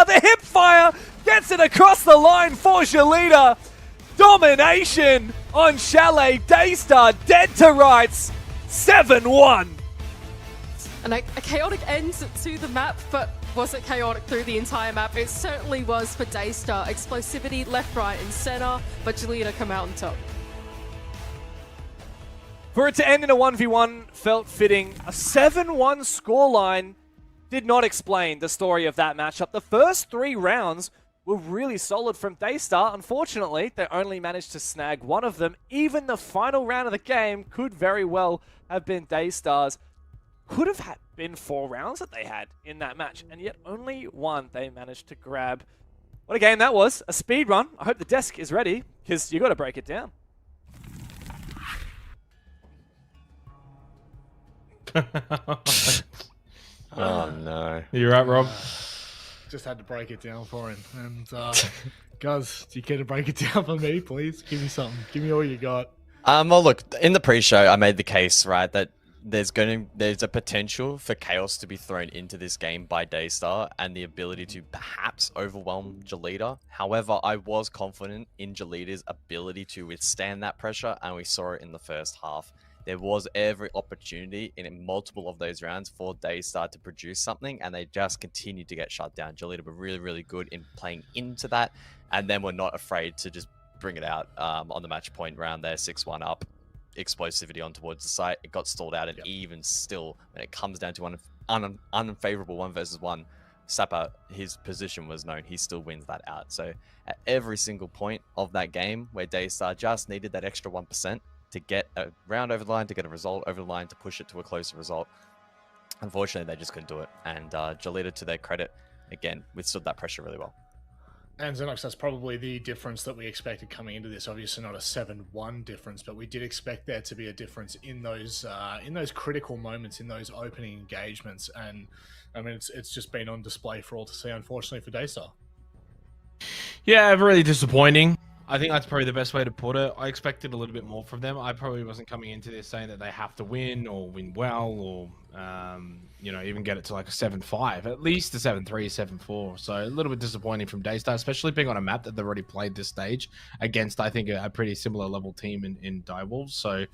The hip fire gets it across the line for Jolita. Domination on Chalet. Daystar dead to rights. 7-1. And a chaotic end to the map, but was it chaotic through the entire map? It certainly was for Daystar. Explosivity left, right, and center, but Jolita come out on top. For it to end in a 1v1 felt fitting. A 7-1 scoreline did not explain the story of that matchup. The first 3 rounds were really solid from Daystar. Unfortunately, they only managed to snag one of them. Even the final round of the game could very well have been Daystar's. Could have been 4 rounds that they had in that match, and yet only one they managed to grab. What a game that was. A speed run. I hope the desk is ready, because you got to break it down. Oh no. You're right, Rob. Just had to break it down for him. And guys, do you care to break it down for me, please? Give me something. Give me all you got. Well, look, in the pre-show, I made the case, right, that there's a potential for chaos to be thrown into this game by Daystar and the ability to perhaps overwhelm Jolita. However, I was confident in Jolita's ability to withstand that pressure, and we saw it in the first half. There was every opportunity in multiple of those rounds for Daystar to produce something, and they just continued to get shut down. Jolita were really, really good in playing into that, and then were not afraid to just bring it out on the match point round there, 6-1 up. Explosivity on towards the site. It got stalled out, and even still, when it comes down to an unfavorable 1 versus 1, Sapper, his position was known. He still wins that out. So at every single point of that game where Daystar just needed that extra 1%, to get a round over the line, to get a result over the line, to push it to a closer result. Unfortunately, they just couldn't do it. And Jolita, to their credit, again, withstood that pressure really well. And Xenox, that's probably the difference that we expected coming into this. Obviously not a 7-1 difference, but we did expect there to be a difference in those critical moments, in those opening engagements. And I mean, it's just been on display for all to see, unfortunately, for Daystar. Yeah, really disappointing. I think that's probably the best way to put it. I expected a little bit more from them. I probably wasn't coming into this saying that they have to win or win well or, you know, even get it to like a 7-5, at least a 7-3, 7-4. So a little bit disappointing from Daystar, especially being on a map that they've already played this stage against, I think, a pretty similar level team in Direwolves. So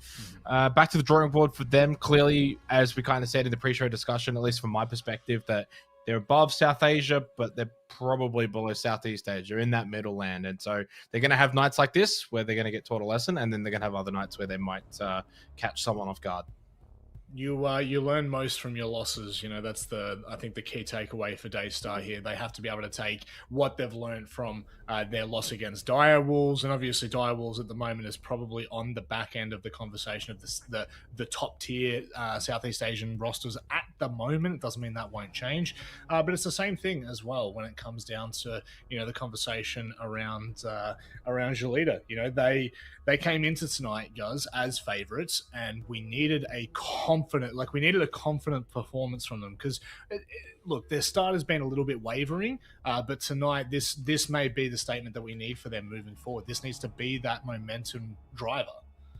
back to the drawing board for them. Clearly, as we kind of said in the pre-show discussion, at least from my perspective, that they're above South Asia, but they're probably below Southeast Asia, in that middle land. And so they're going to have nights like this where they're going to get taught a lesson, and then they're going to have other nights where they might catch someone off guard. You learn most from your losses. You know, that's I think the key takeaway for Daystar here. They have to be able to take what they've learned from their loss against Direwolves, and obviously Direwolves at the moment is probably on the back end of the conversation of the top tier Southeast Asian rosters at the moment. It doesn't mean that won't change, but it's the same thing as well when it comes down to, you know, the conversation around Jolita. You know, they came into tonight, guys, as favorites, and we needed a confident performance from them, because look, their start has been a little bit wavering, but tonight this may be the statement that we need for them moving forward. This needs to be that momentum driver.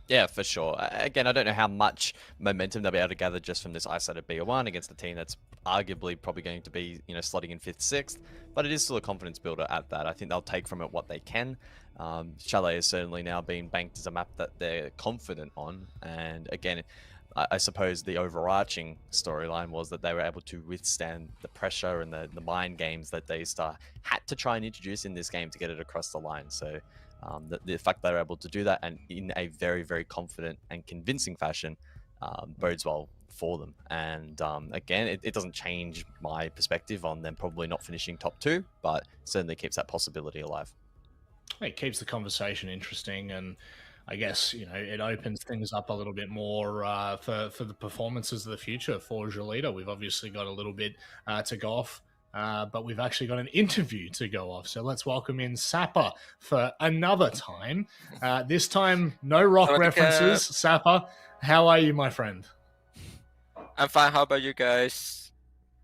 Yeah, for sure. Again, I don't know how much momentum they'll be able to gather just from this isolated BO1 against a team that's arguably probably going to be, you know, slotting in 5th, 6th, but it is still a confidence builder at that. I think they'll take from it what they can. Chalet is certainly now being banked as a map that they're confident on, and again, I suppose the overarching storyline was that they were able to withstand the pressure and the mind games that Daystar had to try and introduce in this game to get it across the line. So the fact they were able to do that, and in a very, very confident and convincing fashion, bodes well for them. And again, it doesn't change my perspective on them probably not finishing top 2, but certainly keeps that possibility alive. It keeps the conversation interesting, and I guess, you know, it opens things up a little bit more for the performances of the future for Jolita. We've obviously got a little bit to go off, but we've actually got an interview to go off. So let's welcome in Sapper for another time. This time, no rock references. Sapper, how are you, my friend? I'm fine. How about you guys?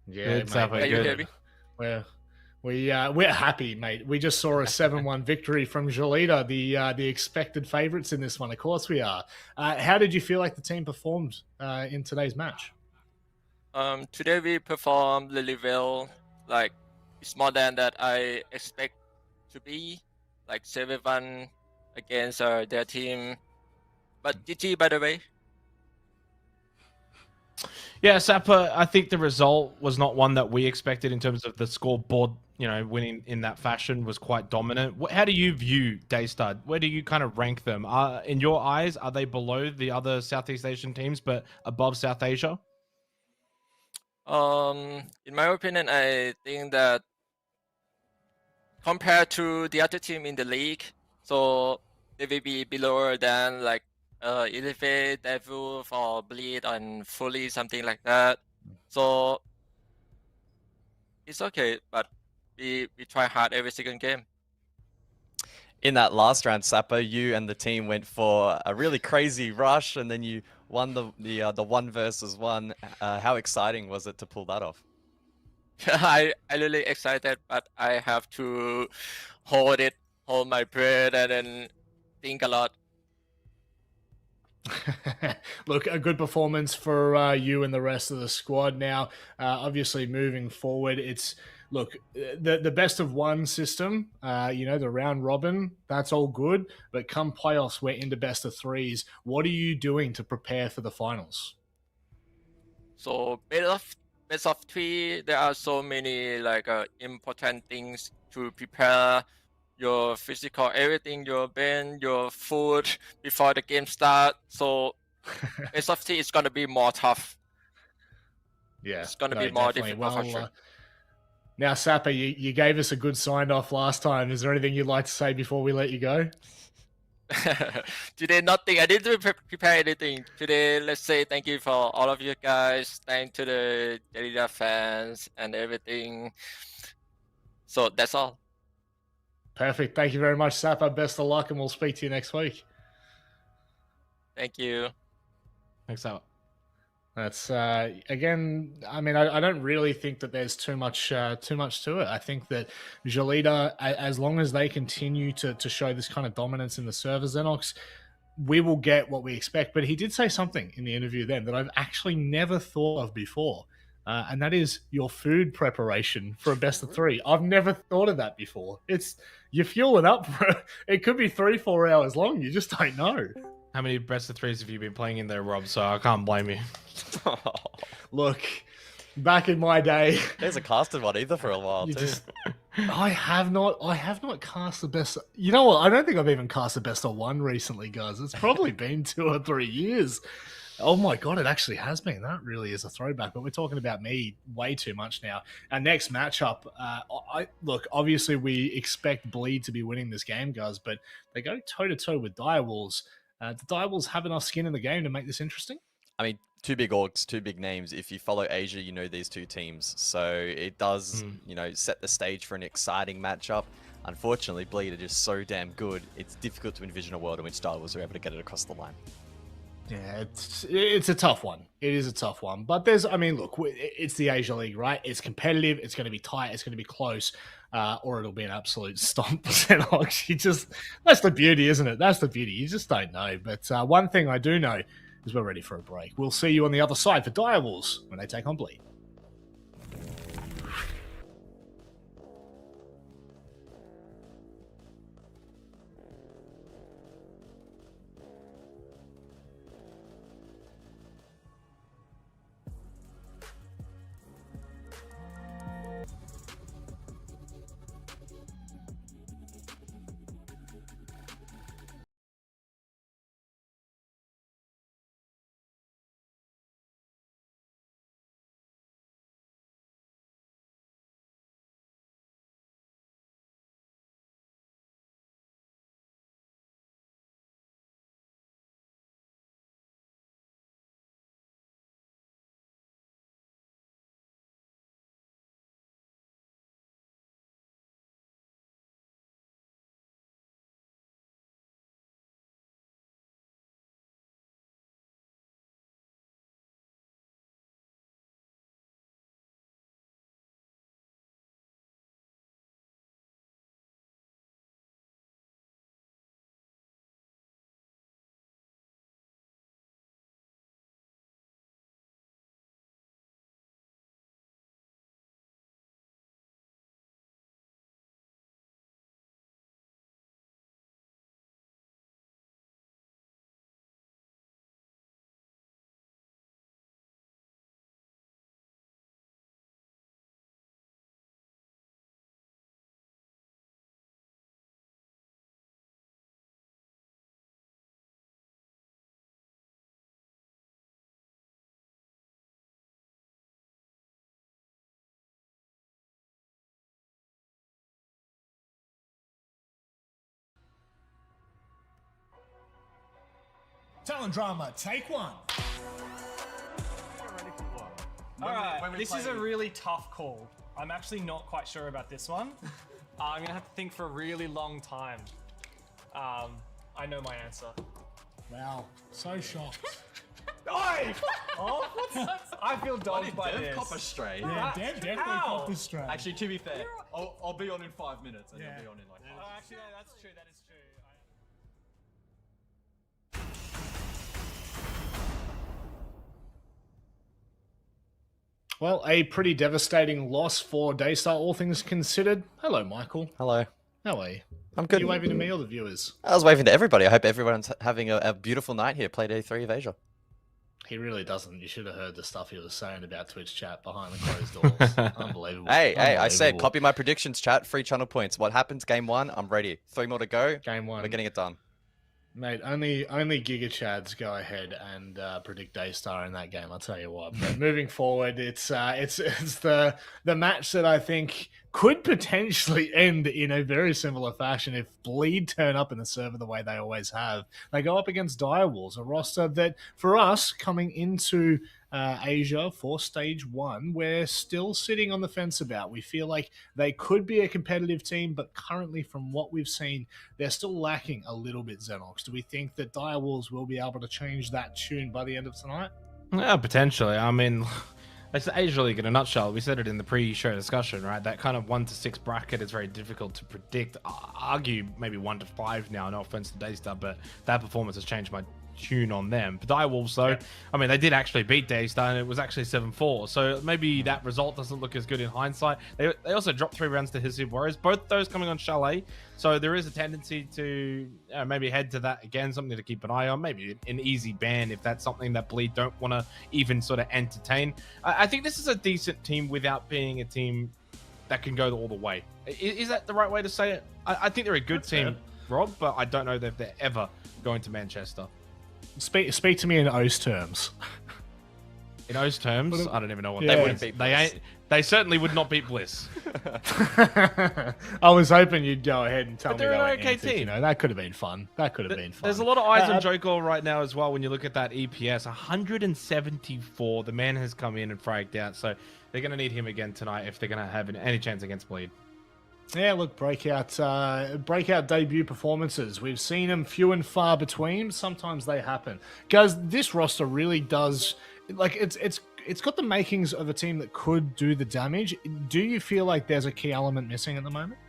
Yeah, Good, Sapper, Can you hear me? We're happy, mate. We just saw a 7-1 victory from Jolita, the expected favourites in this one. Of course we are. How did you feel like the team performed in today's match? Today we performed really well. Like, it's more than that I expect to be, like 7-1 against their team. But GG, by the way. Yeah, Sapper, I think the result was not one that we expected in terms of the scoreboard, winning in that fashion was quite dominant. How do you view Daystar? Where do you kind of rank them? In your eyes, are they below the other Southeast Asian teams but above South Asia? In my opinion, I think that compared to the other team in the league, so they will be below than like Elevate, Devil, or Bleed, and Fully, something like that. So it's okay, but we try hard every single game. In that last round, Sapper, you and the team went for a really crazy rush, and then you won the 1v1. How exciting was it to pull that off? I really excited, but I have to hold my breath, and then think a lot. Look, a good performance for you and the rest of the squad. Now, obviously, moving forward, it's the best of one system. The round robin, that's all good. But come playoffs, we're into best of threes. What are you doing to prepare for the finals? So best of three, there are so many like important things to prepare. Your physical, everything, your band, your food before the game start. So best of three is gonna be more tough. Yeah, it's gonna be more definitely. difficult for sure. Now, Sapper, you gave us a good sign off last time. Is there anything you'd like to say before we let you go? Today, nothing. I didn't prepare anything. Today, let's say thank you for all of you guys. Thank to the Delita fans and everything. So that's all. Perfect. Thank you very much, Sapper. Best of luck, and we'll speak to you next week. Thank you. Thanks, out. That's again. I mean, I don't really think that there's too much to it. I think that Jolita, as long as they continue to show this kind of dominance in the server, Xenox, we will get what we expect. But he did say something in the interview then that I've actually never thought of before. And that is your food preparation for a best of three. I've never thought of that before. You're fueling up for it could be 3-4 hours long. You just don't know. How many best of threes have you been playing in there, Rob? So I can't blame you. Look, back in my day, there's a casted one either for a while too. I have not cast the best. You know what? I don't think I've even cast the best of one recently, guys. It's probably been 2 or 3 years. Oh my god, it actually has been. That really is a throwback. But we're talking about me way too much now. Our next matchup, obviously we expect Bleed to be winning this game, guys, but they go toe to toe with Direwolves. Do Direwolves have enough skin in the game to make this interesting? I mean, 2 big orgs, 2 big names. If you follow Asia, you know these 2 teams. So it does, set the stage for an exciting matchup. Unfortunately, Bleed are just so damn good. It's difficult to envision a world in which Direwolves are able to get it across the line. Yeah, it's a tough one. It is a tough one. But look, it's the Asia League, right? It's competitive. It's going to be tight. It's going to be close. Or it'll be an absolute stomp. That's the beauty, isn't it? That's the beauty. You just don't know. But one thing I do know is we're ready for a break. We'll see you on the other side for Direwolves when they take on Bleed. Talent Drama, take one. Alright, this is a really tough call. I'm actually not quite sure about this one. I'm gonna have to think for a really long time. I know my answer. Wow, so shocked. Oi! Oh, I feel dogged by this. Copper stray. Yeah, definitely How? caught this straight. Actually, to be fair, I'll be on in 5 minutes and Yeah. you'll be on in like 5 Oh, actually, no, that's true. That is true. Well, a pretty devastating loss for Daystar, all things considered. Hello, Michael. Hello. How are you? I'm Are good. you waving to me or the viewers? I was waving to everybody. I hope everyone's having a beautiful night here. Play day 3 of Asia. He really doesn't. You should have heard the stuff he was saying about Twitch chat behind the closed doors. Unbelievable. Hey, I said, Unbelievable. copy my predictions, chat. 3 channel points. What happens? Game 1, I'm ready. 3 more to go. Game one. We're getting it done. Mate, only Giga Chads go ahead and predict Daystar in that game. I'll tell you what. But moving forward, it's the match that I think could potentially end in a very similar fashion if Bleed turn up in the server the way they always have. They go up against Direwolves, a roster that for us coming into Asia for stage 1, we're still sitting on the fence about. We feel like they could be a competitive team, but currently from what we've seen, they're still lacking a little bit, Xenox. Do we think that Direwolves will be able to change that tune by the end of tonight? Yeah, potentially. I mean, it's the Asia League in a nutshell. We said it in the pre-show discussion, right? That kind of 1 to 6 bracket is very difficult to predict. Argue maybe 1 to 5 now. No offense to Daystar, but that performance has changed my tune on them. But Direwolves, though, I mean, they did actually beat Daystar, and it was actually 7-4. So maybe that result doesn't look as good in hindsight. They also dropped 3 rounds to Scythetube Warriors, both those coming on Chalet. So there is a tendency to maybe head to that again, something to keep an eye on. Maybe an easy ban if that's something that Bleed don't want to even sort of entertain. I think this is a decent team without being a team that can go all the way. Is that the right way to say it? I think they're a good team, Rob, but I don't know that they're ever going to Manchester. Speak to me in OS terms. In those terms, I don't even know what Yeah. they wouldn't would. beat They Bliss. ain't. They certainly would not beat Bliss. I was hoping you'd go ahead and tell But me they're they an were okay Antic, team. You know, that could have been fun. That could have been fun. There's a lot of eyes on Uh, Joker right now as well. When you look at that EPS, 174. The man has come in and fragged out, so they're going to need him again tonight if they're going to have any chance against Bleed. Yeah, look, breakout debut performances. We've seen them few and far between. Sometimes they happen. Guys, this roster really does, like, it's got the makings of a team that could do the damage. Do you feel like there's a key element missing at the moment?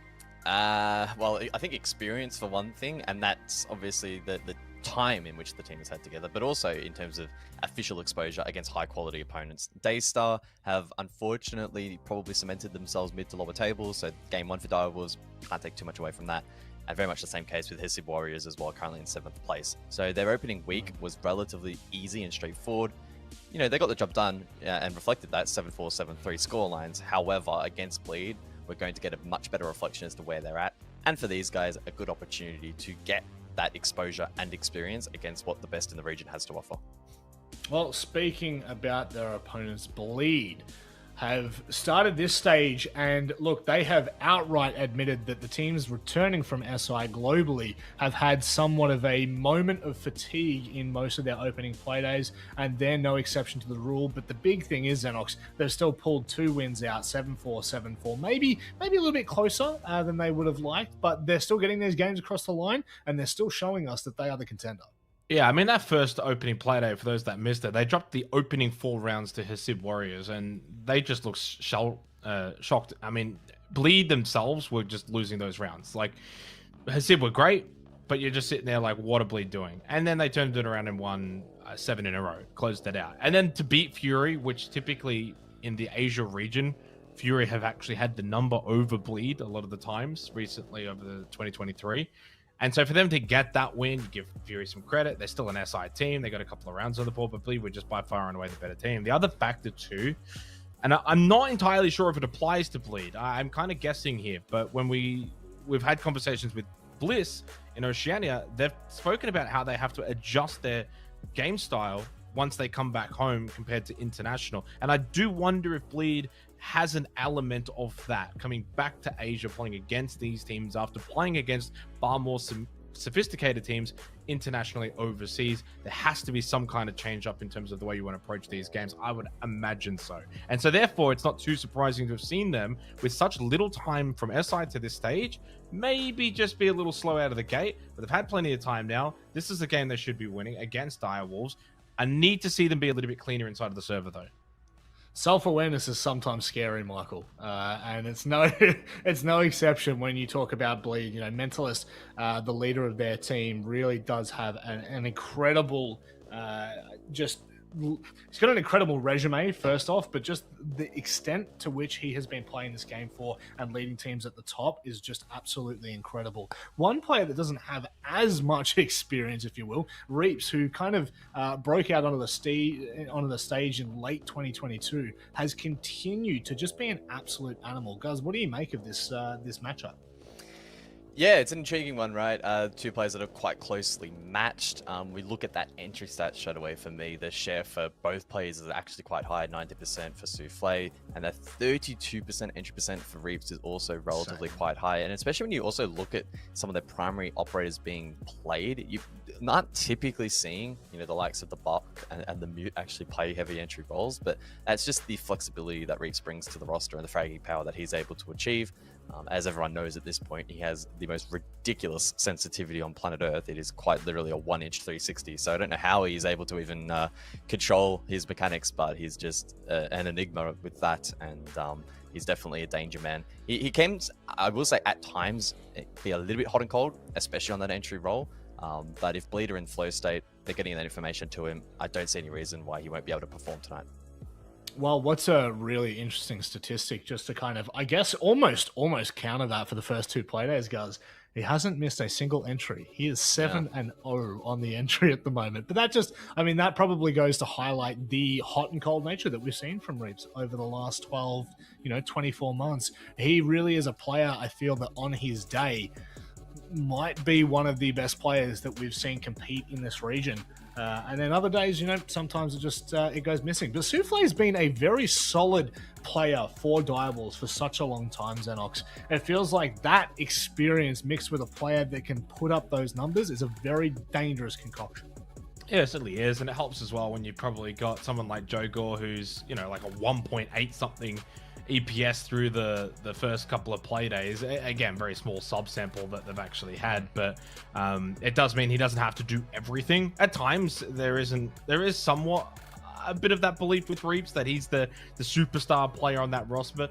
Well, I think experience for one thing, and that's obviously the time in which the team has had together, but also in terms of official exposure against high quality opponents. Daystar have unfortunately probably cemented themselves mid to lower tables, so game 1 for Direwolves, can't take too much away from that. And very much the same case with Scythetube Warriors as well, currently in 7th place. So their opening week was relatively easy and straightforward. You know, they got the job done and reflected that 7-4, 7-3 scorelines. However, against Bleed, we're going to get a much better reflection as to where they're at. And for these guys, a good opportunity to get that exposure and experience against what the best in the region has to offer. Well, speaking about their opponents, Bleed have started this stage, and look, they have outright admitted that the teams returning from SI globally have had somewhat of a moment of fatigue in most of their opening playdays, and they're no exception to the rule. But the big thing is, Xenox, they've still pulled 2 wins out, 7-4, 7-4, maybe a little bit closer than they would have liked, but they're still getting these games across the line, and they're still showing us that they are the contender. Yeah, I mean, that first opening playday, for those that missed it, they dropped the opening 4 rounds to Scythetube Warriors, and they just looked shocked. I mean, Bleed themselves were just losing those rounds. Like, Scythetube were great, but you're just sitting there like, what are Bleed doing? And then they turned it around and won 7 in a row, closed it out. And then to beat Fury, which typically in the Asia region, Fury have actually had the number over Bleed a lot of the times recently over the 2023. And so for them to get that win, you give Fury some credit. They're still an SI team. They got a couple of rounds on the board, but Bleed were just by far and away the better team. The other factor too, and I'm not entirely sure if it applies to Bleed. I'm kind of guessing here, but when we've had conversations with Bliss in Oceania, they've spoken about how they have to adjust their game style once they come back home compared to international. And I do wonder if Bleed has an element of that coming back to Asia, playing against these teams after playing against far more sophisticated teams internationally overseas. There has to be some kind of change up in terms of the way you want to approach these games. I would imagine so. And so therefore, it's not too surprising to have seen them with such little time from SI to this stage, maybe just be a little slow out of the gate, but they've had plenty of time now. This is a game they should be winning against Direwolves. I need to see them be a little bit cleaner inside of the server though. Self-awareness is sometimes scary, Michael, and it's no exception when you talk about Bleed. You know, Mentalist, the leader of their team, really does have an incredible, he's got an incredible resume, first off, but just the extent to which he has been playing this game for and leading teams at the top is just absolutely incredible. One player that doesn't have as much experience, if you will, Reaps, who kind of broke out onto the stage in late 2022, has continued to just be an absolute animal. Guys, what do you make of this matchup? Yeah, it's an intriguing one, right? Two players that are quite closely matched. We look at that entry stat straight away. For me, the share for both players is actually quite high, 90% for Souffle, and that 32% entry percent for Reaps is also relatively quite high. And especially when you also look at some of the primary operators being played, you're not typically seeing, you know, the likes of the Buck and the Mute actually play heavy entry roles, but that's just the flexibility that Reaps brings to the roster and the fragging power that he's able to achieve. As everyone knows at this point, he has the most ridiculous sensitivity on planet Earth. It is quite literally a 1-inch 360. So I don't know how he's able to even control his mechanics, but he's just an enigma with that. And he's definitely a danger man. He can, I will say, at times be a little bit hot and cold, especially on that entry role. But if Bleed are in flow state, they're getting that information to him. I don't see any reason why he won't be able to perform tonight. Well, what's a really interesting statistic, just to kind of, I guess, almost counter that for the first two playdays, guys. He hasn't missed a single entry. He is 7-0 on the entry at the moment. But that just, I mean, that probably goes to highlight the hot and cold nature that we've seen from Reaps over the last 12, 24 months. He really is a player, I feel, that on his day might be one of the best players that we've seen compete in this region. And then other days, sometimes it just it goes missing. But Souffle has been a very solid player for Direwolves for such a long time, Xenox. It feels like that experience mixed with a player that can put up those numbers is a very dangerous concoction. Yeah, it certainly is, and it helps as well when you've probably got someone like Joe Gore who's, like a 1.8 something EPS through the first couple of play days. Again, very small subsample that they've actually had, but it does mean he doesn't have to do everything. At times, there is somewhat a bit of that belief with Reaps that he's the superstar player on that roster,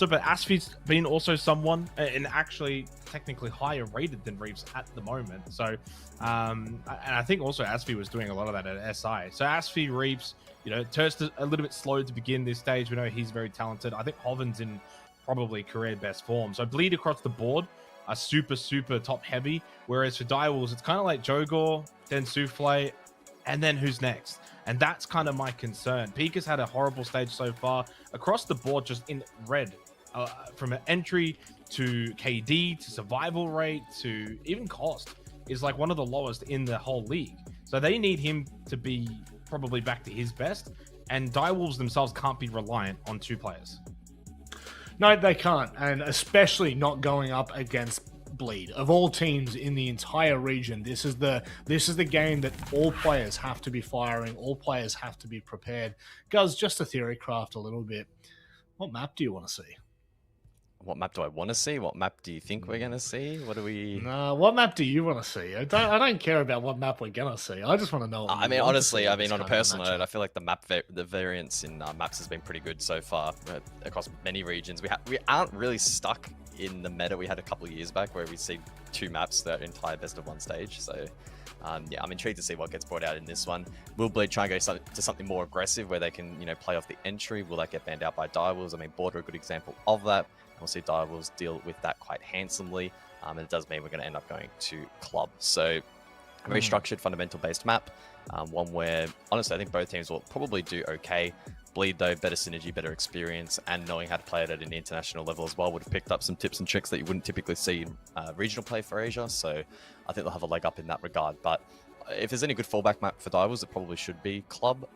but Asfi's been also someone, and actually technically higher rated than Reaps at the moment. So, and I think also Asfi was doing a lot of that at SI. So Asfi, Reaps, Turst a little bit slow to begin this stage. We know he's very talented. I think Hoven's in probably career best form. So Bleed across the board are super top heavy. Whereas for Direwolves, it's kind of like Jogor, then Souffle, and then who's next? And that's kind of my concern. Peak has had a horrible stage so far. Across the board, just in red. From an entry to KD to survival rate to even cost is like one of the lowest in the whole league. So they need him to be probably back to his best. And Direwolves themselves can't be reliant on two players. No, they can't. And especially not going up against Bleed. Of all teams in the entire region, this is the game that all players have to be firing, all players have to be prepared. Guys, just to theory craft a little bit, what map do you want to see? What map do I want to see? What map do you think we're going to see? What do we... No, what map do you want to see? I don't care about what map we're going to see. I just want to know what I mean, honestly, on a personal note, I feel like the variance in maps has been pretty good so far across many regions. We aren't really stuck in the meta we had a couple of years back where we see two maps that entire best of one stage. So yeah, I'm intrigued to see what gets brought out in this one. Will Bleed try and go to something more aggressive where they can play off the entry? Will that get banned out by Direwolves? I mean, Border a good example of that. We'll see Direwolves deal with that quite handsomely, and it does mean we're going to end up going to Club. So a very structured, fundamental-based map, one where, honestly, I think both teams will probably do okay. Bleed, though, better synergy, better experience, and knowing how to play it at an international level as well would have picked up some tips and tricks that you wouldn't typically see in regional play for Asia. So I think they'll have a leg up in that regard. But if there's any good fallback map for Direwolves, it probably should be Club.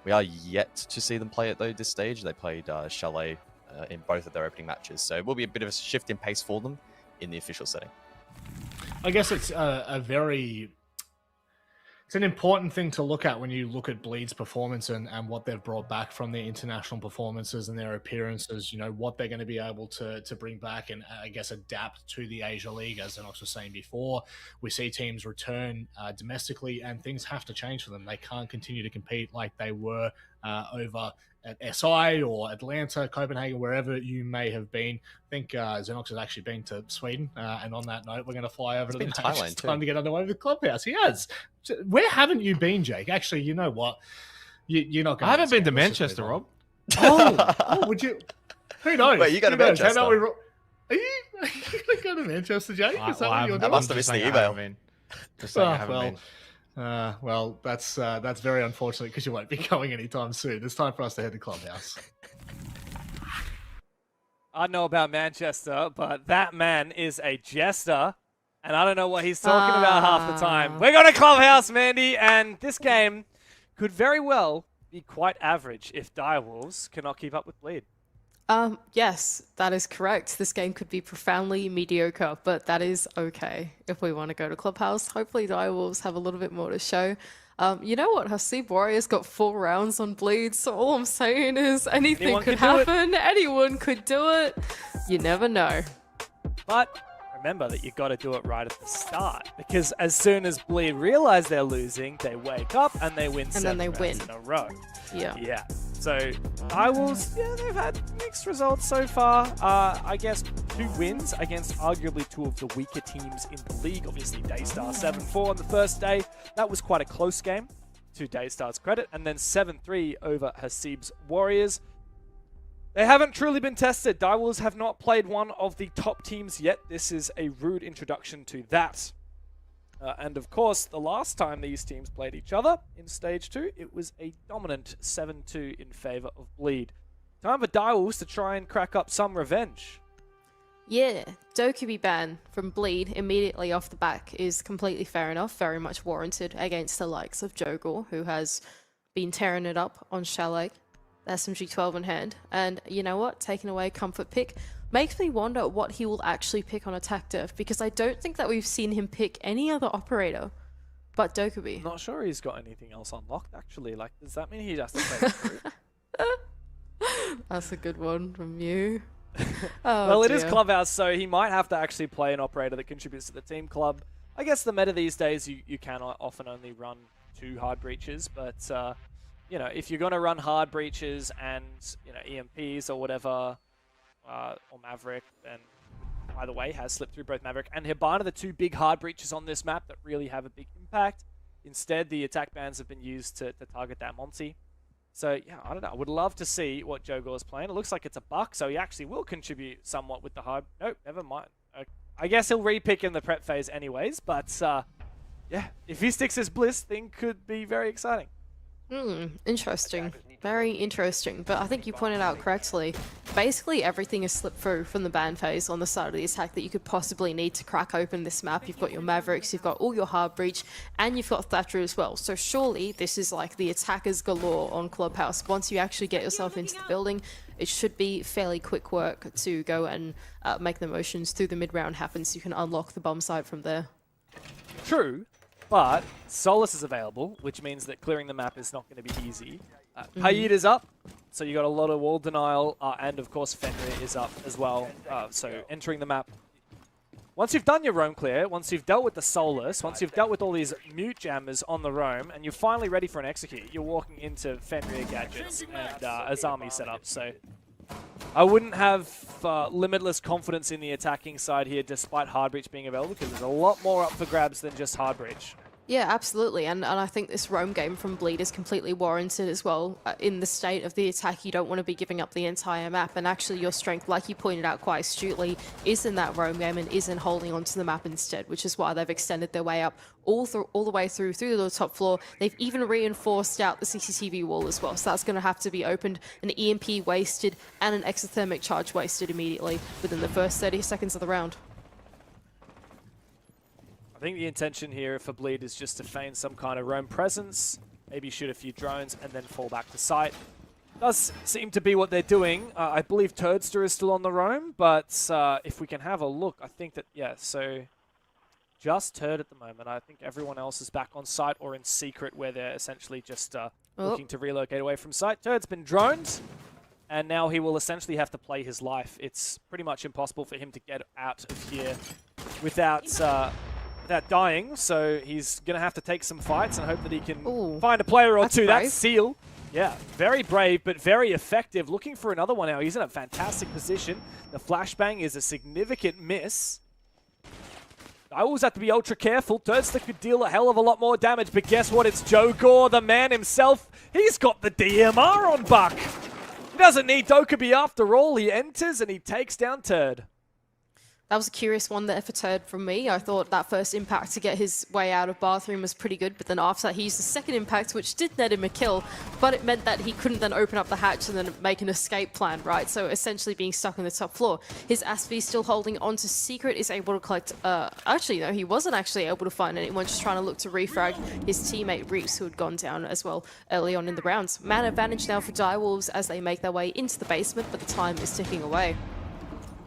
We are yet to see them play it, though, this stage. They played Chalet in both of their opening matches. So it will be a bit of a shift in pace for them in the official setting. I guess it's it's an important thing to look at when you look at Bleed's performance and what they've brought back from their international performances and their appearances, you know, what they're going to be able to bring back and I guess adapt to the Asia League. As Enox was saying before, we see teams return domestically and things have to change for them. They can't continue to compete like they were over at SI or Atlanta, Copenhagen, wherever you may have been. I think Xenox has actually been to Sweden. And on that note, we're going to fly over to the Thailand. It's time to get underway with the clubhouse. He has. Where haven't you been, Jake? Actually, you know what? You're not going I haven't been to Manchester, Rob. Oh, would you? Who knows? Wait, you go to Who knows? Manchester? Are you going to go to Manchester, Jake? Is that what you're I doing? must have missed the email. Just saying I haven't been. Well, that's very unfortunate because you won't be going anytime soon. It's time for us to head to Clubhouse. I don't know about Manchester, but that man is a jester, and I don't know what he's talking about half the time. We're going to Clubhouse, Mandy, and this game could very well be quite average if Direwolves cannot keep up with Bleed. Yes, that is correct. This game could be profoundly mediocre, but that is okay if we want to go to Clubhouse. Hopefully Direwolves have a little bit more to show. You know what? Hasib Warriors got 4 rounds on Bleed, so all I'm saying is anything could happen. Anyone could do it. You never know. But remember that you've got to do it right at the start, because as soon as Bleed realize they're losing, they wake up and they win 7 rounds in a row. Yeah. So, Direwolves, they've had mixed results so far. I guess 2 wins against arguably 2 of the weaker teams in the league. Obviously, Daystar 7-4 on the first day. That was quite a close game, to Daystar's credit. And then 7-3 over Hasib's Warriors. They haven't truly been tested. Direwolves have not played one of the top teams yet. This is a rude introduction to that. And of course, the last time these teams played each other in Stage 2, it was a dominant 7-2 in favor of Bleed. Time for Direwolves to try and crack up some revenge. Yeah, Dokubi ban from Bleed immediately off the back is completely fair enough, very much warranted against the likes of Jogor, who has been tearing it up on Chalet, SMG-12 in hand. And you know what? Taking away Comfort Pick makes me wonder what he will actually pick on attack diff, because I don't think that we've seen him pick any other operator but Dokubi. Not sure he's got anything else unlocked, actually. Like, does that mean he has to play the That's a good one from you. Well, it is Clubhouse, so he might have to actually play an operator that contributes to the team club. I guess the meta these days, you can often only run 2 hard breaches, but you know, if you're going to run hard breaches and, you know, EMPs or whatever, or Maverick, then either way has slipped through both Maverick and Hibana, the 2 big hard breaches on this map that really have a big impact. Instead, the attack bans have been used to target that Monty. So, yeah, I don't know. I would love to see what Jogor is playing. It looks like it's a buck, so he actually will contribute somewhat with the hard... Nope, never mind. I guess he'll re-pick in the prep phase anyways, but, yeah, if he sticks his Bliss, thing could be very exciting. Interesting. Very interesting. But I think you pointed out correctly, basically everything is slipped through from the ban phase on the side of the attack that you could possibly need to crack open this map. You've got your Mavericks, you've got all your hard breach, and you've got Thatcher as well. So surely this is like the attackers galore on Clubhouse. Once you actually get yourself into the building, it should be fairly quick work to go and make the motions through the mid-round happen so you can unlock the bomb site from there. True. But Solus is available, which means that clearing the map is not going to be easy. Payid is up, so you got a lot of wall denial, and of course Fenrir is up as well. So entering the map. Once you've done your roam clear, once you've dealt with the Solus, once you've dealt with all these mute jammers on the roam, and you're finally ready for an execute, you're walking into Fenrir gadgets and Azami setup. So I wouldn't have limitless confidence in the attacking side here, despite hard breach being available, because there's a lot more up for grabs than just hard breach. Yeah, absolutely, and I think this roam game from Bleed is completely warranted as well. In the state of the attack, you don't want to be giving up the entire map, and actually your strength, like you pointed out quite astutely, is in that roam game and is in holding onto the map instead, which is why they've extended their way up all the way through the top floor. They've even reinforced out the CCTV wall as well, so that's going to have to be opened, an EMP wasted, and an exothermic charge wasted immediately within the first 30 seconds of the round. I think the intention here for Bleed is just to feign some kind of roam presence, maybe shoot a few drones, and then fall back to site. Does seem to be what they're doing. I believe Turdster is still on the roam, but if we can have a look, I think that, yeah, so just Turd at the moment. I think everyone else is back on site or in secret where they're essentially just looking to relocate away from site. Turd's been droned, and now he will essentially have to play his life. It's pretty much impossible for him to get out of here without dying, so he's going to have to take some fights and hope that he can find a player or two. Brave. That's Seal. Yeah, very brave, but very effective. Looking for another one now. He's in a fantastic position. The flashbang is a significant miss. I always have to be ultra careful. Turdster could deal a hell of a lot more damage, but guess what? It's Joe Gore, the man himself. He's got the DMR on Buck. He doesn't need Dokkaebi after all. He enters and he takes down Turd. That was a curious one there for Turd from me. I thought that first impact to get his way out of Bathroom was pretty good, but then after that he used the second impact, which did net him a kill, but it meant that he couldn't then open up the hatch and then make an escape plan, right? So essentially being stuck on the top floor. His Asvi still holding on to Secret, is able to collect... actually, no, he wasn't actually able to find anyone, just trying to look to refrag his teammate Reeps, who had gone down as well early on in the rounds. Man advantage now for Direwolves as they make their way into the basement, but the time is ticking away.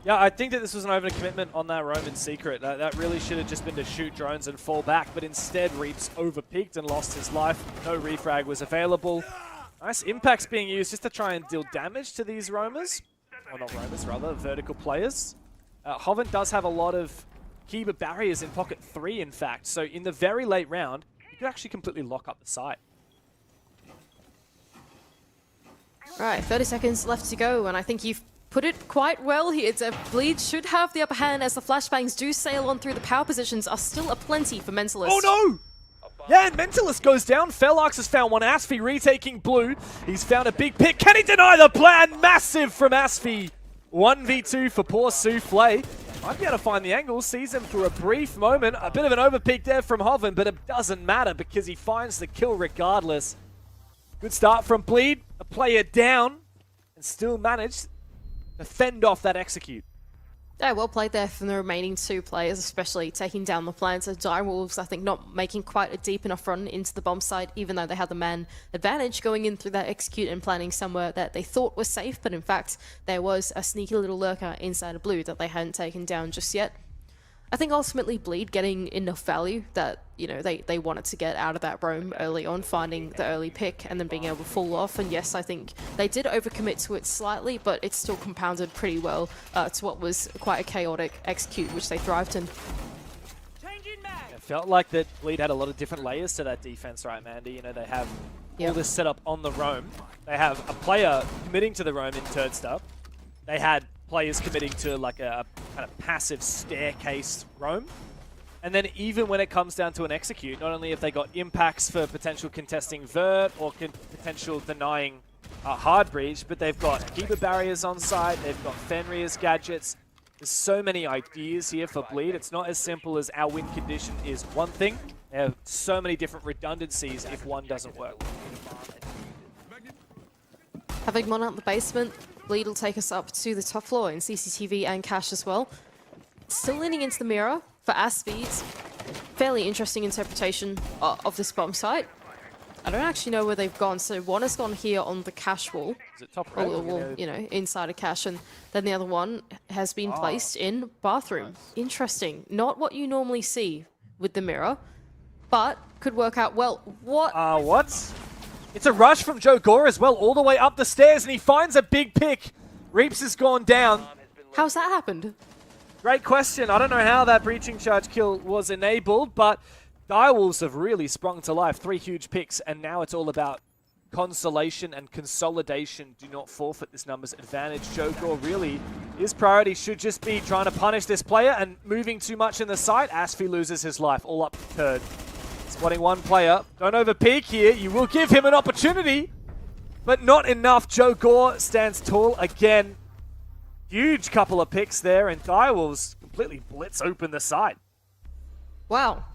Yeah, I think that this was an overcommitment on that roam in secret. That really should have just been to shoot drones and fall back, but instead Reeps overpeaked and lost his life. No refrag was available. Nice impacts being used just to try and deal damage to these roamers. Well, not roamers, rather, vertical players. Hoven does have a lot of Kiba barriers in pocket 3, in fact, so in the very late round, you could actually completely lock up the site. Right, 30 seconds left to go, and I think you've put it quite well here. Bleed should have the upper hand as the flashbangs do sail on through. The power positions are still aplenty for Mentalist. Oh no! Yeah, and Mentalist goes down. Felarx has found one. Asfi retaking blue. He's found a big pick. Can he deny the plan? Massive from Asfi. 1v2 for poor Souffle. Might be able to find the angle. Sees him for a brief moment. A bit of an overpeak there from Hoven, but it doesn't matter because he finds the kill regardless. Good start from Bleed. A player down and still managed to fend off that execute. Yeah, well played there from the remaining two players, especially taking down the plans. So Direwolves, I think, not making quite a deep enough run into the bomb site, even though they had the man advantage going in through that execute and planning somewhere that they thought was safe, but in fact, there was a sneaky little lurker inside of blue that they hadn't taken down just yet. I think ultimately Bleed getting enough value that, you know, they wanted to get out of that roam early on, finding the early pick and then being able to fall off. And yes, I think they did overcommit to it slightly, but it still compounded pretty well to what was quite a chaotic execute, which they thrived in. It felt like that Bleed had a lot of different layers to that defense, right, Mandy? You know, they have all this set up on the roam. They have a player committing to the roam in Turdster. They had players committing to like a kind of passive staircase roam. And then even when it comes down to an execute, not only have they got impacts for potential contesting vert or potential denying hard breach, but they've got Kiba barriers on site, they've got Fenrir's gadgets. There's so many ideas here for Bleed. It's not as simple as our win condition is one thing. They have so many different redundancies if one doesn't work. Having one out the basement, Bleed will take us up to the top floor in CCTV and Cash as well. Still leaning into the mirror for Asvi's fairly interesting interpretation of this bomb site. I don't actually know where they've gone. So one has gone here on the Cash wall. Is it top right? Or, you know, inside a Cash, and then the other one has been placed in Bathroom. Interesting. Not what you normally see with the mirror, but could work out well. What? What? It's a rush from Joe Gore as well, all the way up the stairs, and he finds a big pick. Reeps has gone down. How's that happened? Great question. I don't know how that breaching charge kill was enabled, but Direwolves have really sprung to life. 3 huge picks, and now it's all about consolation and consolidation. Do not forfeit this numbers advantage. Joe Gore really, his priority should just be trying to punish this player and moving too much in the site. Asfi loses his life, all up to third. Spotting one player. Don't overpeak here. You will give him an opportunity, but not enough. Joe Gore stands tall again. Huge couple of picks there, and Direwolves completely blitz open the site. Wow.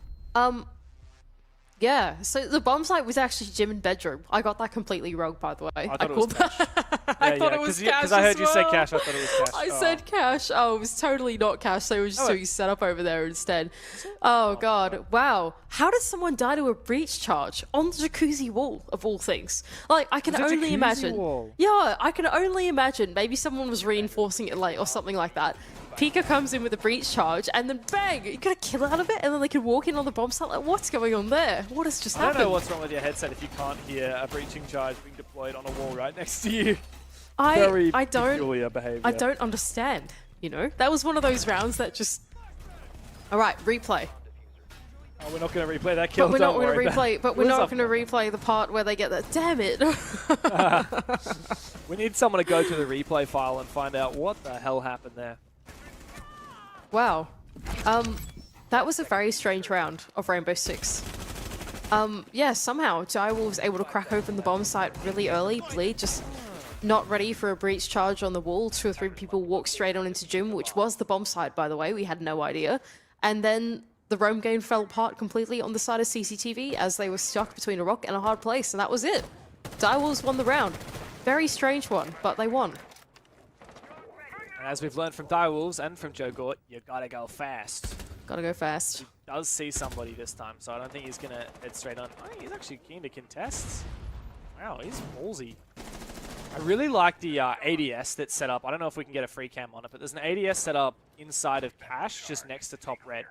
Yeah, so the bomb site was actually gym and bedroom. I got that completely wrong, by the way. I thought it was Cash. I thought it was Cash. Because I heard you say Cash, I thought it was Cash. I said Cash. Oh, it was totally not Cash. They were just doing setup over there instead. Oh, God. Wow. How did someone die to a breach charge on the jacuzzi wall, of all things? Like, I can only imagine. Wall? Yeah, I can only imagine. Maybe someone was reinforcing it late or something like that. Pika comes in with a breach charge, and then bang! You got a kill out of it, and then they can walk in on the bomb site. Like, what's going on there? What has just happened? I don't know what's wrong with your headset if you can't hear a breaching charge being deployed on a wall right next to you. Very peculiar behavior. I don't understand. You know, that was one of those rounds that just. All right, replay. Oh, we're not going to replay that kill. But we're not going to replay. But we're not going to replay the part where they get that. Damn it! We need someone to go to the replay file and find out what the hell happened there. Wow. That was a very strange round of Rainbow Six. Yeah, somehow Direwolf was able to crack open the bomb site really early. Bleed just not ready for a breach charge on the wall. 2 or 3 people walked straight on into Gym, which was the bomb site, by the way. We had no idea. And then the roam game fell apart completely on the side of CCTV as they were stuck between a rock and a hard place, and that was it. Direwolves won the round. Very strange one, but they won. And as we've learned from Direwolves and from Joe Gort, you gotta go fast. Gotta go fast. He does see somebody this time, so I don't think he's gonna head straight on. Oh, he's actually keen to contest. Wow, he's ballsy. I really like the ADS that's set up. I don't know if we can get a free cam on it, but there's an ADS set up inside of Cash, just next to top red.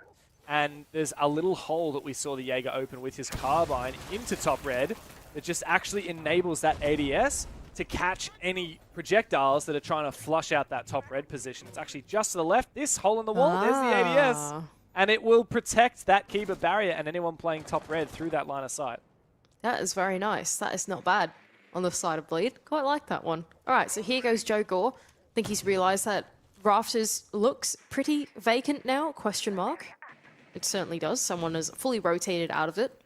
And there's a little hole that we saw the Jaeger open with his carbine into top red that just actually enables that ADS to catch any projectiles that are trying to flush out that top red position. It's actually just to the left, this hole in the wall, there's the ADS. And it will protect that Kiba barrier and anyone playing top red through that line of sight. That is very nice. That is not bad on the side of Bleed. Quite like that one. All right, so here goes Joe Gore. I think he's realized that Rafters looks pretty vacant now, question mark. It certainly does. Someone has fully rotated out of it,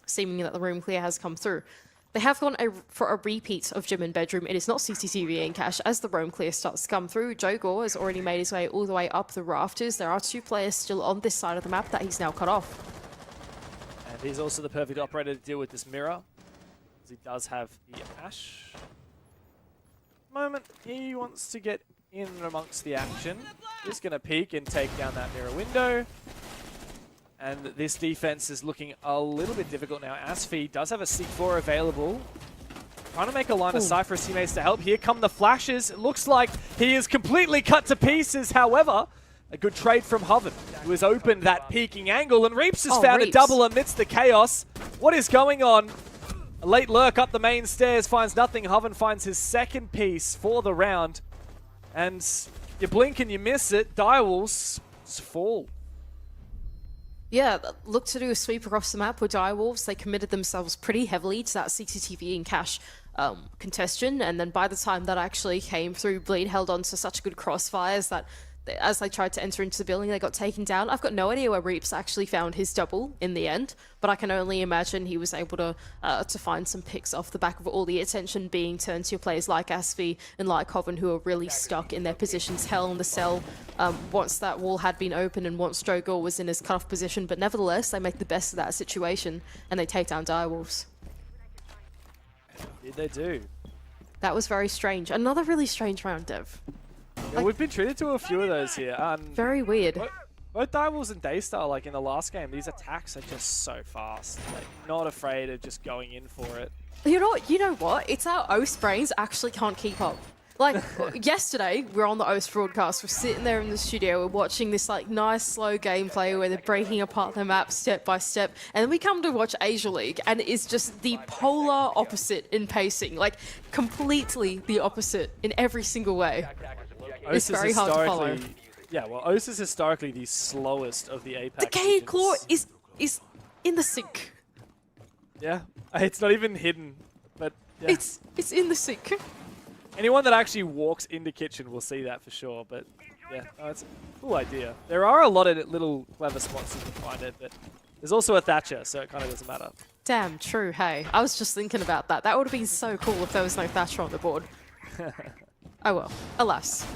seeming that the room clear has come through. They have gone for a repeat of Gym and Bedroom. It is not CCTV and Cash. As the roam clear starts to come through, Joe Gore has already made his way all the way up the rafters. There are 2 players still on this side of the map that he's now cut off. And he's also the perfect operator to deal with this mirror, as he does have the Ash. Moment, he wants to get in amongst the action. He's going to peek and take down that mirror window. And this defense is looking a little bit difficult now. Asfi does have a C4 available. Trying to make a line of sight for his teammates to help. Here come the flashes. It looks like he is completely cut to pieces. However, a good trade from Hoven, who has opened that peeking angle. And Reaps has found a double amidst the chaos. What is going on? A late lurk up the main stairs finds nothing. Hoven finds his second piece for the round. And you blink and you miss it. Direwolves fall. Yeah, look to do a sweep across the map with Direwolves. They committed themselves pretty heavily to that CCTV and Cash contestation, and then by the time that actually came through, Bleed held on to such good crossfires that as they tried to enter into the building, they got taken down. I've got no idea where Reaps actually found his double in the end, but I can only imagine he was able to find some picks off the back of all the attention being turned to players like Asfi and like Coven, who are really stuck in their positions. Hell in the cell once that wall had been opened and once Joe Gore was in his cutoff position, but nevertheless, they make the best of that situation and they take down Direwolves. Did they do? That was very strange. Another really strange round, Dev. Yeah, we've been treated to a few of those here. Very weird. Both Direwolves and Daystar, like in the last game, these attacks are just so fast. Like, not afraid of just going in for it. You know what? It's our OST brains actually can't keep up. Like, yesterday, we're on the OST broadcast, we're sitting there in the studio, we're watching this, like, nice, slow gameplay where they're breaking apart the map step by step, and then we come to watch Asia League, and it's just the polar opposite in pacing. Like, completely the opposite in every single way. It's very hard to follow. Yeah, well, OS is historically the slowest of the APAC The K Claw regions. is in the sink. Yeah, it's not even hidden, but yeah. It's in the sink. Anyone that actually walks into kitchen will see that for sure, but yeah, no, it's a cool idea. There are a lot of little clever spots you can find it, but there's also a Thatcher, so it kind of doesn't matter. Damn true, hey. I was just thinking about that. That would have been so cool if there was no Thatcher on the board. Oh well, alas.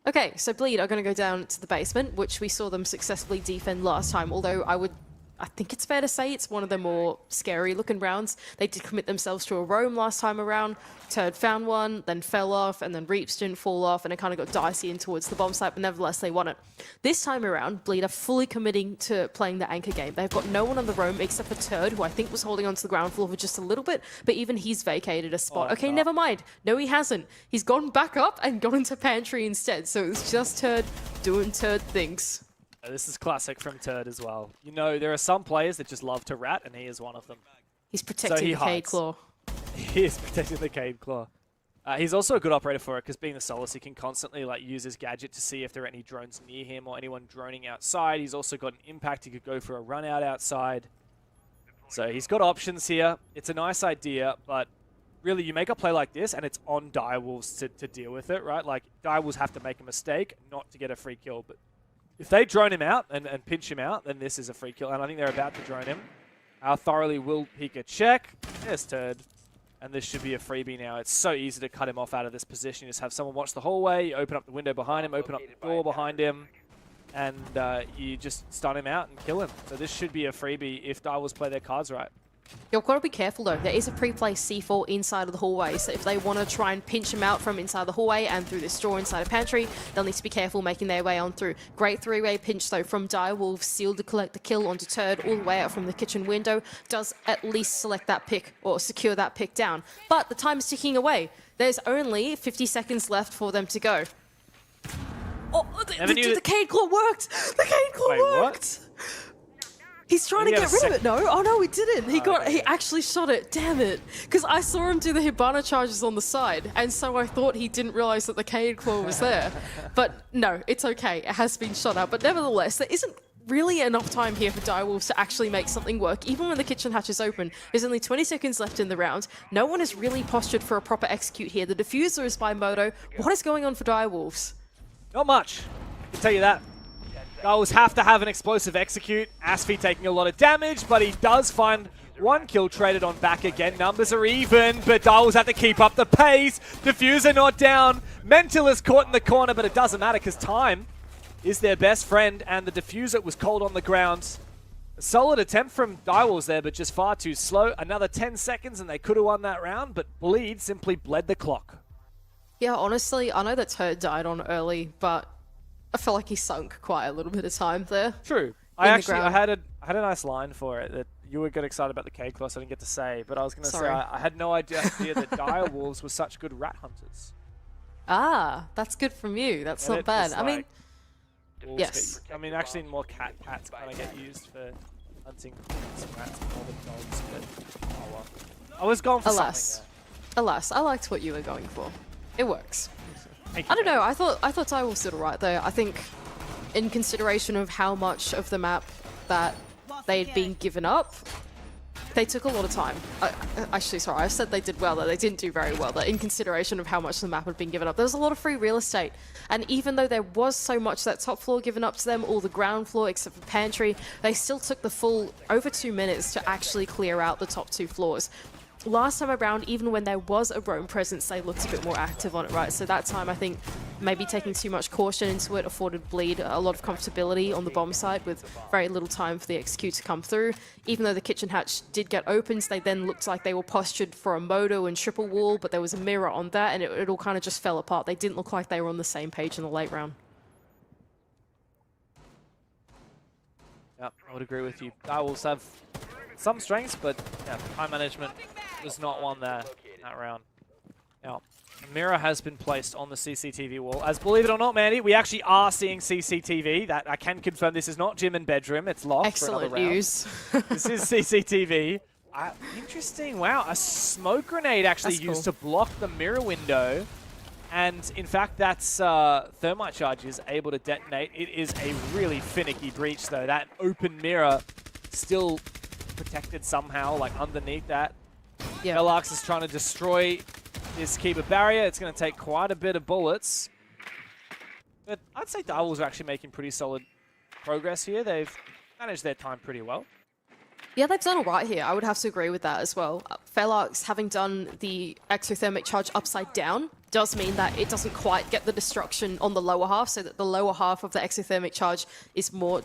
Okay, so Bleed are going to go down to the basement, which we saw them successfully defend last time, although I would I think it's fair to say it's one of the more scary looking rounds. They did commit themselves to a roam last time around. Turd found one, then fell off, and then Reaps didn't fall off, and it kind of got dicey in towards the bomb site, but nevertheless they won it. This time around, Bleed are fully committing to playing the anchor game. They've got no one on the roam except for Turd, who I think was holding onto the ground floor for just a little bit, but even he's vacated a spot. Okay, never mind. No, he hasn't. He's gone back up and gone into Pantry instead, so it's just Turd doing Turd things. This is classic from Turd as well. You know, there are some players that just love to rat, and he is one of them. He's protecting the Cade Claw. He is protecting the Cade Claw. He's also a good operator for it, because being the Solus, he can constantly use his gadget to see if there are any drones near him or anyone droning outside. He's also got an impact. He could go for a run out outside. So he's got options here. It's a nice idea, but really, you make a play like this, and it's on Direwolves to deal with it, right? Like, Direwolves have to make a mistake not to get a free kill, but if they drone him out and pinch him out, then this is a free kill. And I think they're about to drone him. Thoroughly will peek a check. There's Turd. And this should be a freebie now. It's so easy to cut him off out of this position. You just have someone watch the hallway, you open up the window behind him, open up the door behind him, and you just stun him out and kill him. So this should be a freebie if Direwolves play their cards right. You've got to be careful though. There is a pre-placed C4 inside of the hallway, so if they want to try and pinch him out from inside the hallway and through this door inside of Pantry, they'll need to be careful making their way on through. Great three-way pinch though from Direwolves, sealed to collect the kill onto Turd all the way out from the kitchen window, does at least select that pick or secure that pick down. But the time is ticking away. There's only 50 seconds left for them to go. Oh, the Cade Claw worked! The Cade Claw worked! What? He's trying to get rid of it, no? Oh no, he didn't. He actually shot it. Damn it. Because I saw him do the Hibana charges on the side, and so I thought he didn't realize that the Cade Claw was there. But no, it's okay. It has been shot out. But nevertheless, there isn't really enough time here for Direwolves to actually make something work. Even when the kitchen hatch is open, there's only 20 seconds left in the round. No one is really postured for a proper execute here. The diffuser is by Moto. What is going on for Direwolves? Not much. I can tell you that. Direwolves have to have an explosive execute. Asfi taking a lot of damage, but he does find one kill traded on back again. Numbers are even, but Direwolves have to keep up the pace. Diffuser not down. Mental is caught in the corner, but it doesn't matter because time is their best friend, and the diffuser was cold on the ground. A solid attempt from Direwolves there, but just far too slow. Another 10 seconds, and they could have won that round, but Bleed simply bled the clock. Yeah, honestly, I know that Turd died on early, but I feel like he sunk quite a little bit of time there. True. I had a nice line for it that you would get excited about the Cade Claw, so I didn't get to say, but I was going to say I had no idea that Direwolves were such good rat hunters. Ah, that's good from you. That's not bad. I mean, yes. I mean, actually, more cats kind of get used for hunting some rats more than dogs, but oh well. I was going for something there. Alas, I liked what you were going for. It works. I don't know. I thought Direwolves did alright though. I think, in consideration of how much of the map that they'd been given up, they took a lot of time. Actually, sorry, I said they did well though. They didn't do very well though. In consideration of how much the map had been given up, there was a lot of free real estate. And even though there was so much that top floor given up to them, all the ground floor except for Pantry, they still took the full over 2 minutes to actually clear out the top 2 floors. Last time around, even when there was a roam presence, they looked a bit more active on it, right? So that time, I think maybe taking too much caution into it afforded Bleed a lot of comfortability on the bomb side with very little time for the execute to come through. Even though the kitchen hatch did get opened, they then looked like they were postured for a Moto and triple wall, but there was a mirror on that, and it all kind of just fell apart. They didn't look like they were on the same page in the late round. Yep, I would agree with you. Direwolves have some strengths, but yeah, time management was not one there in that round. Now, a mirror has been placed on the CCTV wall. As believe it or not, Mandy, we actually are seeing CCTV. That I can confirm this is not gym and bedroom. It's locked. Excellent for another news. This is CCTV. Interesting. Wow, a smoke grenade actually used to block the mirror window. And in fact, that's thermite charge is able to detonate. It is a really finicky breach, though. That open mirror still protected somehow, like underneath that. Yeah. Velox is trying to destroy this keeper barrier. It's going to take quite a bit of bullets. But I'd say Direwolves are actually making pretty solid progress here. They've managed their time pretty well. Yeah, they've done all right here. I would have to agree with that as well. Velox, having done the exothermic charge upside down, does mean that it doesn't quite get the destruction on the lower half, so that the lower half of the exothermic charge is more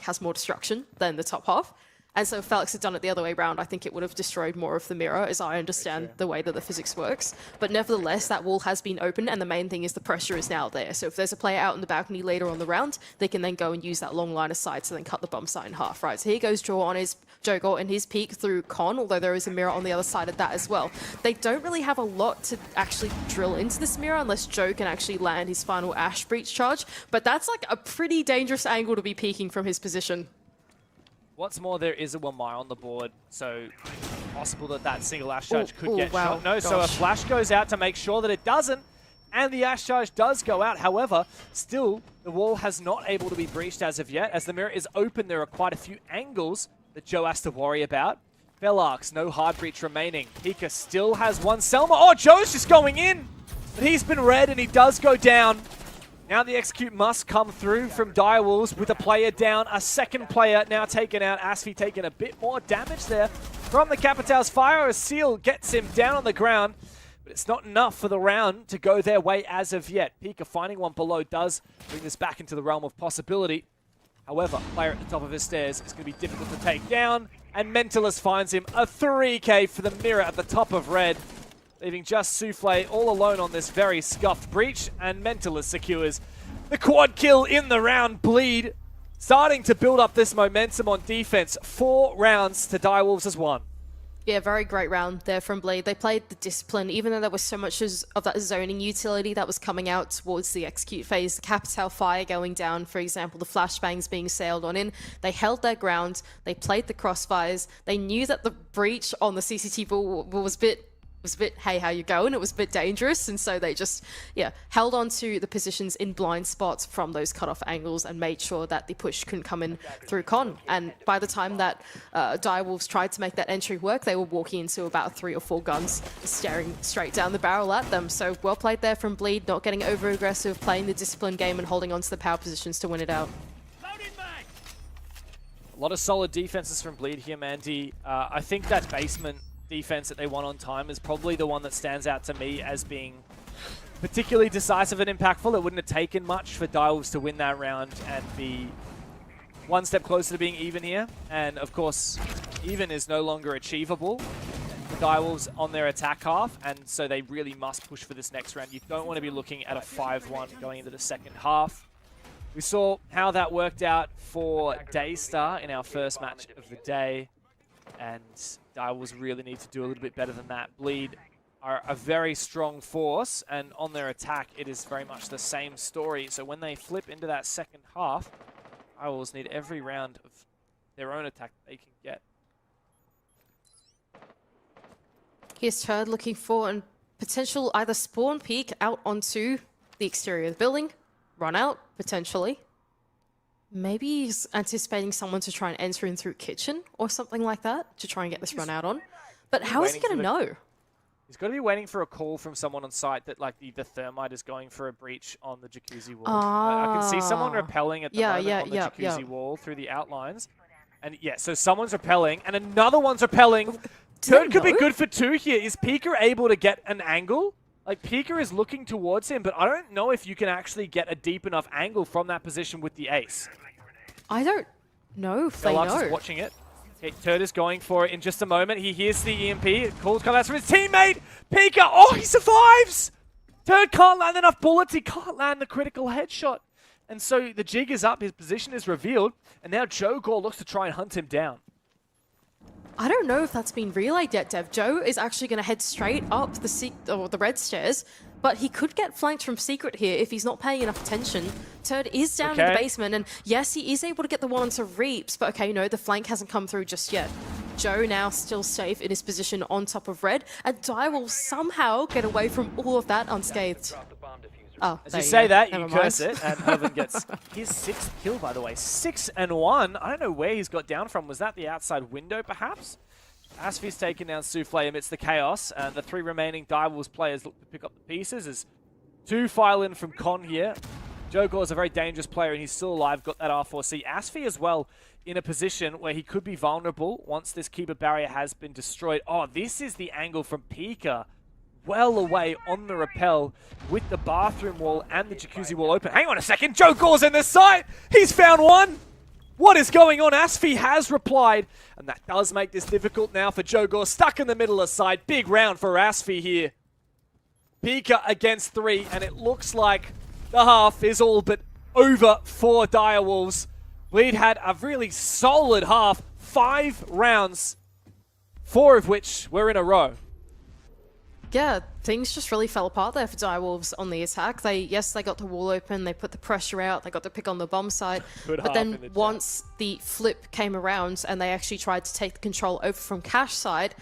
has more destruction than the top half. And so if Felix had done it the other way around, I think it would have destroyed more of the mirror, as I understand the way that the physics works. But nevertheless, that wall has been opened, and the main thing is the pressure is now there. So if there's a player out in the balcony later on the round, they can then go and use that long line of sight to then cut the bomb site in half, right? So here goes Jogor in his peak through Con, although there is a mirror on the other side of that as well. They don't really have a lot to actually drill into this mirror unless Joe can actually land his final Ash Breach charge, but that's like a pretty dangerous angle to be peeking from his position. What's more, there is a 1 mile on the board, so possible that that single Ash charge could get shot. No, so a flash goes out to make sure that it doesn't, and the Ash charge does go out. However, still, the wall has not able to be breached as of yet. As the mirror is open, there are quite a few angles that Joe has to worry about. Felarx, no hard breach remaining. Pika still has one Selma. Oh, Joe's just going in, but he's been red and he does go down. Now the execute must come through from Direwolves with a player down, a second player now taken out. Asfi taking a bit more damage there from the Capital's fire. A seal gets him down on the ground, but it's not enough for the round to go their way as of yet. Pika finding one below does bring this back into the realm of possibility. However, player at the top of his stairs is going to be difficult to take down, and Mentalist finds him a 3k for the mirror at the top of red, leaving just Souffle all alone on this very scuffed breach, and Mentalist secures the quad kill in the round. Bleed starting to build up this momentum on defense. 4 rounds to Direwolves as 1. Yeah, very great round there from Bleed. They played the discipline, even though there was so much of that zoning utility that was coming out towards the execute phase. The Capital Fire going down, for example, the flashbangs being sailed on in. They held their ground. They played the crossfires. They knew that the breach on the CCTV was a bit hey, how you going? It was a bit dangerous, and so they just held on to the positions in blind spots from those cutoff angles and made sure that the push couldn't come in through Con. And by the time that Direwolves tried to make that entry work, they were walking into about 3 or 4 guns staring straight down the barrel at them. So well played there from Bleed, not getting over aggressive, playing the discipline game and holding on to the power positions to win it out. A lot of solid defenses from Bleed here, Mandy. I think that basement defense that they won on time is probably the one that stands out to me as being particularly decisive and impactful. It wouldn't have taken much for Direwolves to win that round and be one step closer to being even here. And of course, even is no longer achievable for Direwolves on their attack half, and so they really must push for this next round. You don't want to be looking at a 5-1 going into the second half. We saw how that worked out for Daystar in our first match of the day, and Direwolves really need to do a little bit better than that. Bleed are a very strong force, and on their attack, it is very much the same story. So when they flip into that second half, Direwolves need every round of their own attack they can get. Here's Turd looking for a potential either spawn peek out onto the exterior of the building, run out, potentially. Maybe he's anticipating someone to try and enter in through kitchen or something like that to try and get this run out on. But how is he going to know? He's got to be waiting for a call from someone on site that like the thermite is going for a breach on the jacuzzi wall. I can see someone repelling at the moment on the jacuzzi wall through the outlines. And yeah, so someone's repelling and another one's repelling. Turn could be good for 2 here. Is Pika able to get an angle? Like, Pika is looking towards him, but I don't know if you can actually get a deep enough angle from that position with the ace. I don't know if they know. Is watching it. Okay, Turd is going for it in just a moment. He hears the EMP. Calls come out from his teammate. Pika, oh, he survives! Turd can't land enough bullets. He can't land the critical headshot. And so the jig is up. His position is revealed. And now Jogor looks to try and hunt him down. I don't know if that's been relayed yet, Dev. Joe is actually going to head straight up the red stairs, but he could get flanked from Secret here if he's not paying enough attention. Turd is down in the basement, and yes, he is able to get the one onto Reaps, but okay, no, the flank hasn't come through just yet. Joe now still safe in his position on top of red, and Dai will somehow get away from all of that unscathed. Oh, as you say that, you curse it, and Herman gets his 6th kill, by the way. 6 and 1. I don't know where he's got down from. Was that the outside window, perhaps? Asfi's taken down Souffle amidst the chaos, and the 3 remaining Direwolves players look to pick up the pieces as 2 file in from Con here. Jogor is a very dangerous player, and he's still alive, got that R4C. Asfi as well in a position where he could be vulnerable once this Keeper barrier has been destroyed. Oh, this is the angle from Pika. Well away on the rappel with the bathroom wall and the jacuzzi wall open. Hang on a second, Jogor's in the site! He's found one! What is going on? Asfi has replied, and that does make this difficult now for Joe Gore. Stuck in the middle of side. Big round for Asfi here. Pika against 3, and it looks like the half is all but over for Direwolves. Bleed had a really solid half. 5 rounds, 4 of which were in a row. Yeah, things just really fell apart there for Direwolves on the attack. They got the wall open, they put the pressure out, they got the pick on the bomb side. But then once the flip came around and they actually tried to take the control over from Cash side,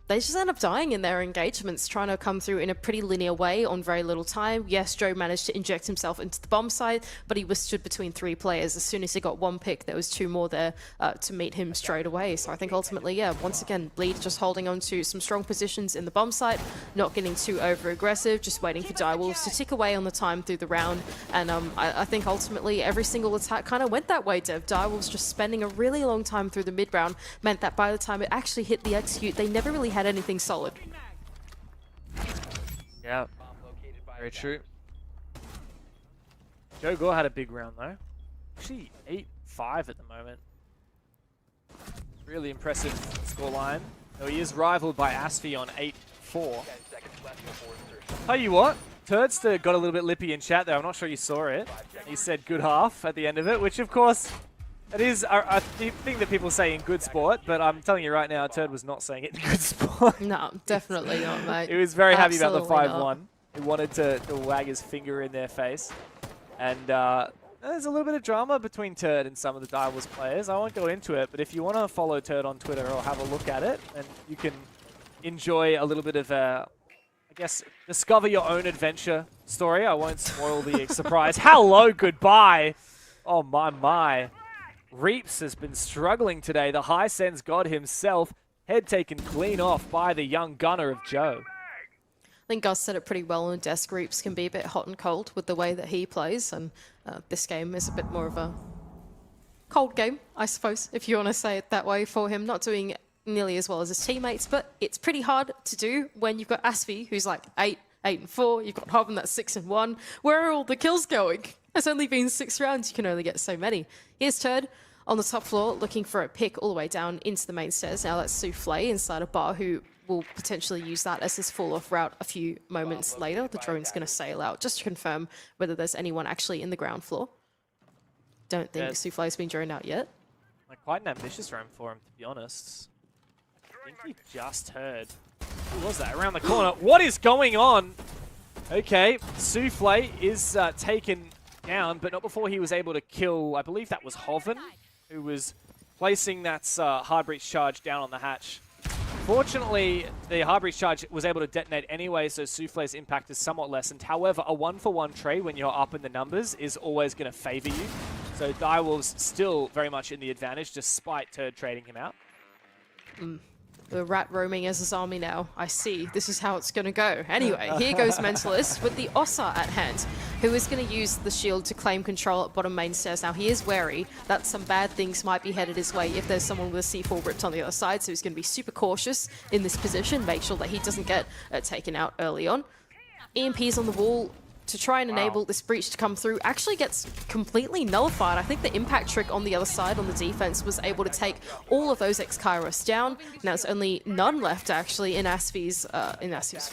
they just end up dying in their engagements, trying to come through in a pretty linear way on very little time. Yes, Joe managed to inject himself into the bomb side, but he was stood between 3 players. As soon as he got 1 pick, there was 2 more there to meet him straight away. So I think ultimately, yeah, once again, Bleed just holding on to some strong positions in the bomb side, not getting too over-aggressive, just waiting for Direwolves to tick away on the time through the round. And I think ultimately every single attack kind of went that way, Dev. Direwolves just spending a really long time through the mid-round meant that by the time it actually hit the execute, they never really had anything solid. Yeah, very true. Joe Gore had a big round though. Actually 8-5 at the moment. Really impressive scoreline. Though he is rivaled by Asfi on 8-4. Tell you what, Turdster got a little bit lippy in chat there. I'm not sure you saw it. He said good half at the end of it, which of course it is a thing that people say in good sport, but I'm telling you right now, Turd was not saying it in good sport. No, definitely not, mate. He was very happy about the Absolutely 5-1. He wanted to wag his finger in their face. And there's a little bit of drama between Turd and some of the Direwolves players. I won't go into it, but if you want to follow Turd on Twitter or have a look at it, and you can enjoy a little bit of I guess, discover your own adventure story. I won't spoil the surprise. Hello, goodbye. Oh, my. Reaps has been struggling today. The high sense god himself, head taken clean off by the young gunner of Joe. I think Gus said it pretty well on desk. Reaps can be a bit hot and cold with the way that he plays, and this game is a bit more of a cold game, I suppose, if you want to say it that way for him. Not doing nearly as well as his teammates, but it's pretty hard to do when you've got Asfi, who's like 8-4, you've got Hobbin that's 6-1. Where are all the kills going? It's only been 6 rounds, you can only get so many. Here's Turd on the top floor, looking for a pick all the way down into the main stairs. Now that's Souffle inside a bar, who will potentially use that as his fall-off route a few moments later. The drone's going to sail out just to confirm whether there's anyone actually in the ground floor. Don't think Souffle's been droned out yet. Like, quite an ambitious round for him, to be honest. I think he just heard. Who was that? Around the corner. What is going on? Okay, Souffle is taken down, but not before he was able to kill, I believe that was Hoven, who was placing that hard breach charge down on the hatch. Fortunately, the hard breach charge was able to detonate anyway, so Souffle's impact is somewhat lessened. However, a 1-for-1 trade when you're up in the numbers is always going to favor you. So Direwolves still very much in the advantage, despite Turd trading him out. The rat roaming as his army now. I see. This is how it's going to go. Anyway, here goes Mentalist with the Ossa at hand, who is going to use the shield to claim control at bottom main stairs. Now, he is wary that some bad things might be headed his way if there's someone with a C4 ripped on the other side, so he's going to be super cautious in this position, make sure that he doesn't get taken out early on. EMP's on the wall to try and enable this breach to come through actually gets completely nullified. I think the impact trick on the other side on the defense was able to take all of those ex-Kairos down. Now there's only none left actually in Asfi's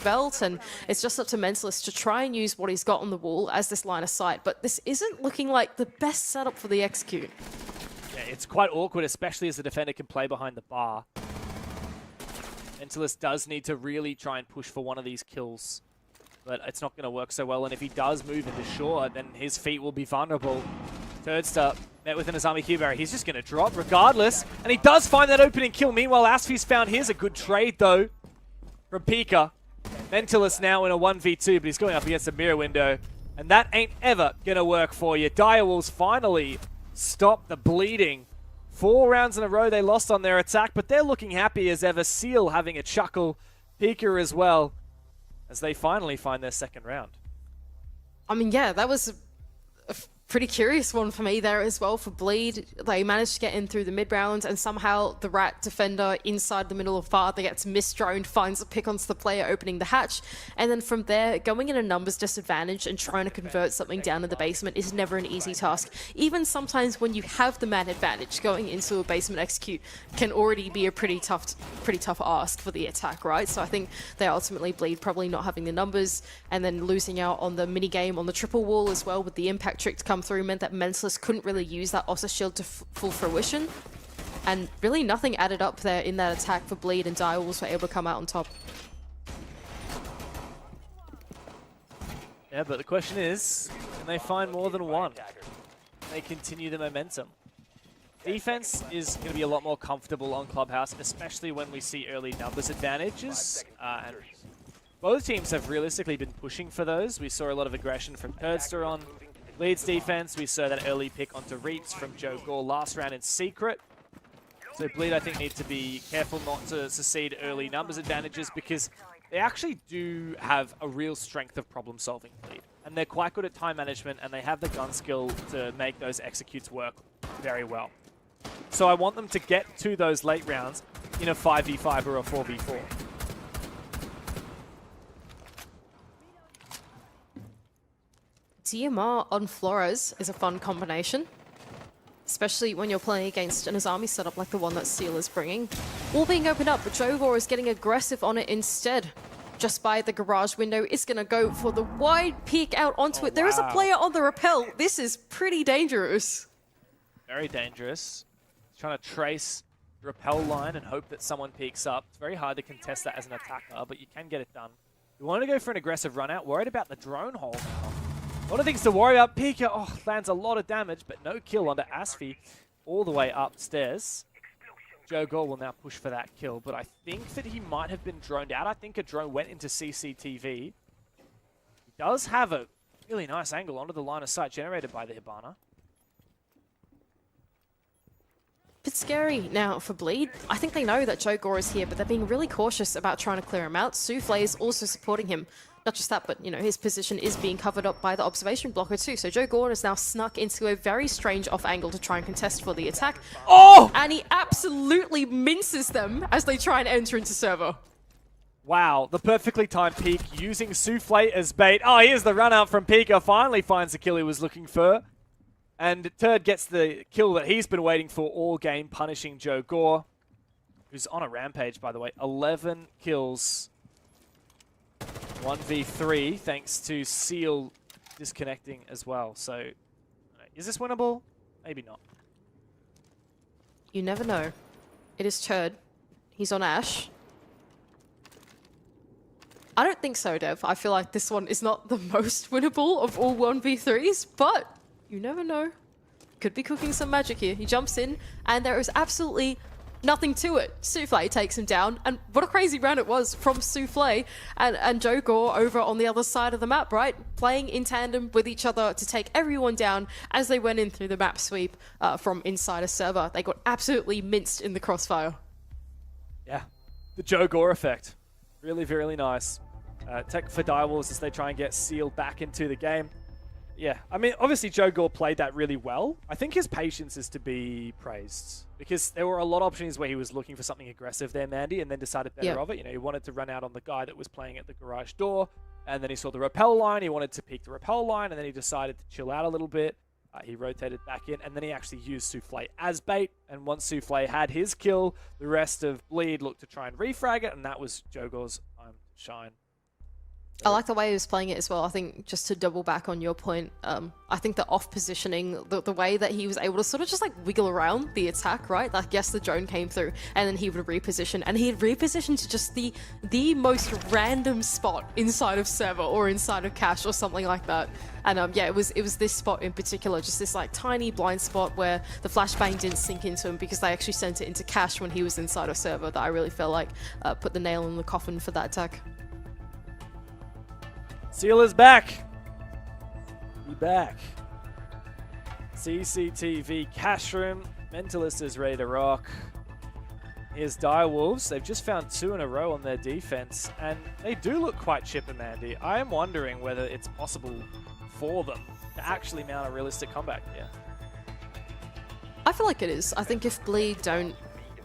belt, and it's just up to Mentalist to try and use what he's got on the wall as this line of sight. But this isn't looking like the best setup for the execute. Yeah, it's quite awkward, especially as the defender can play behind the bar. Mentalist does need to really try and push for one of these kills, but it's not going to work so well, and if he does move into shore, then his feet will be vulnerable. Turdster met with an Azami Q-Barrier. He's just going to drop regardless, and he does find that opening kill. Meanwhile, Asfi's found his. A good trade, though, from Pika. Mentalist now in a 1v2, but he's going up against a mirror window, and that ain't ever going to work for you. Direwolves finally stop the bleeding. 4 rounds in a row they lost on their attack, but they're looking happy as ever. Seal having a chuckle. Pika as well, as they finally find their second round. I mean, yeah, that was a pretty curious one for me there as well for Bleed. They managed to get in through the mid round, and somehow the Rat defender inside the middle of far, they gets misdroned, finds a pick onto the player opening the hatch, and then from there going in a numbers disadvantage and trying to convert something down in the basement is never an easy task. Even sometimes when you have the man advantage, going into a basement execute can already be a pretty tough ask for the attack, right? So I think they ultimately Bleed probably not having the numbers, and then losing out on the mini game on the triple wall as well with the impact trick to come through meant that Mentalist couldn't really use that Ossa shield to full fruition, and really nothing added up there in that attack for Bleed, and Direwolves were able to come out on top. Yeah, but the question is, can they find more than one? Can they continue the momentum? Defense is going to be a lot more comfortable on Clubhouse, especially when we see early numbers advantages. And both teams have realistically been pushing for those. We saw a lot of aggression from Turdster on Leeds defense. We saw that early pick onto Reaps from Joe Gore last round in secret. So Bleed, I think, need to be careful not to succeed early numbers advantages, because they actually do have a real strength of problem solving, Bleed. And they're quite good at time management, and they have the gun skill to make those executes work very well. So I want them to get to those late rounds in a 5v5 or a 4v4. DMR on Flores is a fun combination, especially when you're playing against an Azami setup like the one that Seal is bringing. All being opened up, but Jogor is getting aggressive on it instead. Just by the garage window, is going to go for the wide peek out onto it. There is a player on the rappel. This is pretty dangerous. Very dangerous. Trying to trace the rappel line and hope that someone peeks up. It's very hard to contest that as an attacker, but you can get it done. You want to go for an aggressive run out. Worried about the drone hole now. A lot of things to worry about. Pika lands a lot of damage, but no kill onto Asfi all the way upstairs. Joe Gore will now push for that kill, but I think that he might have been droned out. I think a drone went into CCTV. He does have a really nice angle onto the line of sight generated by the Hibana. Bit scary now for Bleed. I think they know that Joe Gore is here, but they're being really cautious about trying to clear him out. Souffle is also supporting him. Not just that, but, you know, his position is being covered up by the observation blocker too. So Joe Gore has now snuck into a very strange off angle to try and contest for the attack. Oh! And he absolutely minces them as they try and enter into server. Wow, the perfectly timed peek using Souffle as bait. Oh, here's the run out from Pika. Finally finds the kill he was looking for. And Turd gets the kill that he's been waiting for all game, punishing Joe Gore, who's on a rampage, by the way. 11 kills. 1v3, thanks to Seal disconnecting as well. So, is this winnable? Maybe not. You never know. It is Turd. He's on Ash. I don't think so, Dev. I feel like this one is not the most winnable of all 1v3s, but you never know. Could be cooking some magic here. He jumps in, and there is absolutely nothing to it. Souffle takes him down, and what a crazy round it was from Souffle and Joe Gore over on the other side of the map, right? Playing in tandem with each other to take everyone down as they went in through the map sweep from inside a server. They got absolutely minced in the crossfire. Yeah, the Joe Gore effect. Really, really nice. Tech for Direwolves as they try and get Seal back into the game. Yeah, I mean, obviously Joe Gore played that really well. I think his patience is to be praised, because there were a lot of opportunities where he was looking for something aggressive there, Mandy, and then decided better of it. You know, he wanted to run out on the guy that was playing at the garage door, and then he saw the rappel line. He wanted to peek the rappel line, and then he decided to chill out a little bit. He rotated back in, and then he actually used Souffle as bait. And once Souffle had his kill, the rest of Bleed looked to try and refrag it, and that was Joe Gore's time to shine. I like the way he was playing it as well. I think, just to double back on your point, I think the off positioning, the way that he was able to sort of just like wiggle around the attack, right? Like, yes, the drone came through and then he would reposition, and he had repositioned to just the most random spot inside of server or inside of cache or something like that. And yeah, it was this spot in particular, just this like tiny blind spot where the flashbang didn't sink into him because they actually sent it into cache when he was inside of server, that I really felt like put the nail in the coffin for that attack. Seal is back. Be back. CCTV cash room. Mentalist is ready to rock. Here's Direwolves. They've just found 2 in a row on their defense, and they do look quite chipper, Mandy. I am wondering whether it's possible for them to to actually mount a realistic comeback here. I feel like it is. I think if Bleed don't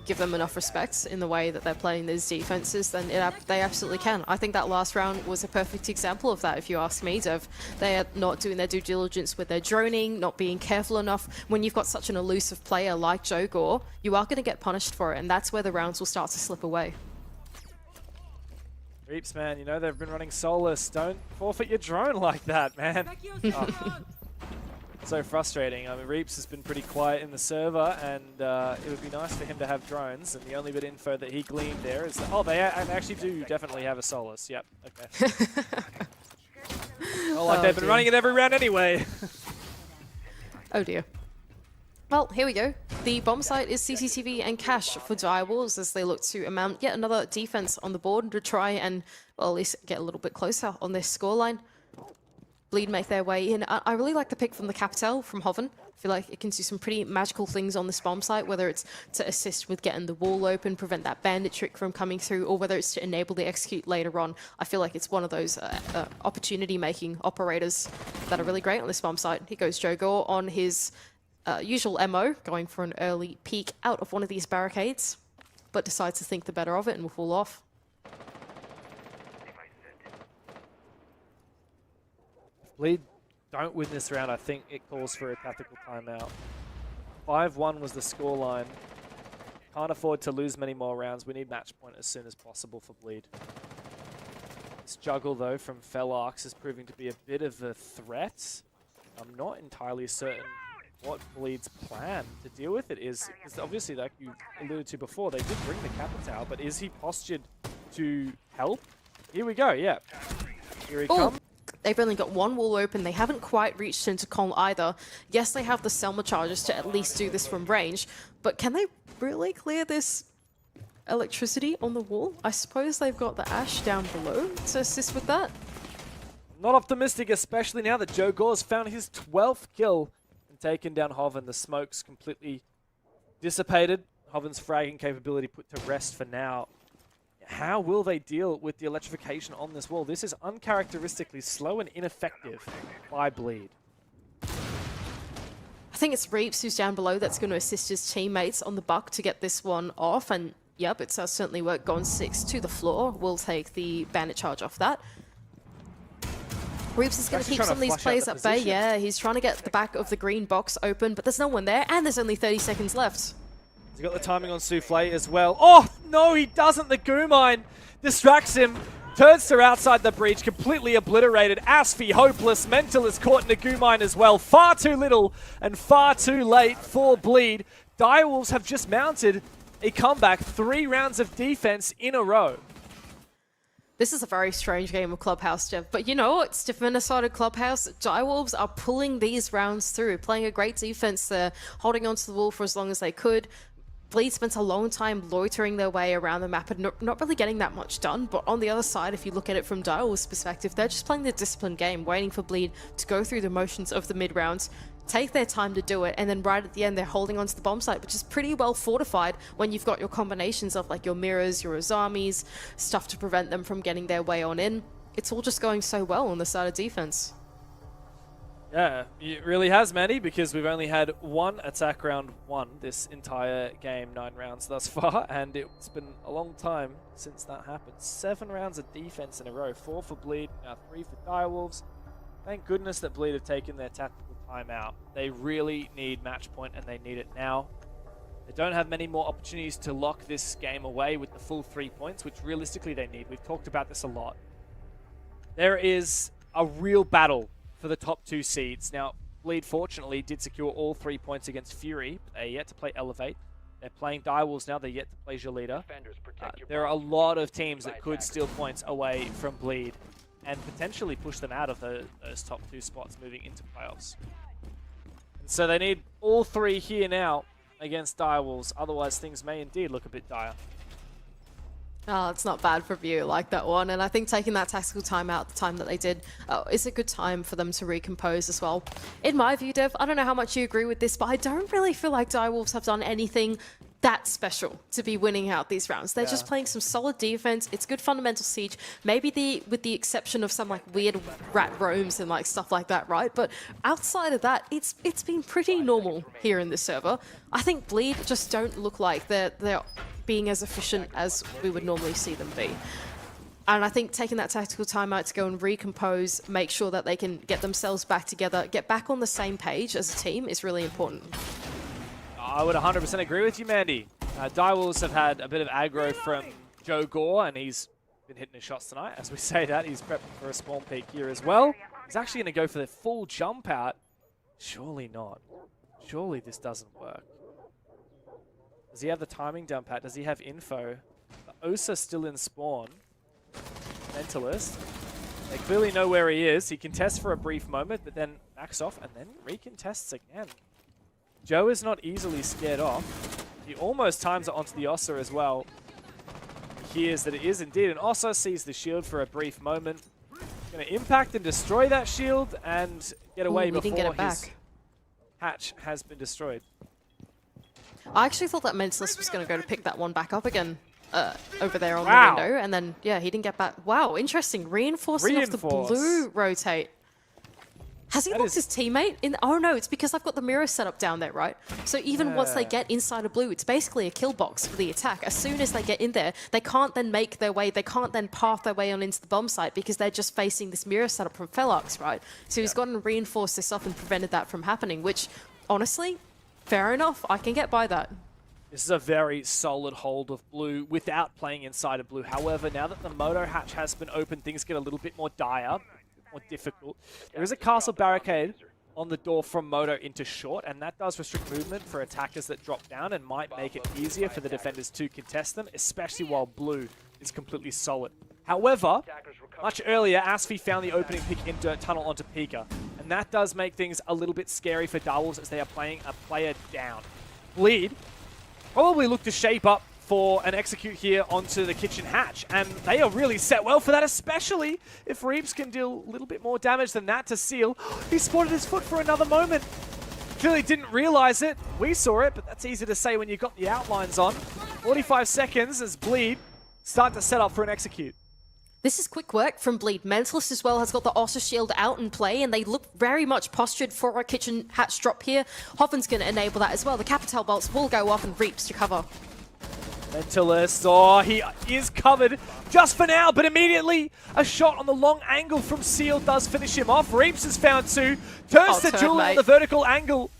give them enough respect in the way that they're playing these defenses, then they absolutely can. I think that last round was a perfect example of that, if you ask me, Dev. They are not doing their due diligence with their droning, not being careful enough. When you've got such an elusive player like Joe Gore, you are going to get punished for it, and that's where the rounds will start to slip away. Reaps, man, you know they've been running Solus. Don't forfeit your drone like that, man. Oh. So frustrating. I mean, Reaps has been pretty quiet in the server, and it would be nice for him to have drones. And the only bit of info that he gleaned there is that, oh, they actually do definitely have a Solus. Yep, okay. Well, like they've been running it every round anyway. Oh dear. Well, here we go. The bomb site is CCTV and Cash for Direwolves as they look to mount yet another defense on the board to try and, well, at least get a little bit closer on this scoreline. Bleed make their way in. I really like the pick from the Capital from Hoven. I feel like it can do some pretty magical things on this bomb site, whether it's to assist with getting the wall open, prevent that bandit trick from coming through, or whether it's to enable the execute later on. I feel like it's one of those opportunity-making operators that are really great on this bomb site. Here goes Joe Gore on his usual MO, going for an early peek out of one of these barricades, but decides to think the better of it and will fall off. Bleed don't win this round. I think it calls for a tactical timeout. 5-1 was the scoreline. Can't afford to lose many more rounds. We need match point as soon as possible for Bleed. This juggle, though, from Felarx is proving to be a bit of a threat. I'm not entirely certain what Bleed's plan to deal with it is. Because obviously, like you alluded to before, they did bring the Capital, but is he postured to help? Here we go, yeah. Here he comes. They've only got one wall open. They haven't quite reached into Kong either. Yes, they have the Selma charges to at least do this from range, but can they really clear this electricity on the wall? I suppose they've got the Ash down below to assist with that. Not optimistic, especially now that Joe Gore's found his 12th kill and taken down Hoven. The smoke's completely dissipated. Hoven's fragging capability put to rest for now. How will they deal with the electrification on this wall? This is uncharacteristically slow and ineffective by Bleed. I think it's Reaps who's down below that's going to assist his teammates on the buck to get this one off. And yep, it's certainly worked. Gone 6 to the floor. We'll take the bandit charge off that. Reaps is going to keep some of these players at bay. Yeah, he's trying to get the back of the green box open, but there's no one there, and there's only 30 seconds left. He's got the timing on Souffle as well. Oh, no, he doesn't. The goo mine distracts him. Turns to outside the breach, completely obliterated. Asfi, hopeless. Mental is caught in the goo mine as well. Far too little and far too late for Bleed. Direwolves have just mounted a comeback. 3 rounds of defense in a row. This is a very strange game of Clubhouse, Jeff. But you know what? Stiff Minnesota Clubhouse, Direwolves are pulling these rounds through, playing a great defense there, holding onto the wall for as long as they could. Bleed spent a long time loitering their way around the map and not really getting that much done, but on the other side, if you look at it from Direwolves' perspective, they're just playing the disciplined game, waiting for Bleed to go through the motions of the mid-rounds, take their time to do it, and then right at the end, they're holding onto the bomb site, which is pretty well fortified when you've got your combinations of like your mirrors, your Azamis, stuff to prevent them from getting their way on in. It's all just going so well on the side of defense. Yeah, it really has, Manny, because we've only had 1 attack round 1 this entire game, 9 rounds thus far, and it's been a long time since that happened. 7 rounds of defense in a row, 4 for Bleed, now 3 for Direwolves. Thank goodness that Bleed have taken their tactical timeout. They really need match point, and they need it now. They don't have many more opportunities to lock this game away with the full 3 points, which realistically they need. We've talked about this a lot. There is a real battle for the top 2 seeds. Now, Bleed fortunately did secure all 3 points against Fury, but they're yet to play Elevate. They're playing Direwolves now, they're yet to play Jolita. There are a lot of teams that could steal points away from Bleed and potentially push them out of those top 2 spots moving into playoffs. And so they need all 3 here now against Direwolves, otherwise things may indeed look a bit dire. Oh, it's not bad for View like that one. And I think taking that tactical timeout the time that they did is a good time for them to recompose as well. In my view, Dev, I don't know how much you agree with this, but I don't really feel like Direwolves have done anything that special to be winning out these rounds. They're just playing some solid defense. It's good fundamental Siege. Maybe with the exception of some like weird rat roams and like stuff like that, right? But outside of that, it's been pretty normal here in this server. I think Bleed just don't look like they're being as efficient as we would normally see them be. And I think taking that tactical timeout to go and recompose, make sure that they can get themselves back together, get back on the same page as a team is really important. I would 100% agree with you, Mandy. Direwolves have had a bit of aggro from Joe Gore, and he's been hitting his shots tonight. As we say that, he's prepping for a spawn peek here as well. He's actually going to go for the full jump out. Surely not. Surely this doesn't work. Does he have the timing down pat? Does he have info? The Osa still in spawn. Mentalist. They clearly know where he is. He contests for a brief moment, but then backs off and then recontests again. Joe is not easily scared off. He almost times it onto the Osa as well. He hears that it is indeed, and Osa sees the shield for a brief moment. Going to impact and destroy that shield and get away before didn't get it his back. hatch has been destroyed. I actually thought that Mentalist was going to go to pick that one back up again over there on the window, and then, yeah, he didn't get back. Wow, interesting. Reinforcing off the blue rotate. Has he locked his teammate in? Oh no, it's because I've got the mirror set up down there, right? So even once they get inside a blue, it's basically a kill box for the attack. As soon as they get in there, they can't then make their way, they can't then path their way on into the bomb site because they're just facing this mirror setup from Felux, right? So he's gone and reinforced this off and prevented that from happening, which, honestly, fair enough. I can get by that. This is a very solid hold of blue without playing inside of blue. However, now that the Moto hatch has been opened, things get a little bit more dire. More difficult. There is a castle barricade on the door from Moto into short, and that does restrict movement for attackers that drop down and might make it easier for the defenders to contest them, especially while blue is completely solid. However, much earlier, Asfi found the opening pick in Dirt Tunnel onto Pika, and that does make things a little bit scary for Direwolves as they are playing a player down. Bleed probably look to shape up for an execute here onto the kitchen hatch, and they are really set well for that, especially if Reeps can deal a little bit more damage than that to Seal. He spotted his foot for another moment. Clearly didn't realize it. We saw it, but that's easy to say when you've got the outlines on. 45 seconds as Bleed start to set up for an execute. This is quick work from Bleed. Mentalist as well has got the Osa shield out in play, and they look very much postured for a kitchen hatch drop here. Hoven's going to enable that as well. The Capital bolts will go off and Reeps to cover. Mentalist, oh, he is covered just for now, but immediately a shot on the long angle from Seal does finish him off. Reeps has found two, turns to Jewel on the vertical angle.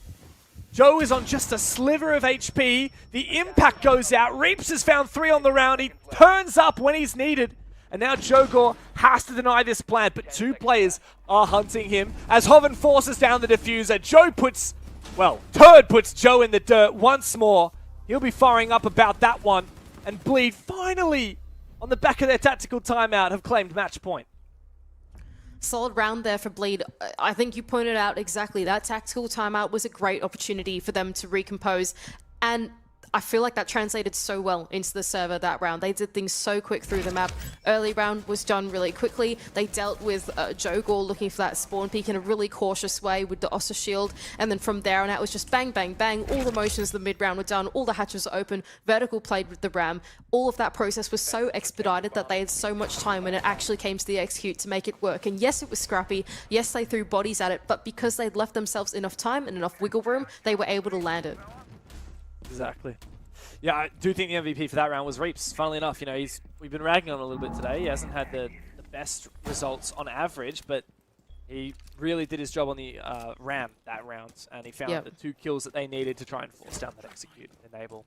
Joe is on just a sliver of HP. The impact goes out. Reeps has found three on the round. He turns up when he's needed. And now Jogor has to deny this plant, but two players are hunting him. As Hoven forces down the diffuser, Turd puts Joe in the dirt once more. He'll be firing up about that one. And Bleed finally, on the back of their tactical timeout, have claimed match point. Solid round there for Bleed. I think you pointed out exactly that. Tactical timeout was a great opportunity for them to recompose. And I feel like that translated so well into the server that round. They did things so quick through the map. Early round was done really quickly. They dealt with Jogor looking for that spawn peak in a really cautious way with the Osa shield. And then from there on out, it was just bang, bang, bang. All the motions of the mid round were done. All the hatches were open. Vertical played with the Ram. All of that process was so expedited that they had so much time when it actually came to the execute to make it work. And yes, it was scrappy. Yes, they threw bodies at it. But because they'd left themselves enough time and enough wiggle room, they were able to land it. Exactly. Yeah, I do think the MVP for that round was Reeps. Funnily enough, you know, we've been ragging on him a little bit today. He hasn't had the best results on average, but he really did his job on the Ram that round, and he found the two kills that they needed to try and force down that execute and enable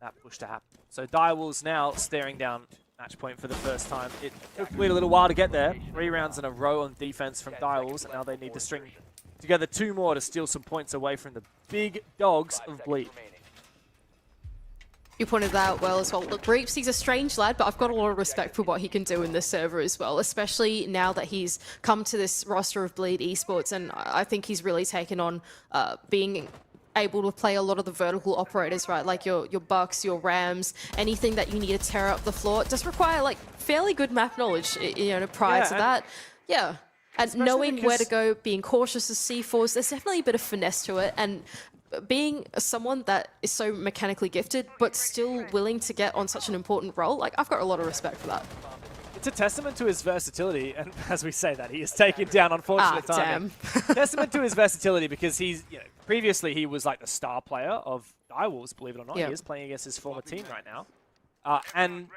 that push to happen. So Direwolves now staring down match point for the first time. It took Bleed a little while to get there. 3 rounds in a row on defense from Direwolves, and now they need to string together 2 more to steal some points away from the big dogs of Bleed. You pointed that out well as well. Look, Reeps, he's a strange lad, but I've got a lot of respect for what he can do in this server as well, especially now that he's come to this roster of Bleed Esports, and I think he's really taken on being able to play a lot of the vertical operators, right? Like your Bucks, your Rams, anything that you need to tear up the floor. It does require like fairly good map knowledge, you know, prior to that. Yeah. And knowing where to go, being cautious of C4s, there's definitely a bit of finesse to it, and being someone that is so mechanically gifted, but still willing to get on such an important role, like, I've got a lot of respect for that. It's a testament to his versatility, and as we say that, he is taken down, unfortunate timing. Testament to his versatility, because he's, previously he was like the star player of Direwolves, believe it or not. He is playing against his former team right now. And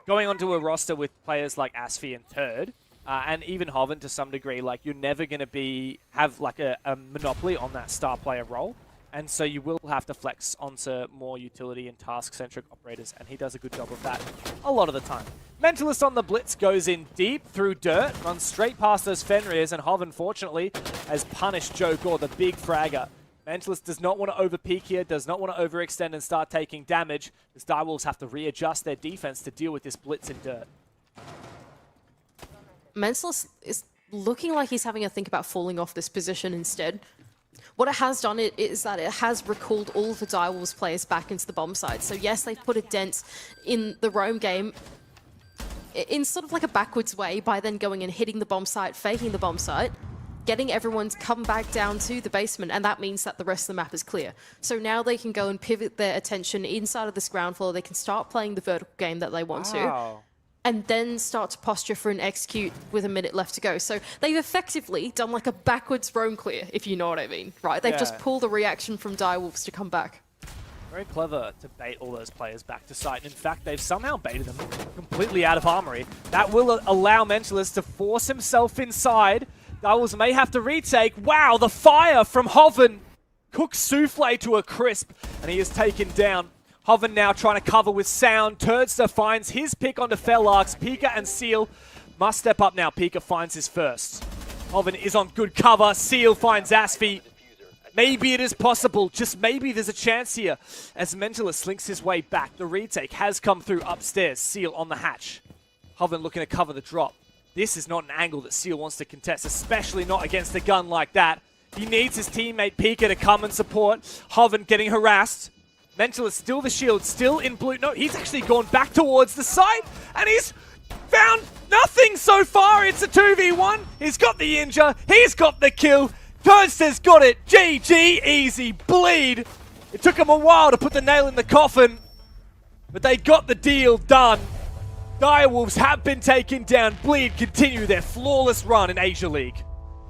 going onto a roster with players like Asfi and Turd, and even Hoven to some degree, like, you're never going to have like a monopoly on that star player role. And so you will have to flex onto more utility and task-centric operators, and he does a good job of that a lot of the time. Mentalist on the blitz goes in deep through dirt, runs straight past those Fenriers, and Hoven, fortunately, has punished Joe Gore, the big fragger. Mentalist does not want to overpeak here, does not want to overextend and start taking damage, as Direwolves have to readjust their defense to deal with this blitz in dirt. Mentalist is looking like he's having a think about falling off this position instead. What it has done is that it has recalled all of the Direwolves players back into the bomb side. So yes, they've put a dent in the roam game in sort of like a backwards way by then going and hitting the bomb site, faking the bomb site, getting everyone to come back down to the basement, and that means that the rest of the map is clear. So now they can go and pivot their attention inside of this ground floor. They can start playing the vertical game that they want to, and then start to posture for an execute with a minute left to go. So they've effectively done like a backwards roam clear, if you know what I mean, right? They've just pulled the reaction from Direwolves to come back. Very clever to bait all those players back to site. In fact, they've somehow baited them completely out of armory. That will allow Mentalist to force himself inside. Direwolves may have to retake. Wow, the fire from Hoven cooks Souffle to a crisp, and he is taken down. Hoven now trying to cover with sound. Turdster finds his pick onto Felarx. Pika and Seal must step up now. Pika finds his first. Hoven is on good cover. Seal finds Asfi. Maybe it is possible. Just maybe there's a chance here as Mentalist slinks his way back. The retake has come through upstairs. Seal on the hatch. Hoven looking to cover the drop. This is not an angle that Seal wants to contest, especially not against a gun like that. He needs his teammate Pika to come and support. Hoven getting harassed. Mentalist still the shield, still in blue. No, he's actually gone back towards the site, and he's found nothing so far. It's a 2v1. He's got the injure. He's got the kill. Turdster's got it. GG, easy. Bleed. It took him a while to put the nail in the coffin, but they got the deal done. Direwolves have been taken down. Bleed continue their flawless run in Asia League.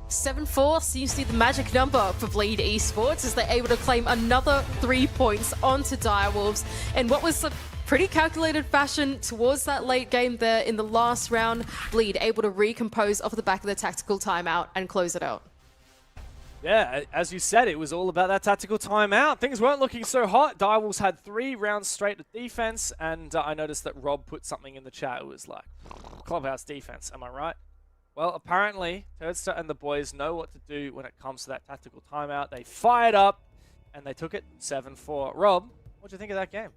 7-4 seems to be the magic number for Bleed Esports as they're able to claim another 3 points onto Direwolves in what was a pretty calculated fashion towards that late game there in the last round. Bleed able to recompose off the back of the tactical timeout and close it out. Yeah, as you said, it was all about that tactical timeout. Things weren't looking so hot. Direwolves had 3 rounds straight of defense, and I noticed that Rob put something in the chat. It was like, clubhouse defense, am I right? Well, apparently, Turdster and the boys know what to do when it comes to that tactical timeout. They fired up, and they took it 7-4. Rob, what do you think of that game?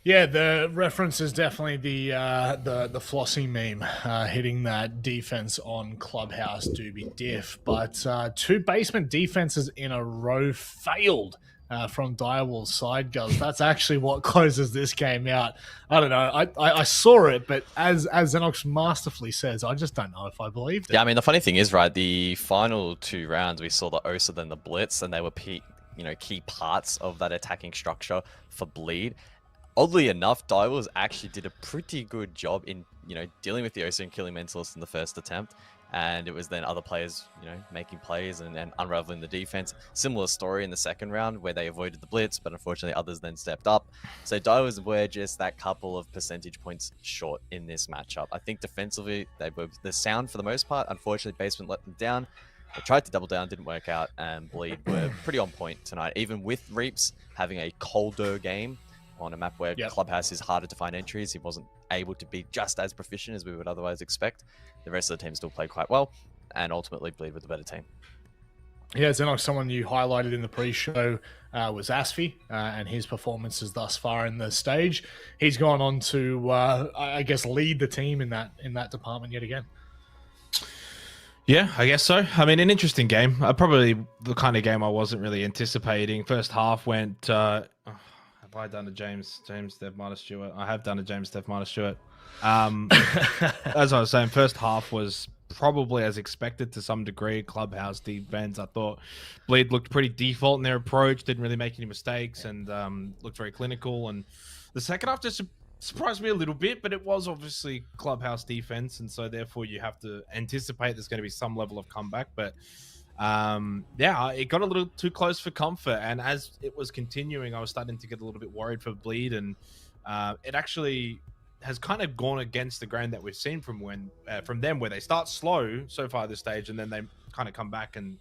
Yeah, the reference is definitely the Flossie meme, hitting that defense on Clubhouse Doobie Diff. But 2 basement defenses in a row failed from Direwolves side, Guz. That's actually what closes this game out. I don't know. I saw it, but as Xenox masterfully says, I just don't know if I believed it. Yeah, I mean, the funny thing is, right, the final 2 rounds, we saw the Osa then the Blitz, and they were key parts of that attacking structure for Bleed. Oddly enough, Direwolves actually did a pretty good job in, dealing with the Osa and killing Mentalist in the first attempt. And it was then other players, making plays and unraveling the defense. Similar story in the second round where they avoided the blitz, but unfortunately others then stepped up. So Direwolves were just that couple of percentage points short in this matchup. I think defensively, they were the sound for the most part. Unfortunately, Basement let them down. They tried to double down, didn't work out, and Bleed were pretty on point tonight. Even with Reaps having a colder game on a map where Clubhouse is harder to find entries, he wasn't able to be just as proficient as we would otherwise expect. The rest of the team still played quite well, and ultimately Bleed with the better team. Yeah, Xenox, someone you highlighted in the pre-show was Asfi, and his performances thus far in the stage. He's gone on to, I guess, lead the team in that department yet again. Yeah, I guess so. I mean, an interesting game. Probably the kind of game I wasn't really anticipating. First half went... have I done a James Dev minus Stewart? I have done a James Dev minus Stewart. As I was saying, first half was probably as expected to some degree. Clubhouse defense, I thought Bleed looked pretty default in their approach, didn't really make any mistakes, and looked very clinical. And the second half just surprised me a little bit, but it was obviously Clubhouse defense, and so therefore you have to anticipate there's going to be some level of comeback. But yeah, it got a little too close for comfort, and as it was continuing, I was starting to get a little bit worried for Bleed, and it actually has kind of gone against the grain that we've seen from them, where they start slow so far this stage, and then they kind of come back and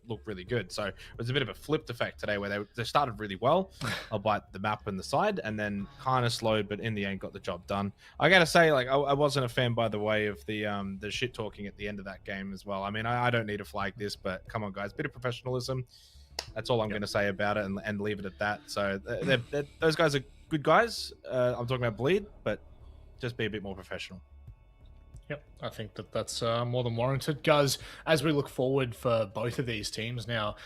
look really good. So it was a bit of a flipped effect today, where they started really well, albeit the map and the side, and then kind of slowed, but in the end got the job done. I gotta say, like, I wasn't a fan, by the way, of the shit talking at the end of that game as well. I mean, I don't need to flag this, but come on, guys, bit of professionalism. That's all I'm going to say about it, and leave it at that. So those guys are good guys. I'm talking about Bleed, but just be a bit more professional. Yep, I think that's more than warranted. Guys, as we look forward for both of these teams now,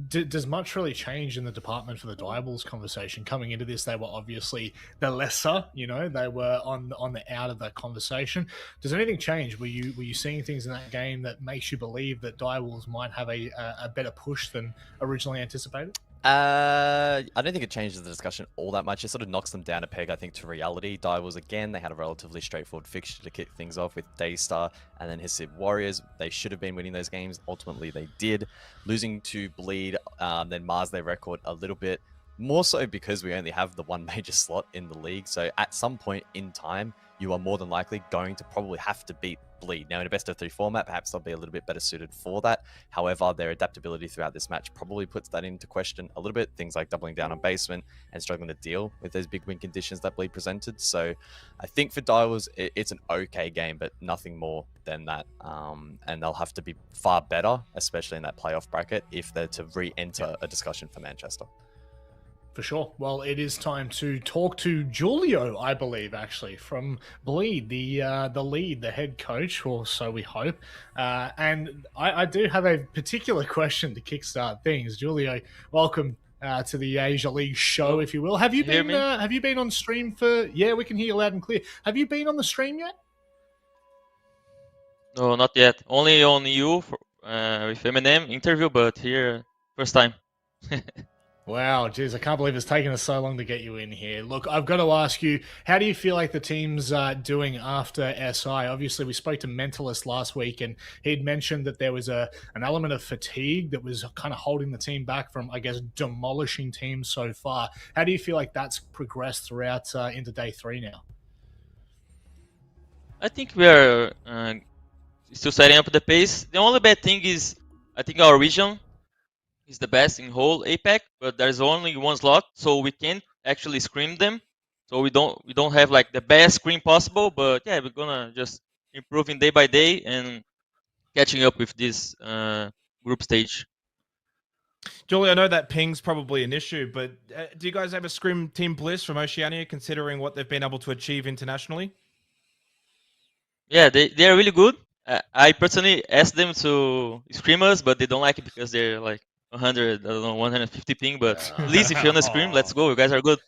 does much really change in the department for the Diables conversation? Coming into this, they were obviously the lesser, they were on the out of the conversation. Does anything change? Were you seeing things in that game that makes you believe that Diables might have a better push than originally anticipated? I don't think it changes the discussion all that much. It sort of knocks them down a peg, I think, to reality. Diables, again, they had a relatively straightforward fixture to kick things off with Daystar and then his Warriors. They should have been winning those games. Ultimately, they did. Losing to Bleed then mars their record a little bit. More so because we only have the one major slot in the league. So at some point in time, you are more than likely going to probably have to beat Bleed. Now, in a best-of-3 format, perhaps they'll be a little bit better suited for that. However, their adaptability throughout this match probably puts that into question a little bit. Things like doubling down on basement and struggling to deal with those big win conditions that Bleed presented. So I think for Diables, it's an okay game, but nothing more than that. And they'll have to be far better, especially in that playoff bracket, if they're to re-enter a discussion for Manchester. For sure. Well, it is time to talk to Julio, I believe, actually, from Bleed, the lead, the head coach, or so we hope. And I do have a particular question to kickstart things. Julio, welcome to the Asia League show, if you will. Have you been on stream for? Yeah, we can hear you loud and clear. Have you been on the stream yet? No, not yet. Only on you for, with Eminem interview, but here first time. Wow, geez, I can't believe it's taken us so long to get you in here. Look, I've got to ask you, how do you feel like the team's doing after SI? Obviously, we spoke to Mentalist last week, and he'd mentioned that there was an element of fatigue that was kind of holding the team back from, I guess, demolishing teams so far. How do you feel like that's progressed throughout into day 3 now? I think we are still setting up the pace. The only bad thing is, I think our region is the best in whole APAC, but there's only one slot, so we can't actually scrim them. So we don't have like the best scrim possible, but yeah, we're gonna just improving day by day and catching up with this group stage. Julie, I know that ping's probably an issue, but do you guys have a scrim Team Bliss from Oceania, considering what they've been able to achieve internationally? Yeah, they are really good. I personally asked them to scrim us, but they don't like it because they're like 100, I don't know, 150 ping, but at least if you want to scream, let's go. You guys are good.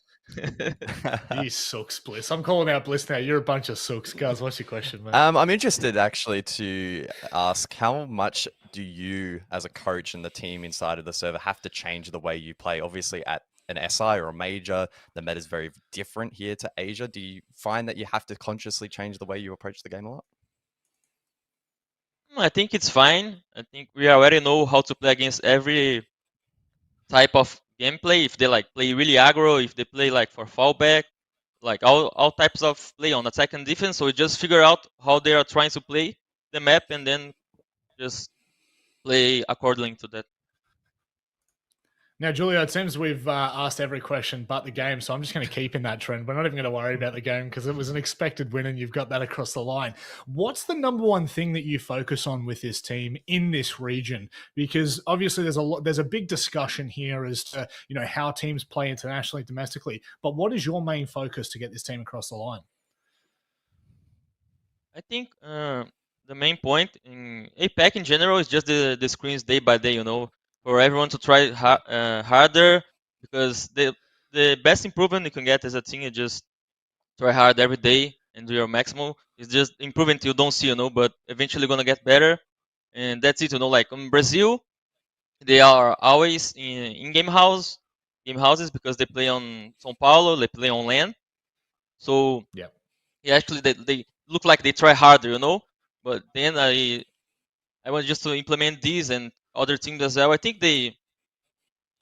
You sucks, Bliss. I'm calling out Bliss now. You're a bunch of sucks. Guys, what's your question, man? I'm interested actually to ask, how much do you as a coach and the team inside of the server have to change the way you play? Obviously at an SI or a major, the meta is very different here to Asia. Do you find that you have to consciously change the way you approach the game a lot? I think it's fine. I think we already know how to play against every type of gameplay. If they like play really aggro, if they play like for fallback, like all types of play on attack and defense. So we just figure out how they are trying to play the map and then just play according to that. Now, Julio, it seems we've asked every question but the game, so I'm just going to keep in that trend. We're not even going to worry about the game because it was an expected win and you've got that across the line. What's the number one thing that you focus on with this team in this region? Because obviously there's a big discussion here as to how teams play internationally, domestically. But what is your main focus to get this team across the line? I think the main point in APAC in general is just the screens day by day, for everyone to try harder, because the best improvement you can get as a team is just try hard every day, and do your maximum. It's just improving till you don't see, but eventually gonna get better. And that's it, like in Brazil, they are always in game houses because they play on São Paulo, they play on land. So Yeah. actually they look like they try harder, But then I want just to implement these and other teams as well. I think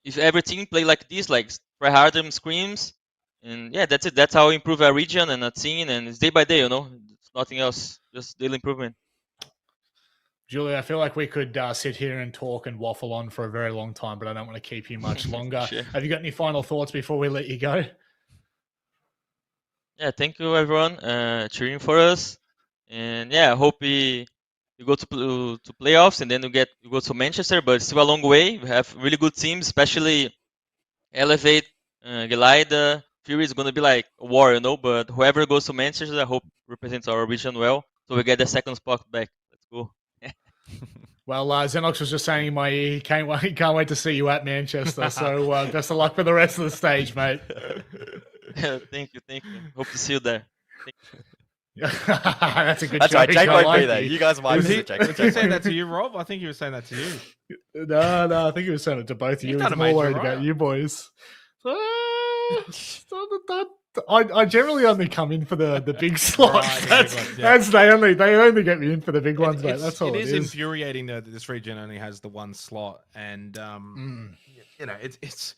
if every team play like this, like try harder and screams, and yeah, that's it. That's how we improve our region and a team, and it's day by day, It's nothing else, just daily improvement. Julie, I feel like we could sit here and talk and waffle on for a very long time, but I don't want to keep you much longer. Sure. Have you got any final thoughts before we let you go? Yeah, thank you everyone cheering for us, and yeah, I hope we go to playoffs and then you go to Manchester, but it's still a long way. We have really good teams, especially Elevate, Gelida, Fury is gonna be like a war, But whoever goes to Manchester, I hope represents our region well, so we get the second spot back. Let's go. Well, Xenox was just saying in my ear, he can't wait to see you at Manchester. So best of luck for the rest of the stage, mate. Thank you. Hope to see you there. That's a good. That's right. joke. Jake I won't like be there. You guys might Was visit Jake. he saying that to you, Rob? I think he was saying that to you. No, I think he was saying it to both of you. You've He's done a more major worried right. about you boys. I generally only come in for the big slots. Right, the big ones, yeah. That's they only get me in for the big ones, mate. That's all it it is is. infuriating though that this region only has the one slot, and it's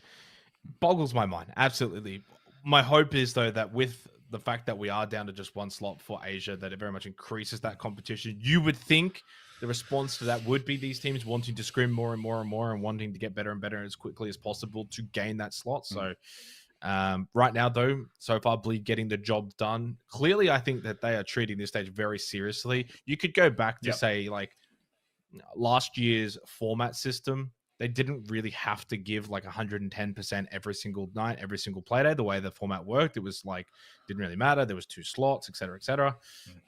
boggles my mind absolutely. My hope is though that with the fact that we are down to just one slot for Asia, that it very much increases that competition. You would think the response to that would be these teams wanting to scrim more and more and more and wanting to get better and better as quickly as possible to gain that slot. So right now, though, so far, Bleed getting the job done. Clearly, I think that they are treating this stage very seriously. You could go back to say like last year's format system. They didn't really have to give like 110% every single night, every single play day. The way the format worked, it was like, didn't really matter. There was 2 slots, et cetera, et cetera.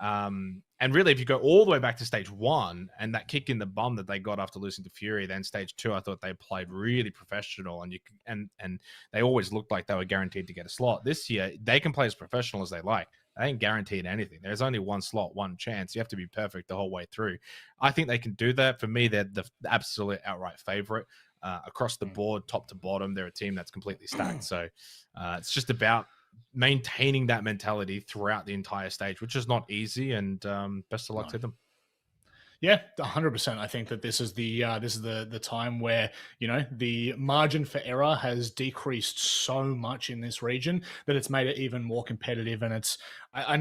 And really, if you go all the way back to stage 1 and that kick in the bum that they got after losing to Fury, then stage 2, I thought they played really professional and they always looked like they were guaranteed to get a slot. This year, they can play as professional as they like. They ain't guaranteed anything. There's only one slot, one chance. You have to be perfect the whole way through. I think they can do that. For me, they're the absolute outright favorite. Across the board, top to bottom, they're a team that's completely stacked. So it's just about maintaining that mentality throughout the entire stage, which is not easy. And best of luck to them. Yeah, 100%. I think that this is the time where, the margin for error has decreased so much in this region that it's made it even more competitive. And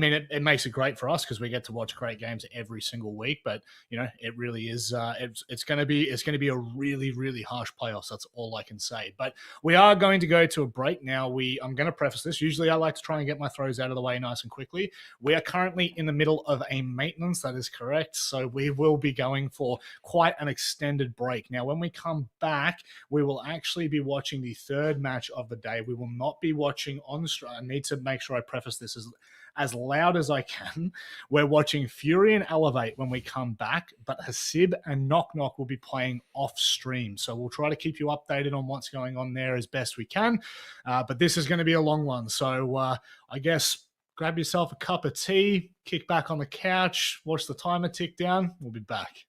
it makes it great for us because we get to watch great games every single week. But it really is. It's going to be a really, really harsh playoffs. That's all I can say. But we are going to go to a break now. I'm going to preface this. Usually, I like to try and get my throws out of the way nice and quickly. We are currently in the middle of a maintenance. That is correct. So we will be going for quite an extended break. Now, when we come back, we will actually be watching the third match of the day. We will not be watching on stream. I need to make sure I preface this as loud as I can. We're watching Fury and Elevate when we come back, but Hasib and Knock Knock will be playing off stream. So we'll try to keep you updated on what's going on there as best we can. But this is going to be a long one. So I guess grab yourself a cup of tea, kick back on the couch, watch the timer tick down. We'll be back.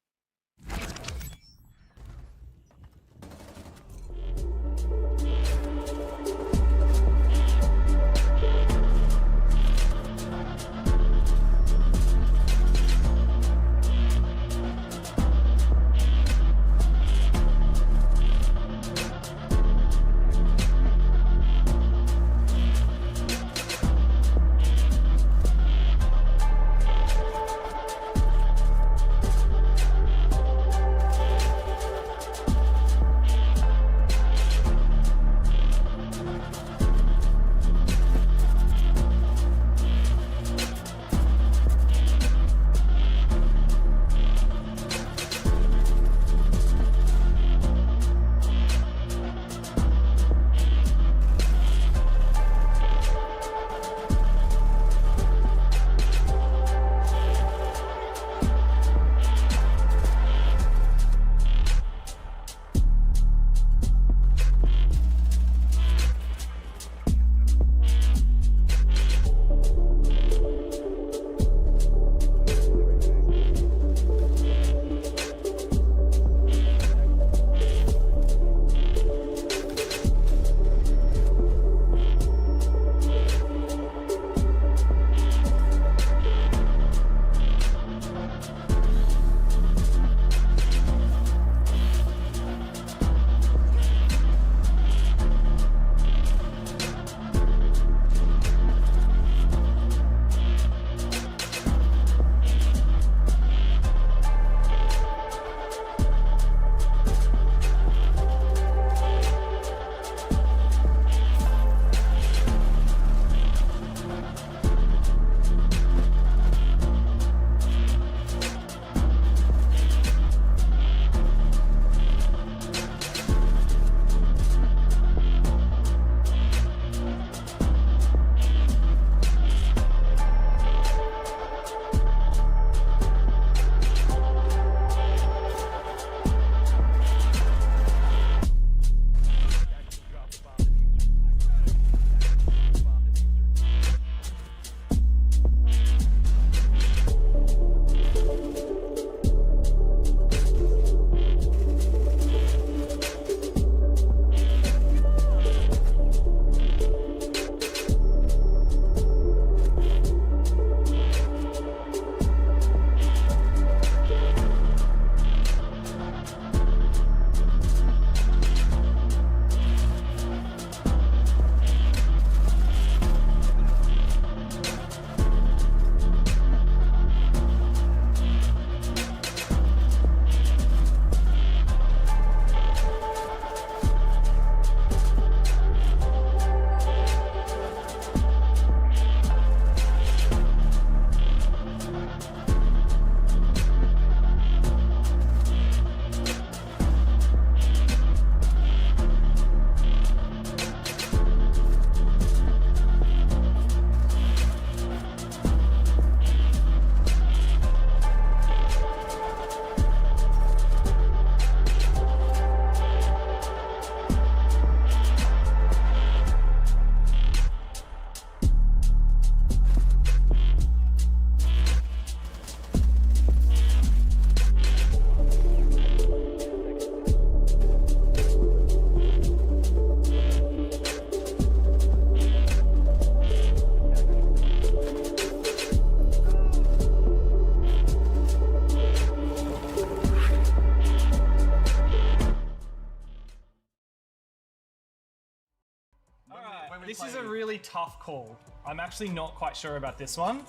This is a really tough call. I'm actually not quite sure about this one.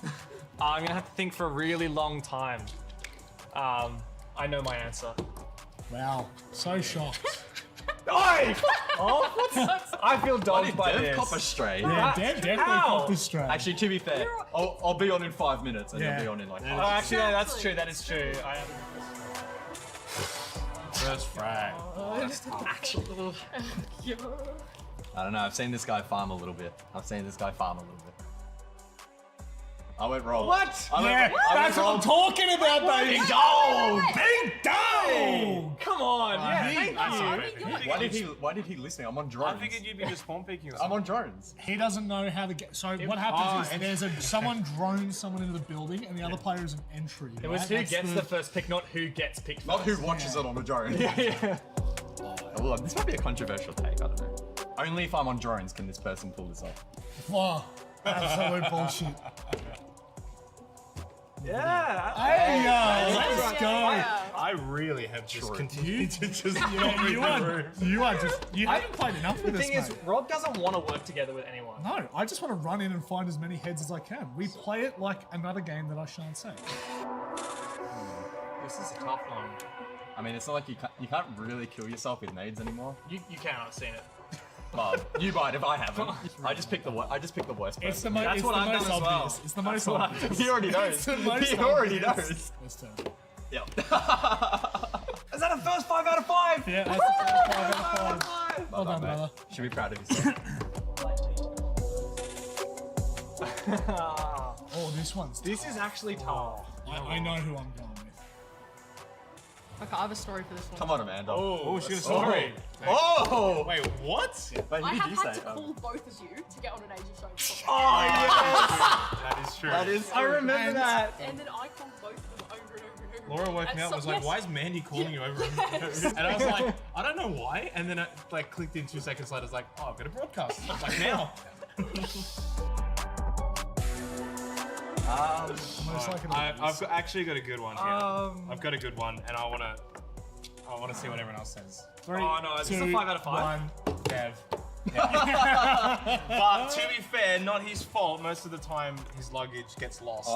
I'm gonna have to think for a really long time. I know my answer. Wow, so shocked. Oi! I feel dogged by Dev this. cop a stray. Yeah, Dev definitely How? popped this straight. Actually, to be fair, I'll be on in 5 minutes and Yeah. you'll be on in like Oh, half. actually, no, that's true. That is true. I am. First frag. I don't know. I've seen this guy farm a little bit. I went roll. What? I Yeah, went, I that's went what I'm roll. talking about, baby. Big dog! Come on. Yeah, thank you. Why did he listen? I'm on drones. I figured you'd be just spawn peeking or I'm something. on drones. He doesn't know how to get. So what happens is someone drones someone into the building, and the other player is an entry. It was who gets the first pick, not who gets picked Not first. who watches it on a drone. Yeah. Well, this might be a controversial take. I don't know. Only if I'm on drones can this person pull this off. Wow, absolute bullshit. Yeah. Hey, let's go. I really have just continued to just You haven't played enough with The us, thing is, mate. Rob doesn't want to work together with anyone. No, I just want to run in and find as many heads as I can. We play it like another game that I shan't say. This is a tough one. I mean, it's not like you can't really kill yourself with nades anymore. You can. I've seen it. Well, you might if I haven't. I just picked the worst It's the, person. That's it's what the I've most done as well. obvious. It's the most obvious. He already knows. It's the most He already obvious. knows. This turn. Yep. Is that a first 5 out of 5? Yeah, that's the 5 out of 5. Well done, mate. brother. Should be proud of yourself. Oh, this one's. This is actually tough. I know who I'm going with. Okay, I have a story for this one. Come on, Amanda. Oh, she got a story. Oh! Wait, what? Wait, I who have did you had say? to call both of you to get on an Asia show. Oh, yes! That is true. That is. I remember that. And then I called both of them over and over and over. Laura woke And me up and was so- like, yes. why is Mandy calling you over? And I was like, I don't know why. And then I like clicked in 2 seconds later. I was like, oh, I've got a broadcast. Like now. Most likely I've actually got a good one here. I've got a good one, and I want to see what everyone else says. 3, Oh, no, is this a 5 out of 5? 1. Dev. But to be fair, not his fault. Most of the time, his luggage gets lost.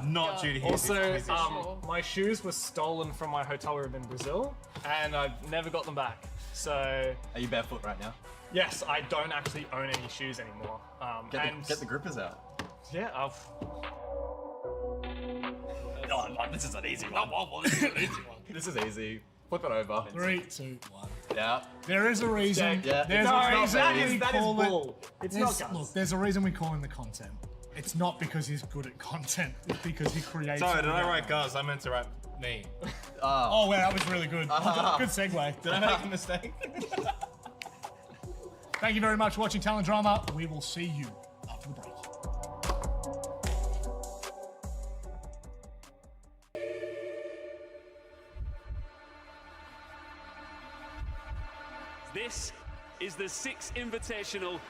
Not due to his Also, his issue. my shoes were stolen from my hotel room in Brazil, and I've never got them back. So, Are you barefoot right now? yes, I don't actually own any shoes anymore. Get the grippers out. Yeah, I've... Oh, this is an easy one. This is easy. Flip it over. 3, 2, 1. Yeah. There is a reason. Yeah. There's No, a reason that we is call bull. It's not There's, guns. look, there's a reason we call him the content. It's not because he's good at content. It's because he creates. Sorry, it. did I write Guz? I meant to write me. Oh wow, that was really good. Good segue. Did I make a mistake? Thank you very much for watching Talent Drama. We will see you after the break. This is the SEIGE Invitational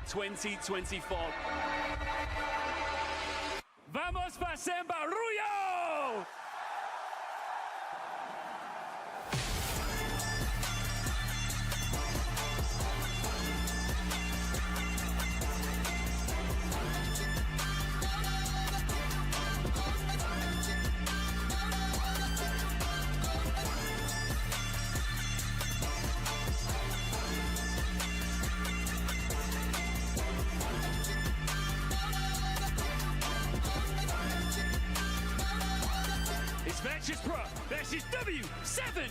2024. Vamos para San Barullo! It's Ventures Pro versus W7M!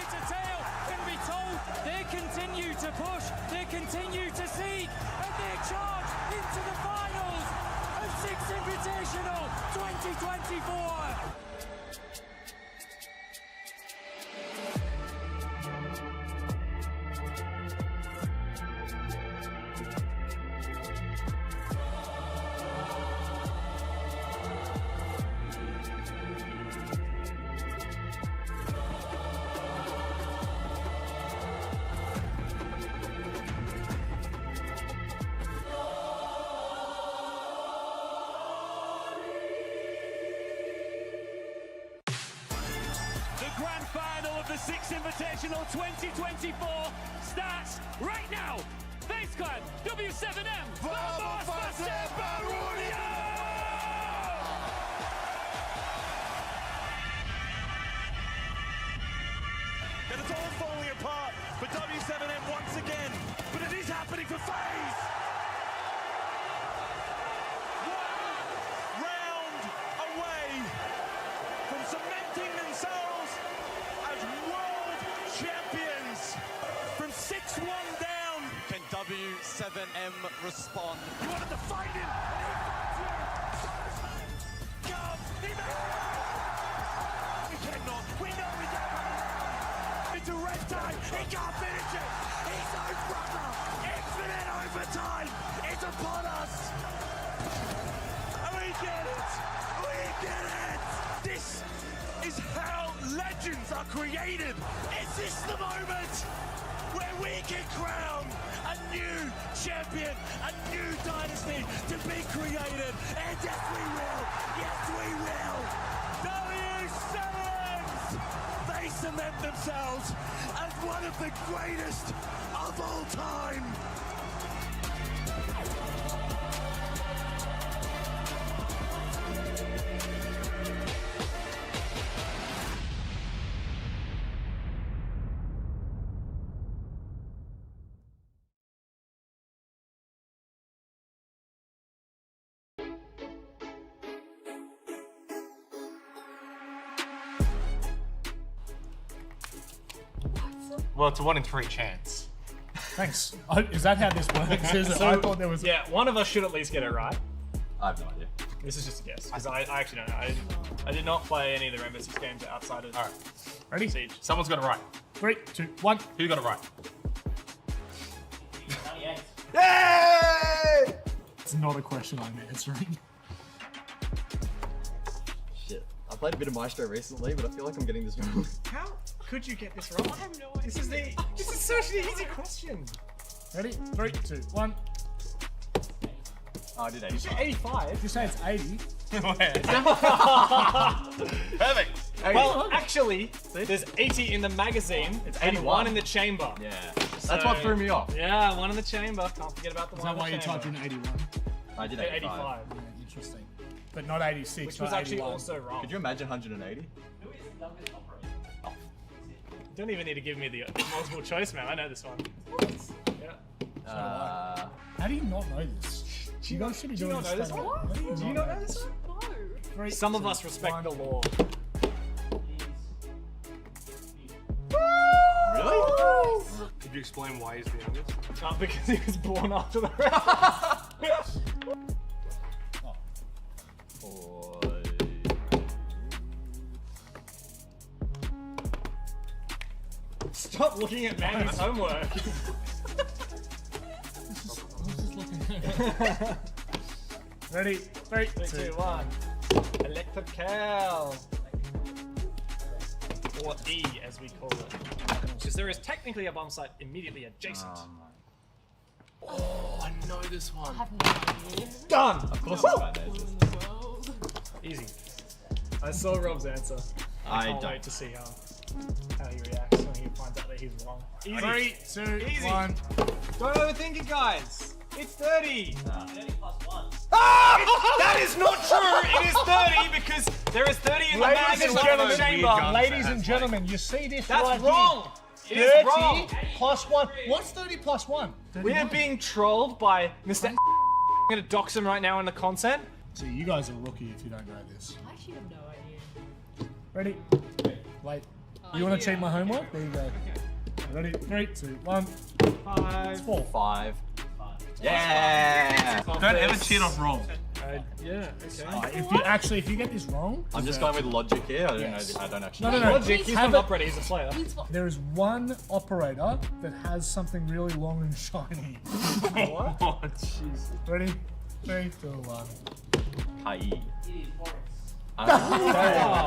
To tail can be told. They continue to push, they continue to seek, and they charge into the finals of SEIGE Invitational 2024. The grand final of the SEIGE Invitational 2024 starts right now. This Clan, W7M, vamos fazer barulho! And it's all falling apart for W7M once again, but it is happening for FaZe! One round away from cementing themselves as world champions. From 6-1 down, can W7M respond? You wanted to find him, and he finds you! Come, he cannot, we know he can't. Into red time, he can't finish it! His own brother! Infinite overtime! It's upon us! We get it! We get it! This is how legends are created! Is this the moment where we can crown a new champion, a new dynasty to be created? And yes we will! Yes we will! W7s! They cement themselves as one of the greatest of all time! Well, it's a 1 in 3 chance. Thanks. Is that how this works? Is it? I thought there was. Yeah, one of us should at least get it right. I have no idea. This is just a guess, because I actually don't know. I did not play any of the Rainbow Six games outside of All right. Ready? Siege. Someone's got it right. 3, 2, 1. Who got it right? Yay! It's not a question I'm answering. Shit. I played a bit of Maestro recently, but I feel like I'm getting this wrong. How could you get this wrong? I have no idea. This is such an easy question. Ready? 3, 2, 1. Oh, I did Did you 80. say 85? Did you say it's 80? Perfect. Well, actually, there's 80 in the magazine. It's and 81. 1 in the chamber. Yeah. That's what threw me off. Yeah, 1 in the chamber. Can't forget about the Is 1 that why in you the typed chamber. in 81? I did 85. 85. Yeah, interesting. But not 86, Which not was actually 81. also wrong. Could you imagine 180? You don't even need to give me the multiple choice, man. I know this one. Yeah. How do you not know this? You guys should be doing not know this stuff. one? What Do you not know this one? No. 3, Some of 2, us respect 1. the law. Really? Could you explain why he's the youngest? Because he was born after the rest. Stop looking at Manny's homework. Ready? 3, 3, 2, 2, 1. Electrical. Or E, as we call it. Because there is technically a bomb site immediately adjacent. Oh, I know this one. I have no idea. Done! Of course it's bad days. Easy. I saw Rob's answer. I can't don't. wait to see how he reacts when he finds out that he's wrong. Easy. 3, 2, Easy. 1. Don't overthink it, guys. It's 30. 30 plus 1. Ah! That is not true. It is 30 because there is 30 in the Ladies bag and and gentlemen, chamber. ladies and gentlemen, you see this That's right wrong. It here? is 30 wrong. plus 1. What's 30 plus 1? We are being trolled by Mr. I'm going to dox him right now in the content. See, you guys are rookie if you don't know this. I actually have no idea. Ready? Wait. You want to cheat my homework? There you go. Ready? 3, 2, 1. 5. It's 4. 5. Yeah! Don't ever cheat off roll. Yeah, okay. If you get this wrong, I'm just going with logic here. I don't Yes. know. I don't actually. No. Logic, he's Have not it- an operator, he's a player. there is one operator that has something really long and shiny. What? Oh, jeez. Ready? 3, 2, 1. Kai.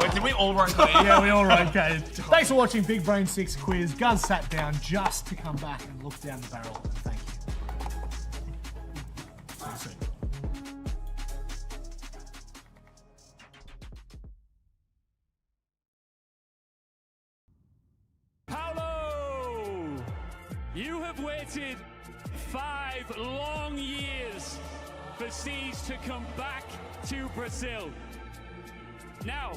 Wait, did we all write that? Yeah, we all rotated. Thanks for watching Big Brain 6 quiz. Guz sat down just to come back and look down the barrel. And thank you. See you soon. Paolo! You have waited 5 long years for SEIGE to come back to Brazil. Now,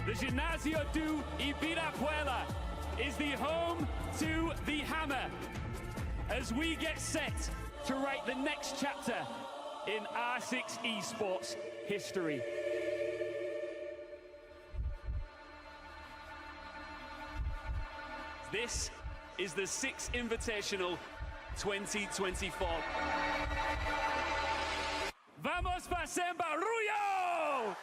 the Ginásio do Ibirapuera is the home to the Hammer as we get set to write the next chapter in R6 Esports history. This is the SEIGE Invitational 2024. Vamos para San Barullo!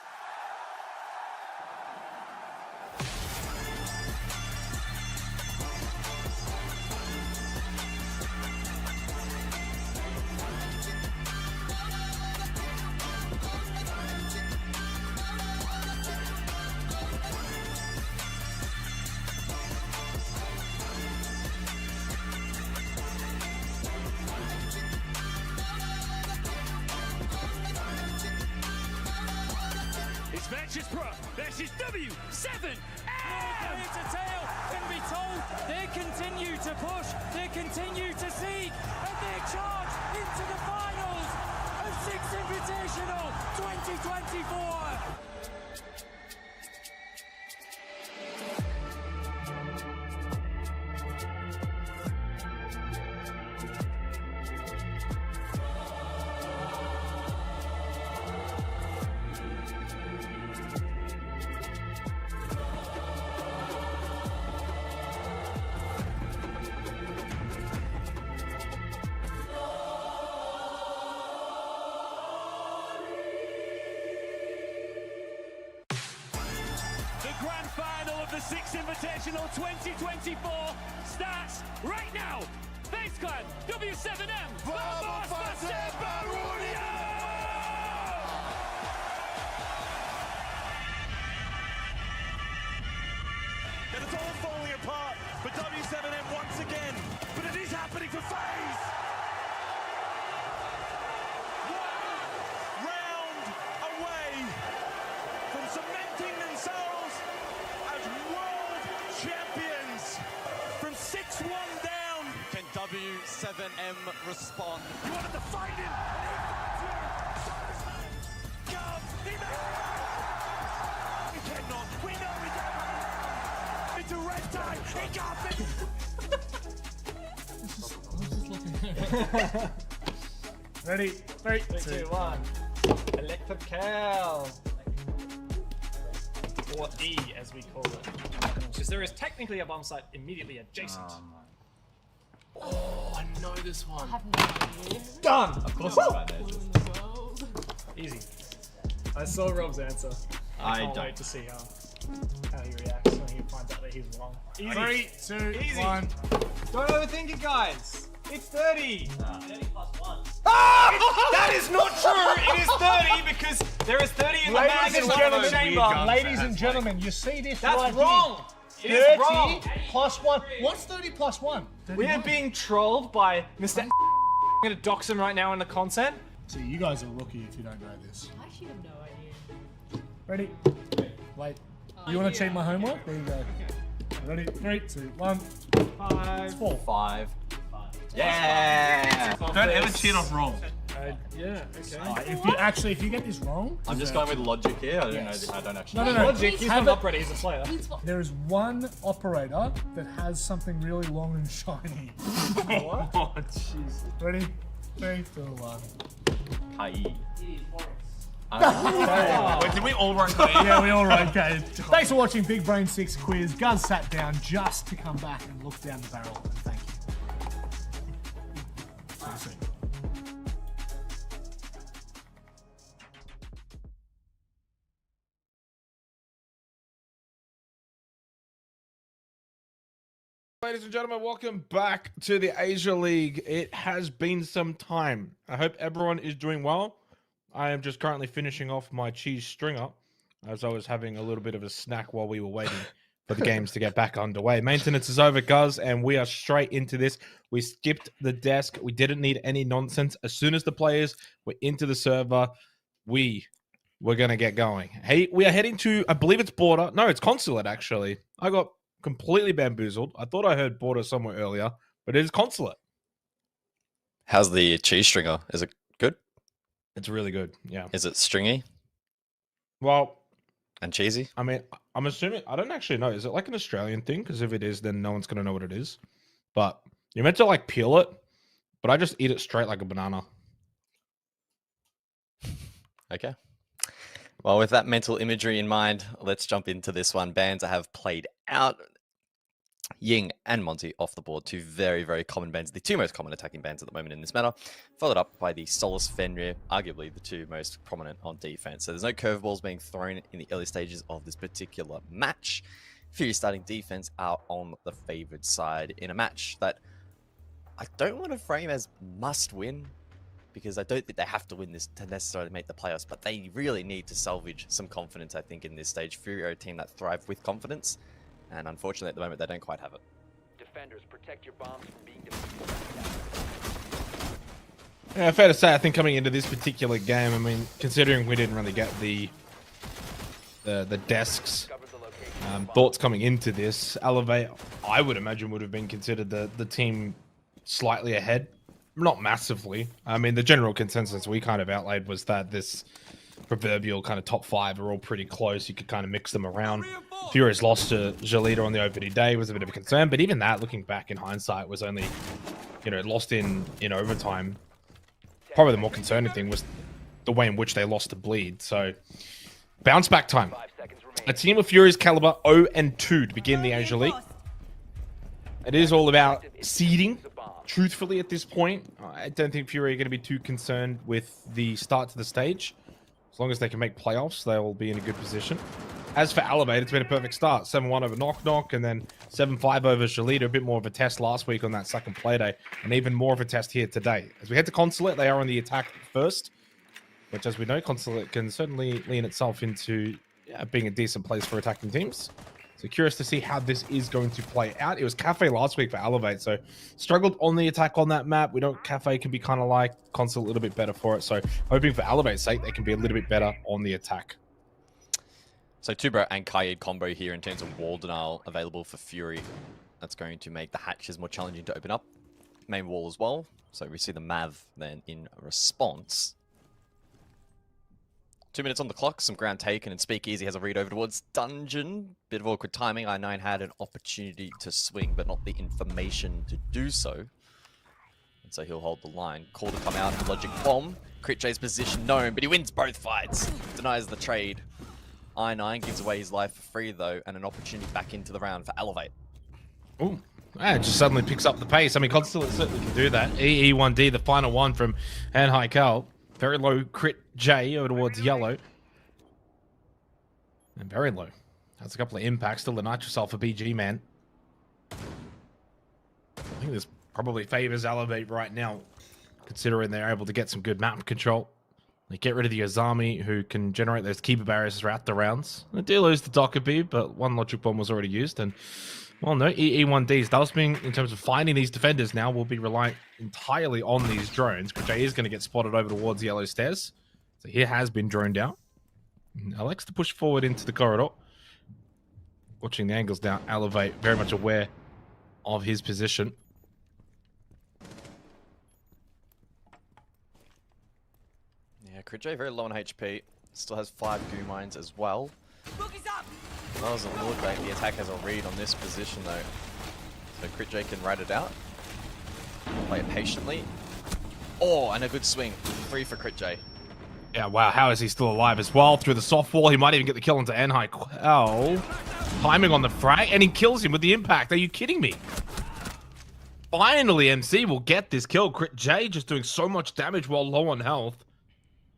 It's Ventures Pro versus W7M! It's a tail, can be told. They continue to push, they continue to seek, and they charge into the finals of SEIGE Invitational 2024. The grand final of the SEIGE Invitational 2024 starts right now. FaZe Clan, W7M, vamos para San Barullo! And it's all falling apart for W7M once again, but it is happening for FaZe! One round away from cementing themselves as world champions from 6-1 down. Can W7M respond? You wanted to find him, and he finds you. He makes it. He cannot. We know he can. Into red time. He can't be. Ready? 3, 2, 1. Electrical. Or E, as we call it. Because there is technically a bomb site immediately adjacent. Oh, I know this one. Done! Of course it's right there. Easy. I saw Rob's answer. I can't wait to see how he reacts when he finds out that he's wrong. Easy. 3, 2, Easy. 1. Don't overthink it, guys. It's 30. 30 plus 1. Ah! That is not true. It is 30 because there is 30 in the bag and 1 in the chamber. Ladies and gentlemen, you see this That's right wrong. It here. is wrong. 30 plus 1. What's 30 plus 1? We are being trolled by Mr. I'm going to dox him right now in the content. See, you guys are rookie if you don't know this. I actually have no idea. Ready? Wait. You want to cheat my homework? There you go. Ready? 3, 2, 1. 5. 4. 5. Yeah! Don't ever cheat off wrong. Yeah, okay. If you get this wrong, I'm just going with logic here. I don't Yes. know. I don't actually. No. Logic, he's Have not it- operator, he's a player. there is one operator that has something really long and shiny. What? Oh jeez. Ready? 3, 2, 1. Kai. Oh. Wait, did we all run Kai? Yeah, we all rotated. Thanks for watching Big Brain 6 quiz. Gus sat down just to come back and look down the barrel. And thank you. See you soon. Ladies and gentlemen, welcome back to the Asia League. It has been some time. I hope everyone is doing well. I am just currently finishing off my cheese stringer as I was having a little bit of a snack while we were waiting for the games to get back underway. Maintenance is over, guys, and we are straight into this. We skipped the desk. We didn't need any nonsense. As soon as the players were into the server, we were going to get going. Hey, we are heading to, I believe it's Border. No, it's Consulate, actually. I got completely bamboozled. I thought I heard Border somewhere earlier, but it is Consulate. How's the cheese stringer? Is it good? It's really good, yeah. Is it stringy Well, and cheesy? I mean, I'm assuming, I don't actually know. Is it like an Australian thing? Because if it is, then no one's going to know what it is. But you're meant to like peel it, but I just eat it straight like a banana. Okay. Well, with that mental imagery in mind, let's jump into this one. Bans that have played out. Ying and Monty off the board, two very, very common bans, the two most common attacking bans at the moment in this meta, followed up by the Solus Fenrir, arguably the two most prominent on defense. So there's no curveballs being thrown in the early stages of this particular match. Fury starting defense are on the favored side in a match that I don't want to frame as must win, because I don't think they have to win this to necessarily make the playoffs, but they really need to salvage some confidence, I think, in this stage. Fury are a team that thrive with confidence, and unfortunately at the moment they don't quite have it. Defenders, protect your bombs from being defused. Yeah, fair to say, I think coming into this particular game, I mean, considering we didn't really get the desks, thoughts coming into this, Elevate, I would imagine, would have been considered the team slightly ahead. Not massively. I mean, the general consensus we kind of outlaid was that this proverbial kind of top five are all pretty close. You could kind of mix them around. Furious lost to Jalita on the opening day was a bit of a concern, but even that, looking back in hindsight, was only, lost in overtime. Probably the more concerning thing was the way in which they lost to Bleed. So, bounce back time. A team of Furious caliber 0-2 to begin the Asia League. It is all about seeding. Truthfully, at this point, I don't think Fury are going to be too concerned with the start to the stage. As long as they can make playoffs, they will be in a good position. As for Elevate, it's been a perfect start. 7-1 over Knock Knock, and then 7-5 over Shalita. A bit more of a test last week on that second play day, and even more of a test here today. As we head to Consulate, they are on the attack first, which, as we know, Consulate can certainly lean itself into being a decent place for attacking teams. So curious to see how this is going to play out. It was Cafe last week for Elevate, so struggled on the attack on that map. We know Cafe can be kind of like Console a little bit better for it, so hoping for Elevate's sake they can be a little bit better on the attack. So Tubro and Kaid combo here in terms of wall denial available for Fury. That's going to make the hatches more challenging to open up. Main wall as well. So we see the Mav then in response. 2 minutes on the clock, some ground taken, and Speakeasy has a read over towards Dungeon. Bit of awkward timing. I9 had an opportunity to swing, but not the information to do so. And so he'll hold the line. Call to come out, Logic Bomb. Crit J's position known, but he wins both fights. Denies the trade. I9 gives away his life for free, though, and an opportunity back into the round for Elevate. Ooh. It just suddenly picks up the pace. I mean, Constellate certainly can do that. EE1D, the final one from Anhai Cal. Very low crit J over towards yellow. And very low. Has a couple of impacts. Still the Nitrocell for BG, man. I think this probably favors Elevate right now, considering they're able to get some good map control. They get rid of the Azami, who can generate those keeper barriers throughout the rounds. They do lose the Dockerbee, but one Logic Bomb was already used. And, well, no, EE1Ds. Dustbing, in terms of finding these defenders now, will be relying entirely on these drones. Jay is going to get spotted over towards Yellow Stairs. So he has been droned out. Alex to push forward into the corridor. Watching the angles down. Elevate, very much aware of his position. Yeah, Critjay very low on HP. Still has 5 goo mines as well. That doesn't look like the attack has a read on this position though. So Critjay can ride it out. Play it patiently. Oh, and a good swing. Free for Critjay. Yeah, wow, how is he still alive as well? Through the soft wall, he might even get the kill into Anhai. Oh, timing on the frag, and he kills him with the impact. Are you kidding me? Finally, MC will get this kill. Crit J just doing so much damage while low on health.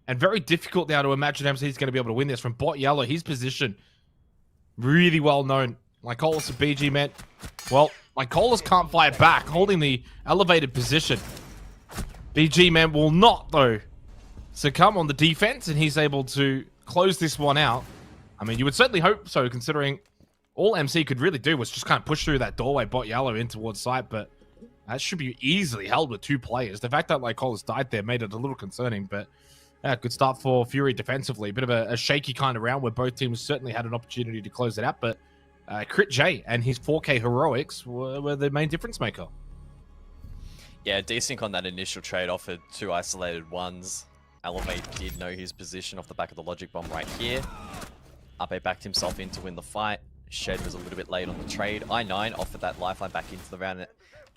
And very difficult now to imagine MC is going to be able to win this from bot yellow. His position, really well known. Lycolis and BG meant, well, Lycolis can't fight back, holding the elevated position. BG man will not, though, succumb on the defense, and he's able to close this one out. I mean, you would certainly hope so, considering all MC could really do was just kind of push through that doorway, bot yellow in towards site, but that should be easily held with 2 players. The fact that Lycolas died there made it a little concerning, but yeah, good start for Fury defensively. Bit of a shaky kind of round where both teams certainly had an opportunity to close it out, but Crit J and his 4K heroics were the main difference maker. Yeah, desync on that initial trade offered 2 isolated ones. Elevate did know his position off the back of the logic bomb right here. Ape backed himself in to win the fight. Shed was a little bit late on the trade. I9 offered that lifeline back into the round.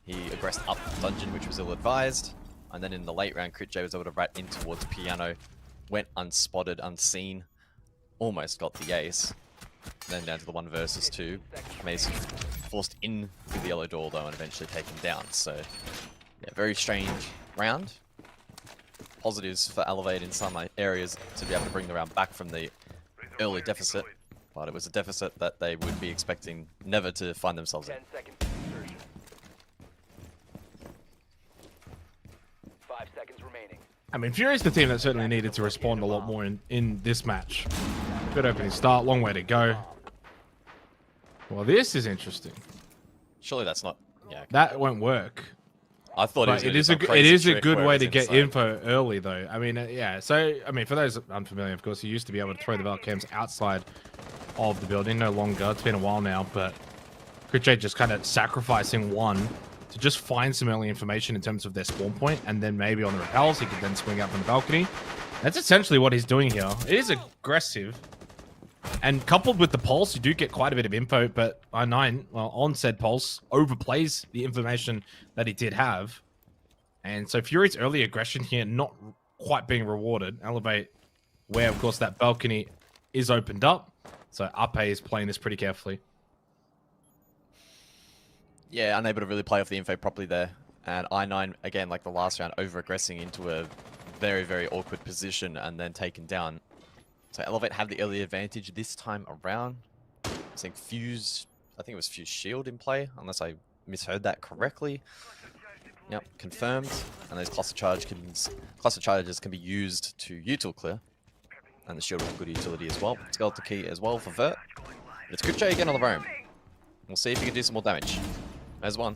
He aggressed up the dungeon, which was ill-advised. And then in the late round, Crit J was able to rat in towards Piano. Went unspotted, unseen. Almost got the ace. Then down to the 1 versus 2. Mason forced in through the yellow door, though, and eventually taken down. So, yeah, very strange round. Positives for Elevate in some areas to be able to bring the round back from the early deficit. But it was a deficit that they would be expecting never to find themselves in. 10 seconds to insertion. 5 seconds remaining. I mean, Fury's the team that certainly needed to respond a lot more in this match. Good opening start, long way to go. Well, this is interesting. Surely that's not... Yeah. That won't work. I thought it is a good way to get info early, though. I mean, yeah. So, I mean, for those unfamiliar, of course, you used to be able to throw the Valcams outside of the building. No longer. It's been a while now, but Crit J just kind of sacrificing 1 to just find some early information in terms of their spawn point, and then maybe on the repels, he could then swing out from the balcony. That's essentially what he's doing here. It is aggressive. And coupled with the pulse, you do get quite a bit of info, but I9, well, on said pulse, overplays the information that he did have. And so Fury's early aggression here not quite being rewarded. Elevate, where, of course, that balcony is opened up. So Ape is playing this pretty carefully. Yeah, unable to really play off the info properly there. And I9, again, like the last round, over-aggressing into a very, very awkward position and then taken down. So Elevate have the early advantage this time around. I think Fuse, I think it was Fuse Shield in play, unless I misheard that correctly. Yep, confirmed. And those cluster charges can be used to util clear. And the shield with good utility as well. Skeletal key as well for Vert. But it's Crit J again on the roam. We'll see if he can do some more damage. There's 1.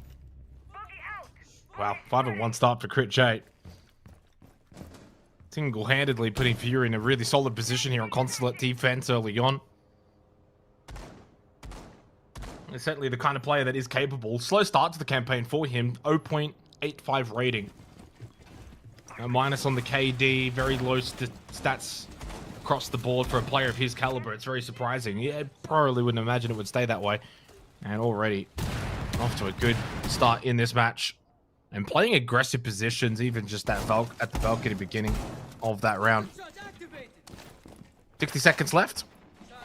Wow, 5-1 start for Crit J. Single-handedly putting Fury in a really solid position here on Consulate defense early on. He's certainly the kind of player that is capable. Slow start to the campaign for him. 0.85 rating. A minus on the KD. Very low stats across the board for a player of his caliber. It's very surprising. Yeah, probably wouldn't imagine it would stay that way. And already off to a good start in this match. And playing aggressive positions, even just at the balcony beginning of that round. 60 seconds left.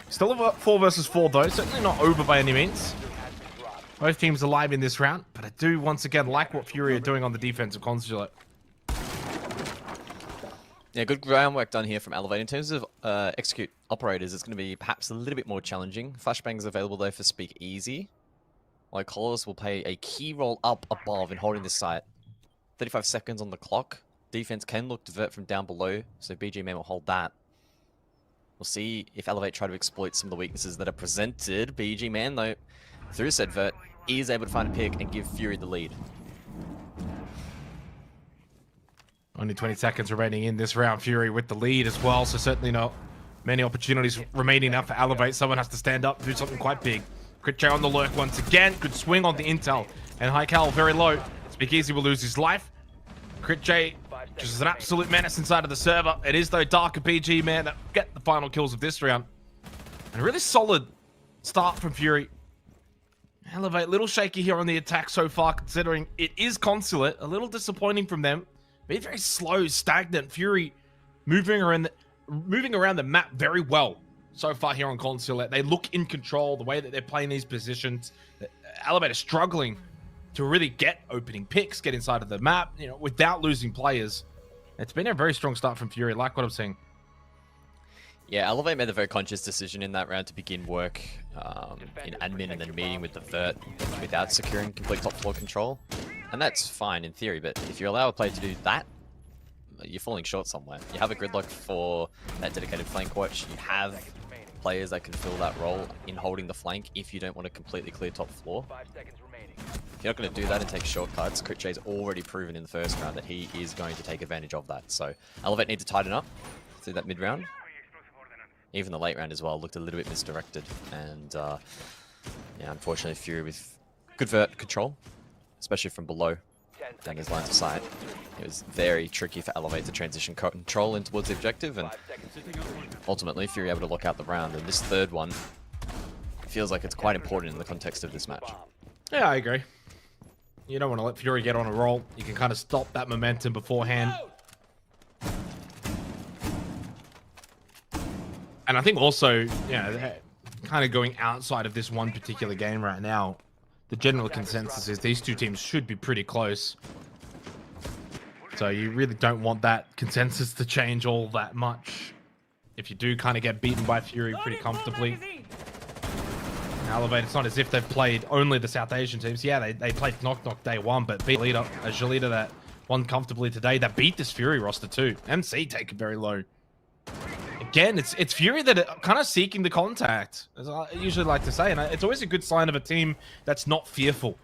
Still a 4 versus 4 though. Certainly not over by any means. Both teams alive in this round. But I do once again like what Fury are doing on the defensive consulate. Yeah, good groundwork done here from Elevate. In terms of execute operators, it's going to be perhaps a little bit more challenging. Flashbangs available though for Speak Easy. Lycolas will play a key role up above in holding this site. 35 seconds on the clock. Defense can look to vert from down below, so BG Man will hold that. We'll see if Elevate try to exploit some of the weaknesses that are presented. BG Man, though, through said vert, is able to find a pick and give Fury the lead. Only 20 seconds remaining in this round. Fury with the lead as well, so certainly not many opportunities remaining now for Elevate. Someone has to stand up and do something quite big. Crit J on the lurk once again. Good swing on the intel. And High Cal very low. Speak Easy will lose his life. Crit J just is an absolute menace inside of the server. It is, though, Darker BG Man that get the final kills of this round. And a really solid start from Fury. Elevate, a little shaky here on the attack so far, considering it is Consulate. A little disappointing from them. Being very slow, stagnant. Fury moving around the map very well so far here on Consulate. They look in control, the way that they're playing these positions. Elevate is struggling to really get opening picks, get inside of the map, you know, without losing players. It's been a very strong start from Fury, like what I'm saying. Yeah, Elevate made a very conscious decision in that round to begin work in admin and then meeting with the vert without securing complete top floor control. And that's fine in theory, but if you allow a player to do that, you're falling short somewhere. You have a gridlock for that dedicated flank watch. You have players that can fill that role in holding the flank if you don't want to completely clear top floor. 5 seconds remaining. If you're not going to do that and take shortcuts, Critjay's already proven in the first round that he is going to take advantage of that. So Elevate need to tighten up through that mid round. Even the late round as well looked a little bit misdirected. And yeah, unfortunately Fury with good vert control, especially from below down his lines of sight. It was very tricky for Elevate to transition control in towards the objective, and ultimately Fury able to lock out the round. And this third one feels like it's quite important in the context of this match. Yeah, I agree. You don't want to let Fury get on a roll. You can kind of stop that momentum beforehand. And I think also, yeah, kind of going outside of this one particular game right now, the general consensus is these two teams should be pretty close. So you really don't want that consensus to change all that much. If you do kind of get beaten by Fury pretty comfortably. Elevate, it's not as if they've played only the South Asian teams. Yeah, they played Knock Knock day one, but beat a Jalita that won comfortably today, that beat this Fury roster too. MC take it very low. Again, it's Fury that are kind of seeking the contact, as I usually like to say, and it's always a good sign of a team that's not fearful.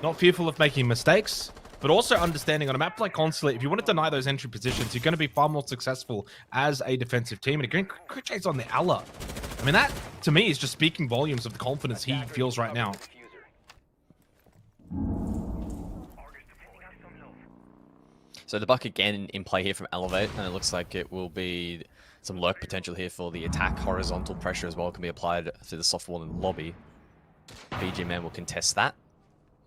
Not fearful of making mistakes, but also understanding on a map like Consulate, if you want to deny those entry positions, you're going to be far more successful as a defensive team. And again, Critjay's on the Alla. I mean, that, to me, is just speaking volumes of the confidence he feels right now. So the buck again in play here from Elevate, and it looks like it will be some lurk potential here for the attack. Horizontal pressure as well can be applied through the soft wall in the lobby. BG Man will contest that,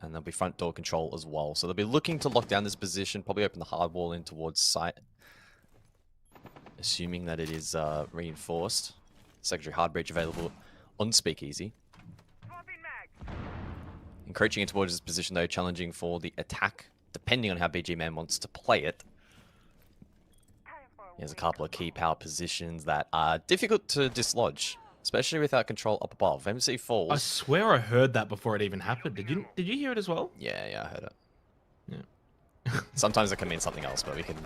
and there'll be front door control as well. So they'll be looking to lock down this position, probably open the hard wall in towards site, assuming that it is reinforced. Secondary hard breach available on Speakeasy. Encroaching in towards this position though, challenging for the attack, depending on how BG Man wants to play it. There's a couple of key power positions that are difficult to dislodge, especially without control up above. MC falls. I swear I heard that before it even happened. Did you hear it as well? Yeah, I heard it. Yeah. Sometimes it can mean something else, but we can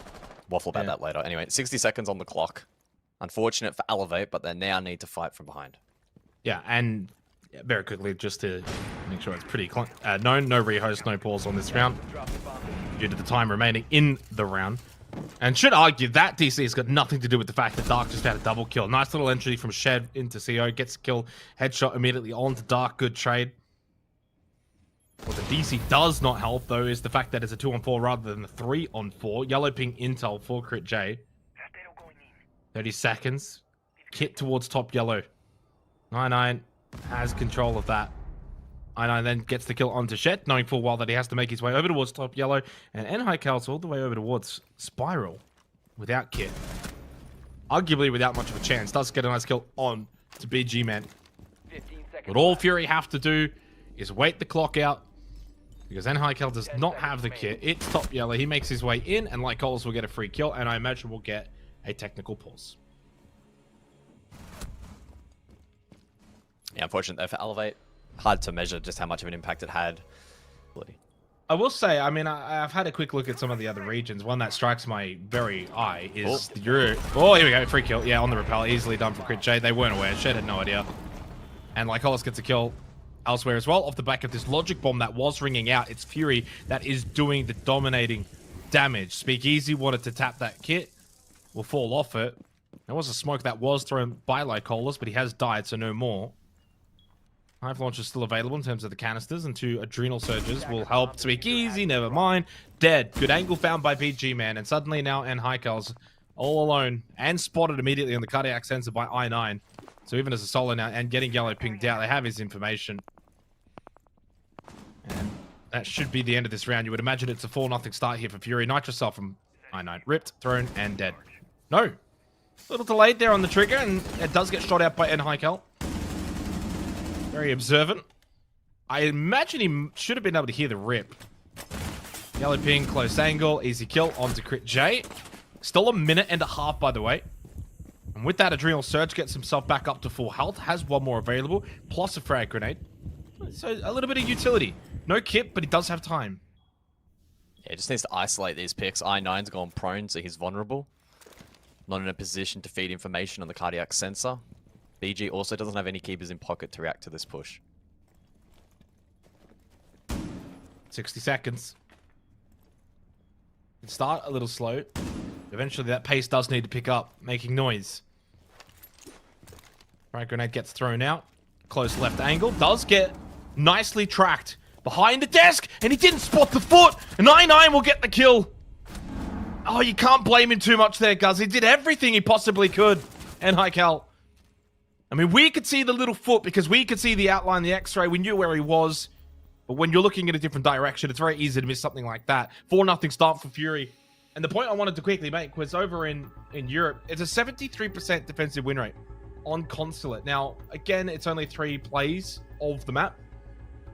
waffle about that later. Anyway, 60 seconds on the clock. Unfortunate for Elevate, but they now need to fight from behind. Yeah, and very quickly, just to make sure it's pretty known, no rehost, no pause on this round due to the time remaining in the round. And should argue that DC has got nothing to do with the fact that Dark just had a double kill. Nice little entry from Shed into CO, gets a kill, headshot immediately onto Dark, good trade. What the DC does not help, though, is the fact that it's a 2-on-4 rather than a 3-on-4. Yellow ping intel for Critjay. 30 seconds. Kit towards top yellow. 99 has control of that. 99 then gets the kill onto Shed, knowing full well that he has to make his way over towards top yellow. And Nhaikal's all the way over towards Spiral without Kit. Arguably without much of a chance. Does get a nice kill on to BG Man. But all Fury have to do is wait the clock out, because Nhaical does not have the kit. It's top yellow. He makes his way in, and Lycolis will get a free kill, and I imagine we'll get a technical pause. Yeah, unfortunate though for Elevate. Hard to measure just how much of an impact it had. I will say, I mean, I've had a quick look at some of the other regions. One that strikes my very eye is the Euro. Oh, here we go. Free kill. Yeah, on the rappel. Easily done for Critjay. They weren't aware. Shed had no idea. And Lycolis gets a kill elsewhere as well, off the back of this logic bomb that was ringing out. It's Fury that is doing the dominating damage. Speakeasy wanted to tap that kit. Will fall off it. There was a smoke that was thrown by Lycolis, but he has died, so no more. Hive launch is still available in terms of the canisters, and 2 adrenal surges will help Speakeasy. Never mind. Dead. Good angle found by BG Man, and suddenly now Nhaikal's all alone and spotted immediately on the cardiac sensor by I9. So even as a solo now and getting yellow pinged out, they have his information. And that should be the end of this round. You would imagine it's a 4-0 start here for Fury. Nitrocell from I9. Ripped, thrown, and dead. No. A little delayed there on the trigger, and it does get shot out by Nhaical. Very observant. I imagine he should have been able to hear the rip. Yellow ping, close angle, easy kill onto Critjay. Still a minute and a half, by the way. And with that, Adrenal Surge gets himself back up to full health. Has one more available, plus a frag grenade. So a little bit of utility. No kit, but he does have time. Yeah, he just needs to isolate these picks. I9's gone prone, so he's vulnerable. Not in a position to feed information on the cardiac sensor. BG also doesn't have any keepers in pocket to react to this push. 60 seconds. It start a little slow. Eventually that pace does need to pick up, making noise. Frag grenade gets thrown out. Close left angle. Does get nicely tracked behind the desk, and he didn't spot the foot. 9-9 will get the kill. Oh, you can't blame him too much there, Guz. He did everything he possibly could. And Hykel. I mean, we could see the little foot because we could see the outline, the x-ray. We knew where he was. But when you're looking in a different direction, it's very easy to miss something like that. 4-0 start for Fury. And the point I wanted to quickly make was over in Europe, it's a 73% defensive win rate on Consulate. Now, again, it's only 3 plays of the map,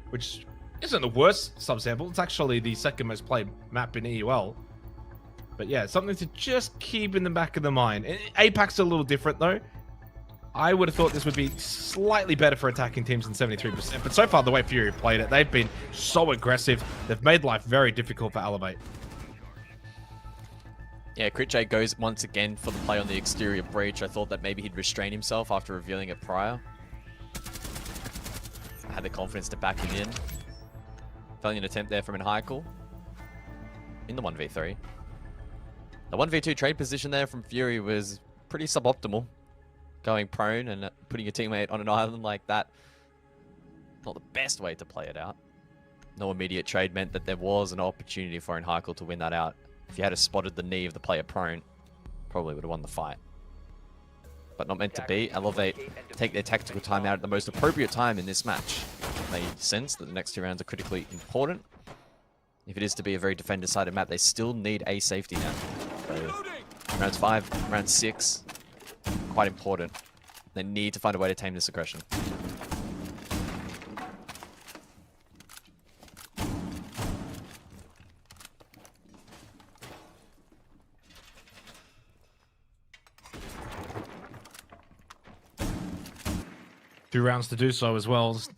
which isn't the worst subsample. It's actually the second most played map in EUL. But yeah, something to just keep in the back of the mind. APAC's a little different, though. I would have thought this would be slightly better for attacking teams than 73%. But so far, the way Fury have played it, they've been so aggressive. They've made life very difficult for Elevate. Yeah, Critjay goes once again for the play on the exterior breach. I thought that maybe he'd restrain himself after revealing it prior. I had the confidence to back him in. Valiant attempt there from Enhykel in the 1v3. The 1v2 trade position there from Fury was pretty suboptimal. Going prone and putting your teammate on an island like that. Not the best way to play it out. No immediate trade meant that there was an opportunity for Enhykel to win that out. If you had spotted the knee of the player prone, probably would have won the fight. But not meant to be. Elevate take their tactical time out at the most appropriate time in this match. They sense that the next 2 rounds are critically important. If it is to be a very defender-sided map, they still need a safety net. So, rounds 5, round 6, quite important. They need to find a way to tame this aggression. Two rounds to do so as well. There's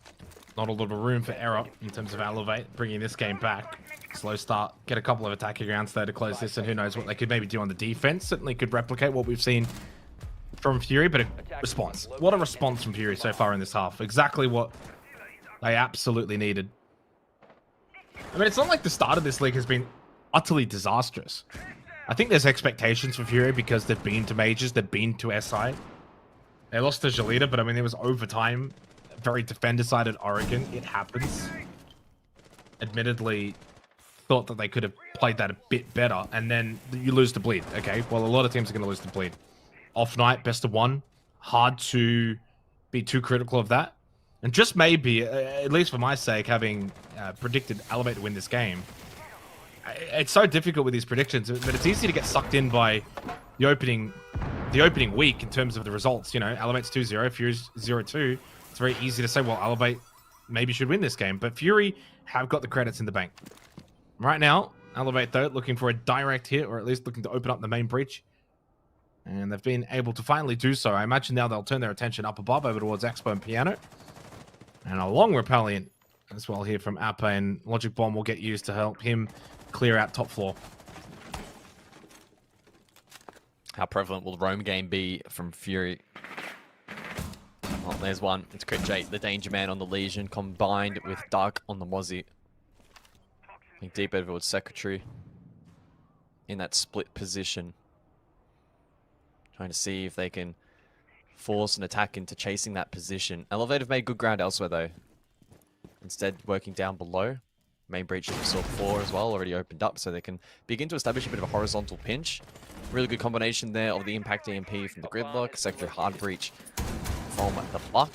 not a lot of room for error in terms of Elevate, bringing this game back. Slow start, get a couple of attacking rounds there to close this, and who knows what they could maybe do on the defense. Certainly could replicate what we've seen from Fury, but a response. What a response from Fury so far in this half. Exactly what they absolutely needed. I mean, it's not like the start of this league has been utterly disastrous. I think there's expectations for Fury because they've been to Majors, they've been to SI. They lost to Jalita, but I mean, it was overtime. Very defender-sided Oregon. It happens. Admittedly, thought that they could have played that a bit better, and then you lose to Bleed. Okay, well, a lot of teams are going to lose to Bleed. Off night, best of 1. Hard to be too critical of that. And just maybe, at least for my sake, having predicted Elevate to win this game, it's so difficult with these predictions, but it's easy to get sucked in by the opening week in terms of the results. You know, Elevate's 2-0, Fury's 0-2. It's very easy to say, well, Elevate maybe should win this game, but Fury have got the credits in the bank. Right now, Elevate, though, looking for a direct hit, or at least looking to open up the main breach. And they've been able to finally do so. I imagine now they'll turn their attention up above over towards Expo and Piano. And a long Repellion as well here from Appa, and Logic Bomb will get used to help him clear out top floor. How prevalent will the roam game be from Fury? Oh, there's one. It's Critjay, the Danger Man on the Legion, combined with Dark on the Mozzie. Deep over towards Secretary in that split position. Trying to see if they can force an attack into chasing that position. Elevate have made good ground elsewhere, though. Instead, working down below. Main breach that we saw before as well already opened up, so they can begin to establish a bit of a horizontal pinch. Really good combination there of the Impact EMP from the Gridlock, Secretary hard breach from the Pluck.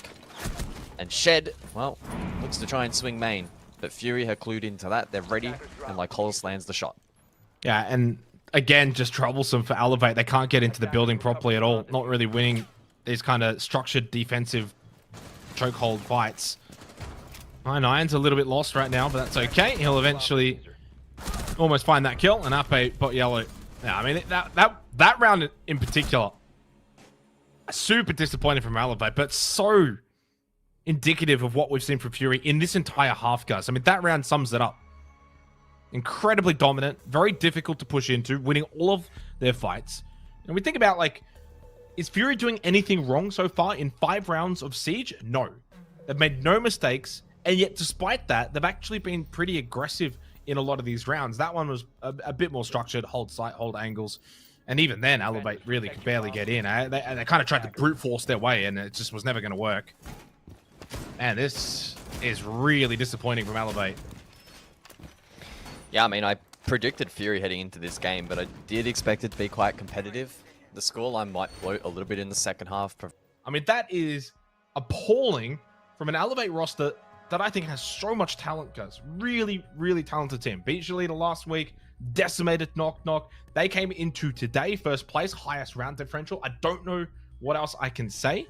And Shed, well, looks to try and swing main. But Fury have clued into that. They're ready, and Lycolis lands the shot. Yeah, and again, just troublesome for Elevate. They can't get into the building properly at all. Not really winning these kind of structured defensive chokehold fights. 9-9's a little bit lost right now, but that's okay. He'll eventually almost find that kill, and Ape bot yellow. Yeah, I mean, that round in particular, super disappointing from Elevate, but so indicative of what we've seen from Fury in this entire half, guys. I mean, that round sums it up. Incredibly dominant, very difficult to push into, winning all of their fights. And we think about, like, Is Fury doing anything wrong so far in 5 rounds of Siege? No. They've made no mistakes, and yet despite that, they've actually been pretty aggressive in a lot of these rounds. That one was a bit more structured, hold sight, hold angles. And even then, Elevate really could barely get in. They kind of tried to brute force their way, and it just was never going to work. Man, this is really disappointing from Elevate. Yeah, I mean, I predicted Fury heading into this game, but I did expect it to be quite competitive. The scoreline might float a little bit in the second half. I mean, that is appalling from an Elevate roster that I think has so much talent, guys. Really, really talented team. Beat Jolita last week, decimated Knock Knock. They came into today, first place, highest round differential. I don't know what else I can say.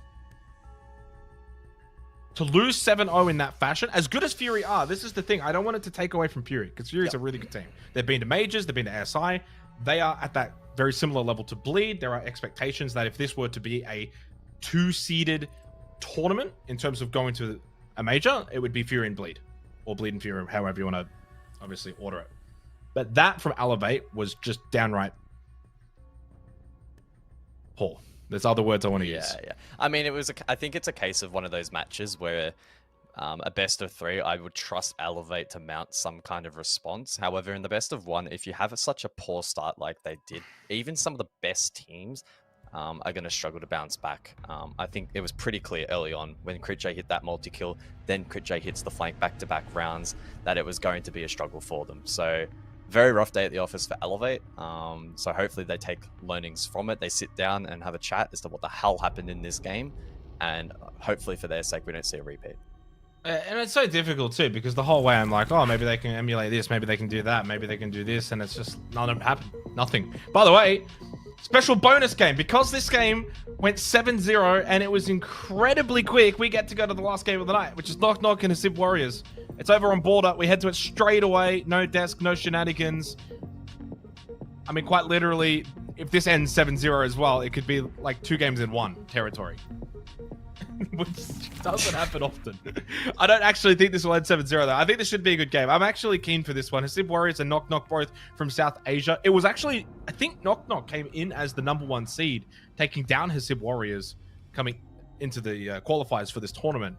To lose 7-0 in that fashion, as good as Fury are, this is the thing. I don't want it to take away from Fury, because Fury's a really good team. They've been to Majors, they've been to SI. They are at that very similar level to Bleed. There are expectations that if this were to be a 2-seeded tournament in terms of going to a major, it would be Fury and Bleed. Or Bleed and Fury, however you want to obviously order it. But that from Elevate was just downright poor. There's other words I want to use. Yeah. I mean, I think it's a case of one of those matches where a best of 3, I would trust Elevate to mount some kind of response. However, in the best of 1, if you have such a poor start like they did, even some of the best teams are going to struggle to bounce back. I think it was pretty clear early on when CritJ hit that multi-kill, then CritJ hits the flank back-to-back rounds, that it was going to be a struggle for them. So very rough day at the office for Elevate. So hopefully they take learnings from it. They sit down and have a chat as to what the hell happened in this game. And hopefully for their sake, we don't see a repeat. And it's so difficult too, because the whole way I'm like, oh, maybe they can emulate this, maybe they can do that, maybe they can do this, and it's just none of it happened. Nothing. By the way, special bonus game. Because this game went 7-0 and it was incredibly quick, we get to go to the last game of the night, which is Knock Knock and Hasib Warriors. It's over on Border. We head to it straight away. No desk, no shenanigans. I mean, quite literally, if this ends 7-0 as well, it could be like 2 games in 1 territory. Which doesn't happen often. I don't actually think this will end 7-0 though. I think this should be a good game. I'm actually keen for this one. Hasib Warriors and Knock Knock both from South Asia. It was actually, I think Knock Knock came in as the #1 seed, taking down Hasib Warriors coming into the qualifiers for this tournament.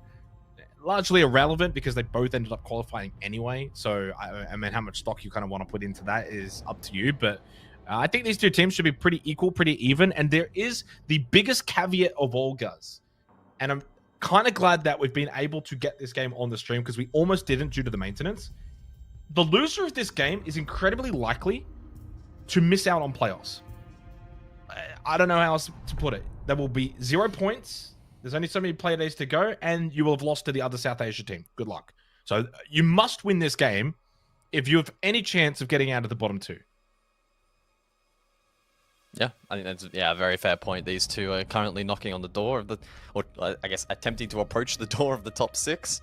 Largely irrelevant because they both ended up qualifying anyway. So, I mean, how much stock you kind of want to put into that is up to you. But I think these 2 teams should be pretty equal, pretty even. And there is the biggest caveat of all, guys. And I'm kind of glad that we've been able to get this game on the stream because we almost didn't due to the maintenance. The loser of this game is incredibly likely to miss out on playoffs. I don't know how else to put it. There will be 0 points. There's only so many play days to go, and you will have lost to the other South Asia team. Good luck. So you must win this game if you have any chance of getting out of the bottom 2. Yeah, I think that's a very fair point. These 2 are currently knocking on the door of or I guess attempting to approach the door of the top 6.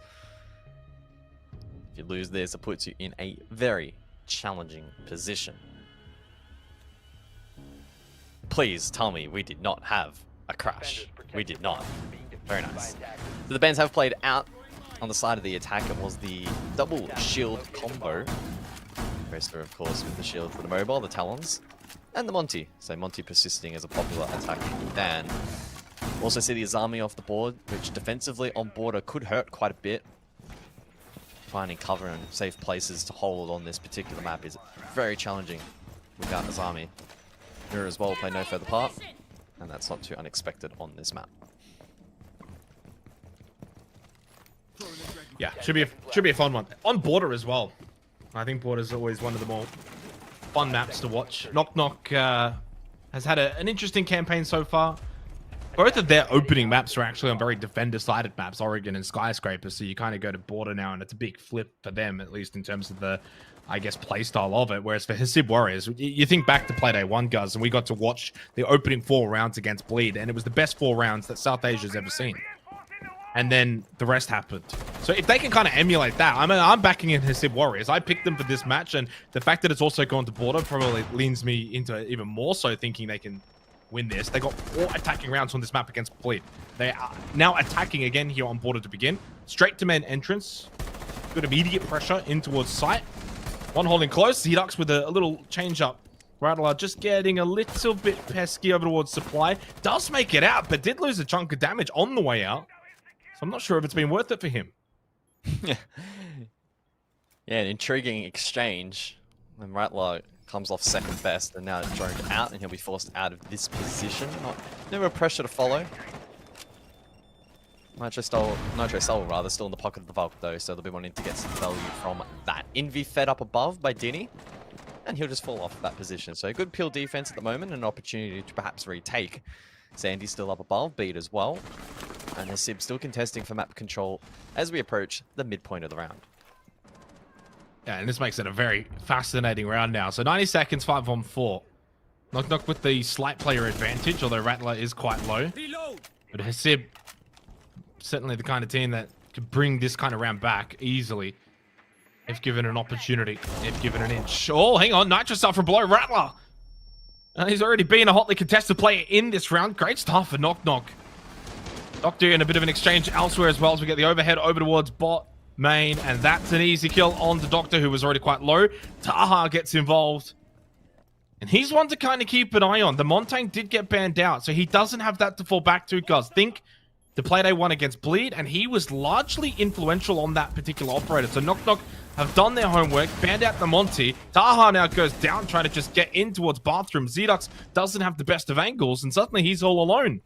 If you lose this, it puts you in a very challenging position. Please tell me we did not have a crash. We did not. Very nice. So the bands have played out on the side of the attack. It was the double shield combo. Rester, of course, with the shield for the mobile, the talons. And the Monty. So Monty persisting as a popular attacking ban. Also see the Azami off the board, which defensively on border could hurt quite a bit. Finding cover and safe places to hold on this particular map is very challenging without Azami. Mirror as well play no further part, and that's not too unexpected on this map. Yeah, should be a fun one. On border as well. I think border's always one of the more fun maps to watch. Knock Knock has had an interesting campaign so far. Both of their opening maps are actually on very defender-sided maps, Oregon and Skyscraper, so you kind of go to border now, and it's a big flip for them, at least in terms of the, I guess, playstyle of it. Whereas for Hasib Warriors, you think back to Playday 1, guys, and we got to watch the opening 4 rounds against Bleed, and it was the best 4 rounds that South Asia's ever seen. And then the rest happened. So if they can kind of emulate that, I mean, I'm backing in Hasib Warriors. I picked them for this match, and the fact that it's also gone to border probably leans me into even more so thinking they can win this. They got 4 attacking rounds on this map against Bleed. They are now attacking again here on border to begin. Straight to main entrance. Good immediate pressure in towards site. One holding close. Zedux with a little change up Rattler just getting a little bit pesky over towards Supply. Does make it out, but did lose a chunk of damage on the way out. So I'm not sure if it's been worth it for him. Yeah, an intriguing exchange when Rattler comes off second best and now droned out, and he'll be forced out of this position. Never pressure to follow. Nitro Soul rather, still in the pocket of the Valk though, so they'll be wanting to get some value from that. Envy fed up above by Dinny, and he'll just fall off that position. So good peel defense at the moment, and an opportunity to perhaps retake. Sandy's still up above, beat as well. And Sib still contesting for map control as we approach the midpoint of the round. Yeah, and this makes it a very fascinating round now. So 90 seconds, 5-on-4. Knock Knock with the slight player advantage, although Rattler is quite low. But Hasib, certainly the kind of team that could bring this kind of round back easily if given an opportunity, if given an inch. Oh, hang on, Nitro Star from below Rattler. He's already been a hotly contested player in this round. Great start for Knock Knock. Doctor in a bit of an exchange elsewhere as well as we get the overhead over towards bot main, and that's an easy kill on the Doctor, who was already quite low. Taha gets involved, and he's one to kind of keep an eye on. The Montaigne did get banned out, so he doesn't have that to fall back to, guys. Think the play they won against Bleed, and he was largely influential on that particular operator. So Knock Knock have done their homework, banned out the Monty. Taha now goes down, trying to just get in towards bathroom. Zedux doesn't have the best of angles, and suddenly he's all alone.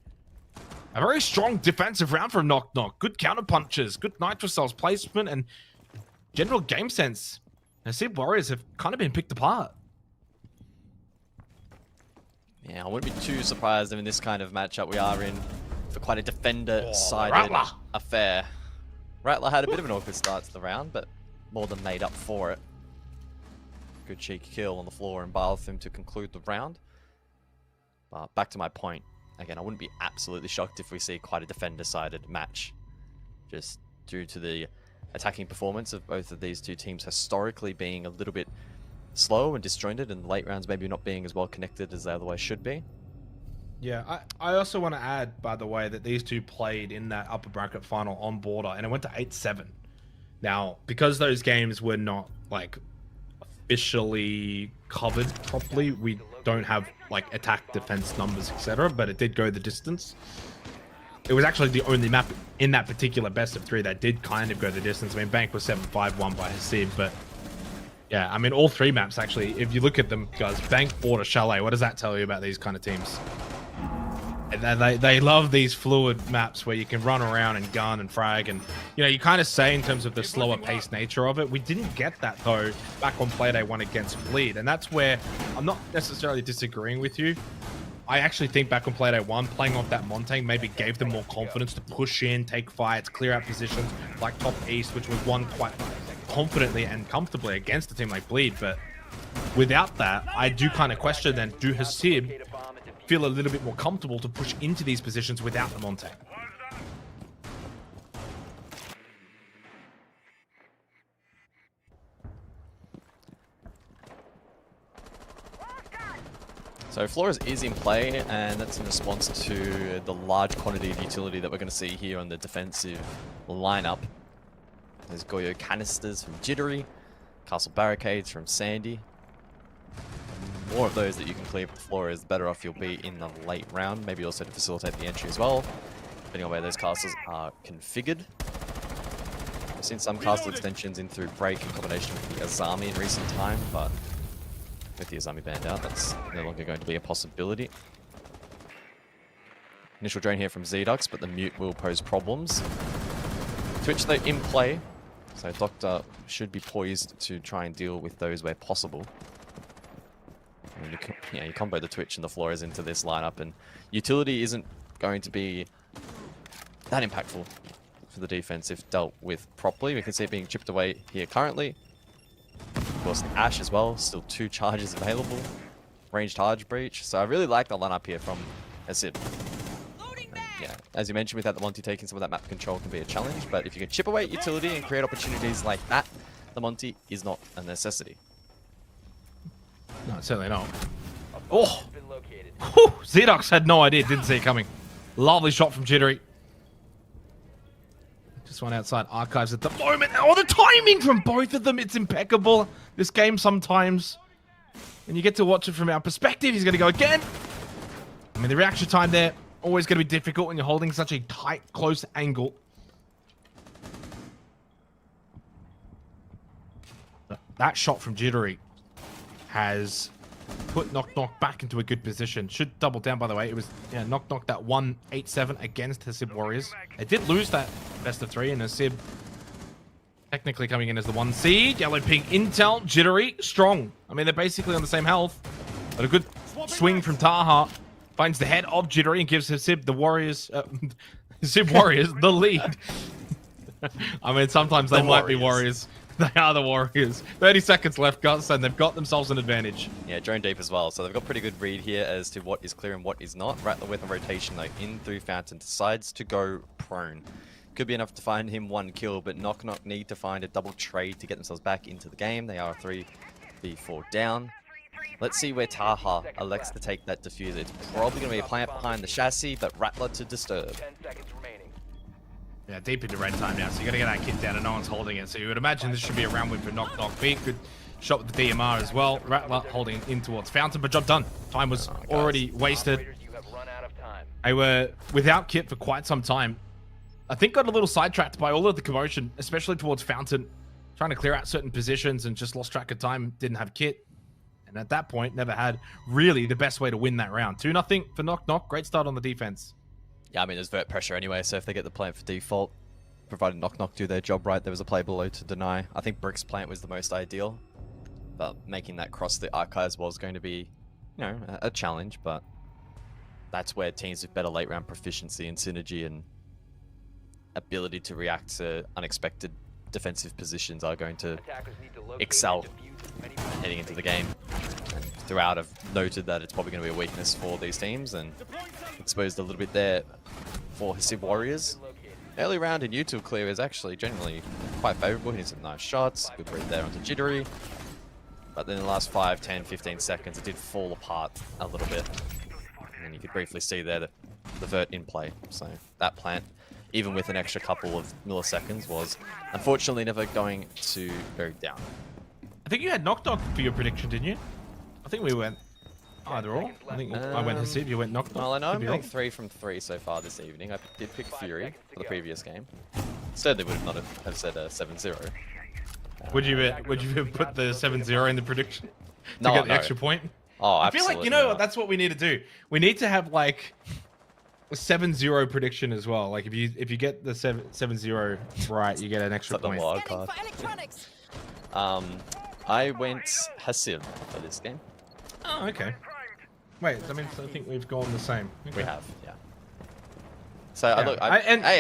A very strong defensive round from Knock Knock. Good counter punches, good Nitro Cells placement, and general game sense. Hasib Warriors have kind of been picked apart. Yeah, I wouldn't be too surprised if in this kind of matchup we are in for quite a defender-sided affair. Rattler had a bit of an awkward start to the round, but more than made up for it. Good cheeky kill on the floor in bathroom to conclude the round. But back to my point. Again, I wouldn't be absolutely shocked if we see quite a defender-sided match, just due to the attacking performance of both of these two teams historically being a little bit slow and disjointed, and the late rounds maybe not being as well connected as they otherwise should be. Yeah, I also want to add, by the way, that these two played in that upper bracket final on Border, and it went to 8-7. Now, because those games were not, like, officially covered properly, we don't have like attack, defense numbers, etc., but it did go the distance. It was actually the only map in that particular best of 3 that did kind of go the distance. I mean, Bank was 7-5, won by Hasib, but yeah, I mean, all 3 maps actually, if you look at them, guys, Bank, Border, Chalet, what does that tell you about these kind of teams? They love these fluid maps where you can run around and gun and frag, and you know, you kind of say in terms of the slower paced nature of it. We didn't get that though back on Playday 1 against Bleed, and that's where I'm not necessarily disagreeing with you. I actually think back on Playday 1, playing off that Montaigne maybe gave them more confidence to push in, take fights, clear out positions like top east, which was won quite confidently and comfortably against a team like Bleed. But without that, I do kind of question then, do Hasib feel a little bit more comfortable to push into these positions without the Montaigne? So Flores is in play, and that's in response to the large quantity of utility that we're going to see here on the defensive lineup. There's Goyo canisters from Jittery, Castle Barricades from Sandy. More of those that you can clear with Flores, the better off you'll be in the late round. Maybe also to facilitate the entry as well, depending on where those castles are configured. I've seen some castle extensions in through Break in combination with the Azami in recent time, but with the Azami banned out, that's no longer going to be a possibility. Initial drain here from Zedux, but the mute will pose problems. Twitch though in play, so Doctor should be poised to try and deal with those where possible. And you combo the Twitch and the Flores into this lineup, and utility isn't going to be that impactful for the defense if dealt with properly. We can see it being chipped away here currently. Of course, Ash as well, still 2 charges available. Ranged Charge Breach. So I really like the lineup here from Hasib. Yeah, as you mentioned, without the Monty taking some of that map control can be a challenge, but if you can chip away at utility and create opportunities like that, the Monty is not a necessity. No, certainly not. Oh! Zedux had no idea, didn't see it coming. Lovely shot from Jittery. Just one outside Archives at the moment. Oh, the timing from both of them, it's impeccable. This game sometimes. and you get to watch it from our perspective. He's going to go again. I mean, the reaction time there, always going to be difficult when you're holding such a tight, close angle. That shot from Jittery has put Knock Knock back into a good position. Should double down, by the way. It was Knock Knock that 1-8-7 against Hasib Warriors. They did lose that best of 3, and Hasib technically coming in as the 1 seed. Yellow pink intel, Jittery, strong. I mean, they're basically on the same health. But a good swing from Taha finds the head of Jittery and gives Hasib the Warriors, Hasib Warriors the lead. I mean, sometimes they might be Warriors. They are the Warriors. 30 seconds left, Gus, and they've got themselves an advantage. Yeah, drone deep as well. So they've got pretty good read here as to what is clear and what is not. Rattler with a rotation though, in through Fountain, decides to go prone. Could be enough to find him 1 kill, but Knock Knock need to find a double trade to get themselves back into the game. They are 3v4 down. Let's see where Taha elects to take that diffuser. It's probably going to be a plant behind the chassis, but Rattler to disturb. 10 seconds remaining. Yeah, deep into red time now, so you got to get that kit down and no one's holding it. So you would imagine this should be a round win for Knock Knock. Big good shot with the DMR as well. Rattler holding in towards Fountain, but job done. Time was already wasted. Operators, you have run out of time. They were without kit for quite some time. I think got a little sidetracked by all of the commotion, especially towards Fountain, trying to clear out certain positions and just lost track of time, didn't have kit. And at that point, never had really the best way to win that round. 2-0 for Knock Knock. Great start on the defense. Yeah, I mean, there's vert pressure anyway, so if they get the plant for default, provided Knock Knock do their job right, there was a play below to deny. I think Brick's plant was the most ideal, but making that cross the archives was going to be, you know, a challenge, but that's where teams with better late round proficiency and synergy and ability to react to unexpected defensive positions are going to excel heading into the game. And throughout I've noted that it's probably going to be a weakness for these teams and exposed a little bit there for Hasib Warriors. Early round in YouTube clear is actually generally quite favourable, hitting some nice shots, good read there onto Jittery. But then in the last 5, 10, 15 seconds it did fall apart a little bit. And you could briefly see there the vert in play. So that plant, even with an extra couple of milliseconds, was unfortunately never going to go down. I think you had Knock Knock for your prediction, didn't you? I think we went either or. I think I went Hasib, you went Knock Knock. Well, I know I'm going 3 from 3 so far this evening. I did pick Fury for the previous game. Certainly would not have said a 7-0. Would you put the 7-0 in the prediction to No, get the no. extra point? Oh, I absolutely. feel like, you know, not. that's what we need to do. We need to have like a 7-0 prediction as well. Like if you get the 7-0 right, you get an extra It's like point. the wild card. I went Hasib for this game. Oh, okay. Wait, I mean, I think we've gone the same. Okay. We have, yeah. So Yeah. I look,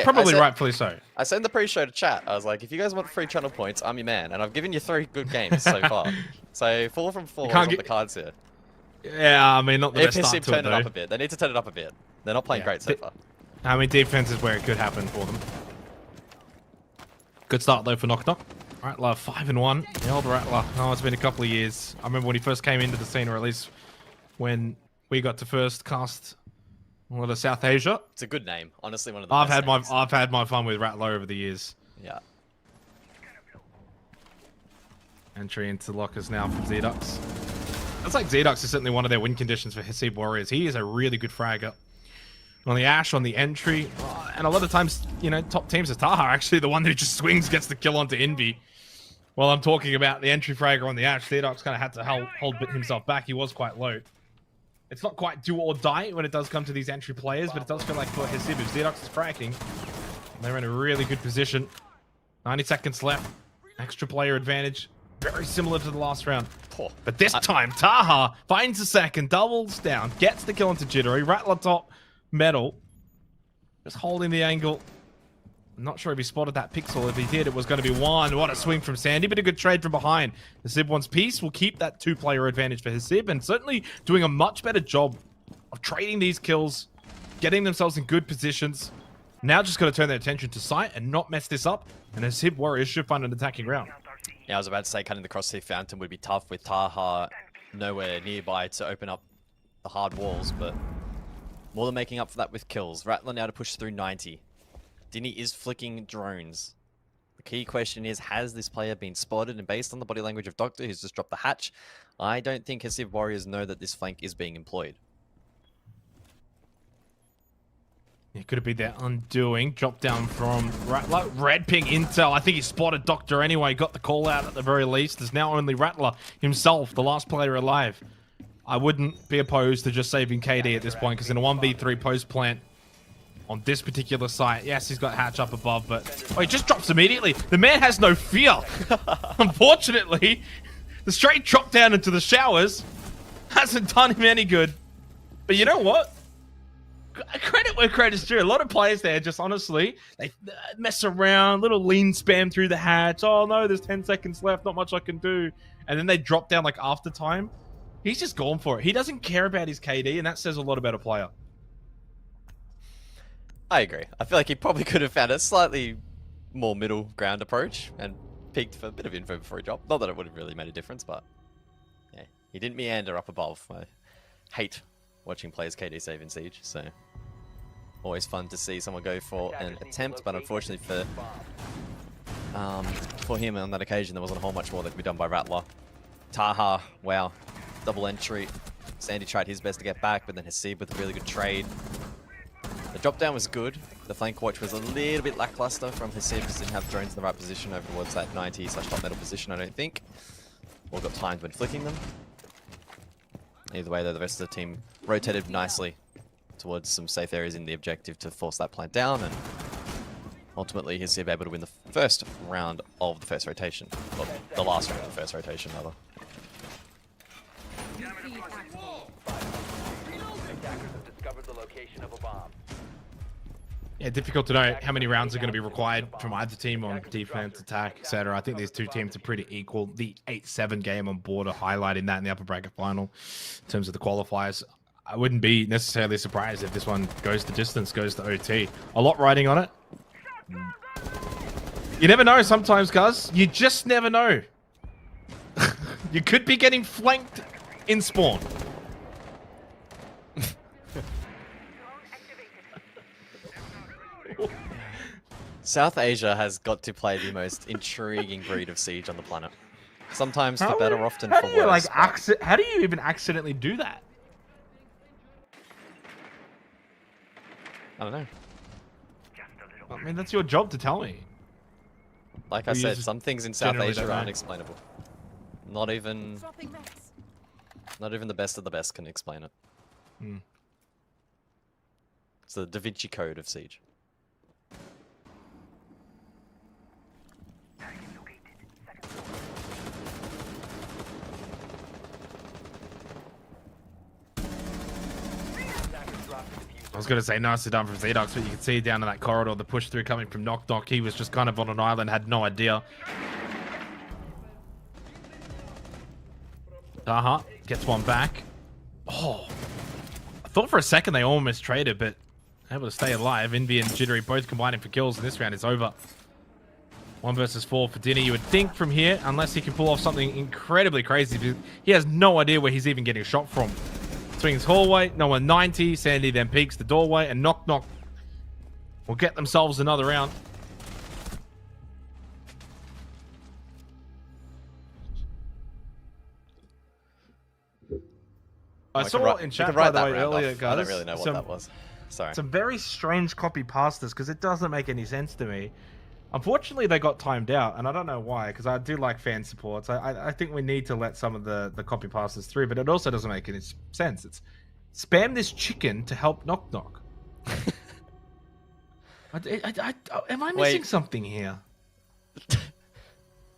Probably I said, rightfully so. I said in the pre-show to chat, I was like, if you guys want free channel points, I'm your man, and I've given you 3 good games so far. So 4 from 4 is on the cards here. Yeah, I mean, not the If best start Hasib to it, turn it up though. a bit, they need to turn it up a bit. They're not playing Yeah. great so far. I mean, defense is where it could happen for them. Good start though for Knock Knock. Rattler 5-1. The old Rattler. Oh, it's been a couple of years. I remember when he first came into the scene, or at least when we got to first cast a lot of South Asia. It's a good name, honestly. One of the I've best names. had my fun with Rattler over the years. Yeah. Entry into lockers now from Zdux. Looks like Zdux is certainly one of their win conditions for Hasib Warriors. He is a really good fragger. On the Ash, on the entry, and a lot of times, you know, top teams are Taha actually the one who just swings, gets the kill onto Envy. While I'm talking about the entry fragger on the Ash, Zdux kind of had to hold himself back. He was quite low. It's not quite do or die when it does come to these entry players, but it does feel like for Hasib, if Zdux is fracking, they're in a really good position. 90 seconds left. Extra player advantage. Very similar to the last round. But this time, Taha finds a second, doubles down, gets the kill onto Jittery. Rattler top metal. Just holding the angle. I'm not sure if he spotted that pixel. If he did, it was going to be 1. What a swing from Sandy, but a good trade from behind. Hasib wants peace. Will keep that 2-player advantage for Hasib, and certainly doing a much better job of trading these kills, getting themselves in good positions. Now just got to turn their attention to sight and not mess this up, and Hasib Warriors should find an attacking round. Yeah, I was about to say cutting the crosshair Fountain would be tough with Taha nowhere nearby to open up the hard walls, but more than making up for that with kills. Rattler now to push through 90. Dinny is flicking drones. The key question is, has this player been spotted? And based on the body language of Doctor, who's just dropped the hatch, I don't think Hasiv Warriors know that this flank is being employed. It could have been their undoing. Drop down from Rattler. Red ping intel. I think he spotted Doctor anyway. Got the call out at the very least. There's now only Rattler himself, the last player alive. I wouldn't be opposed to just saving KD at this point, because in a 1v3 post plant on this particular site, yes, he's got hatch up above, but he just drops immediately. The man has no fear. Unfortunately, the straight drop down into the showers hasn't done him any good. But you know what? Credit where credit's due. A lot of players there just honestly, they mess around, little lean spam through the hatch. Oh no, there's 10 seconds left, not much I can do. And then they drop down like after time. He's just gone for it. He doesn't care about his KD, and that says a lot about a player. I agree. I feel like he probably could have found a slightly more middle ground approach and peeked for a bit of info before he dropped. Not that it would have really made a difference, but yeah, he didn't meander up above. I hate watching players KD save in Siege, so always fun to see someone go for an attempt, but unfortunately for him on that occasion, there wasn't a whole much more that could be done by Rattler. Taha, wow, double entry. Sandy tried his best to get back, but then Hasib with a really good trade. The drop down was good. The flank watch was a little bit lackluster from Hasib, because didn't have drones in the right position over towards that 90/top metal position, I don't think. Or got timed when flicking them. Either way, though, the rest of the team rotated nicely towards some safe areas in the objective to force that plant down, and ultimately Hasib able to win the first round of the first rotation. Or the last round of the first rotation, rather. Yeah, difficult to know how many rounds are going to be required from either team on defense, attack, etc. I think these two teams are pretty equal. The 8-7 game on board are highlighting that in the upper bracket final in terms of the qualifiers. I wouldn't be necessarily surprised if this one goes the distance, goes to OT. A lot riding on it. You never know sometimes, guys. You just never know. You could be getting flanked in spawn. South Asia has got to play the most intriguing breed of Siege on the planet. Sometimes for better, often for worse. How do you even accidentally do that? I don't know. I mean, that's your job to tell me. Like I said, some things in South Asia are unexplainable. Not even the best of the best can explain it. It's the Da Vinci Code of Siege. I was going to say nicely done from Zedox, but you can see down in that corridor the push through coming from Knock Knock. He was just kind of on an island, had no idea. Gets one back. Oh, I thought for a second they almost traded, but able to stay alive. Envy and Jittery both combining for kills, and this round is over. 1 versus 4 for Dinny. You would think from here, unless he can pull off something incredibly crazy, he has no idea where he's even getting shot from. Swings hallway, no one 90. Sandy then peeks the doorway, and Knock Knock will get themselves another round. I saw in chat, by the way, earlier, guys. I don't really know what that was. Sorry. Some very strange copy pastas, because it doesn't make any sense to me. Unfortunately, they got timed out, and I don't know why, because I do like fan supports. I think we need to let some of the copy pastas through, but it also doesn't make any sense. It's spam this chicken to help Knock Knock. Am I missing something here?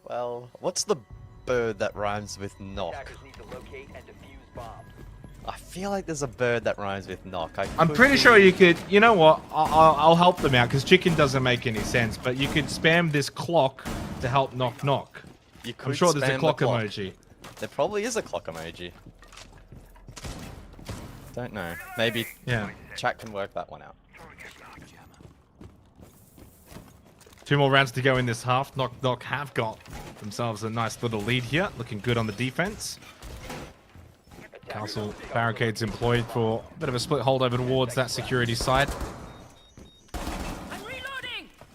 Well, what's the bird that rhymes with knock? I feel like there's a bird that rhymes with knock. I'm pretty sure you could. You know what? I'll help them out, because chicken doesn't make any sense. But you could spam this clock to help Knock Knock. I'm sure there's a clock emoji. There probably is a clock emoji. Don't know. Maybe chat can work that one out. 2 more rounds to go in this half. Knock Knock have got themselves a nice little lead here. Looking good on the defense. Castle barricades employed for a bit of a split hold over towards that security side.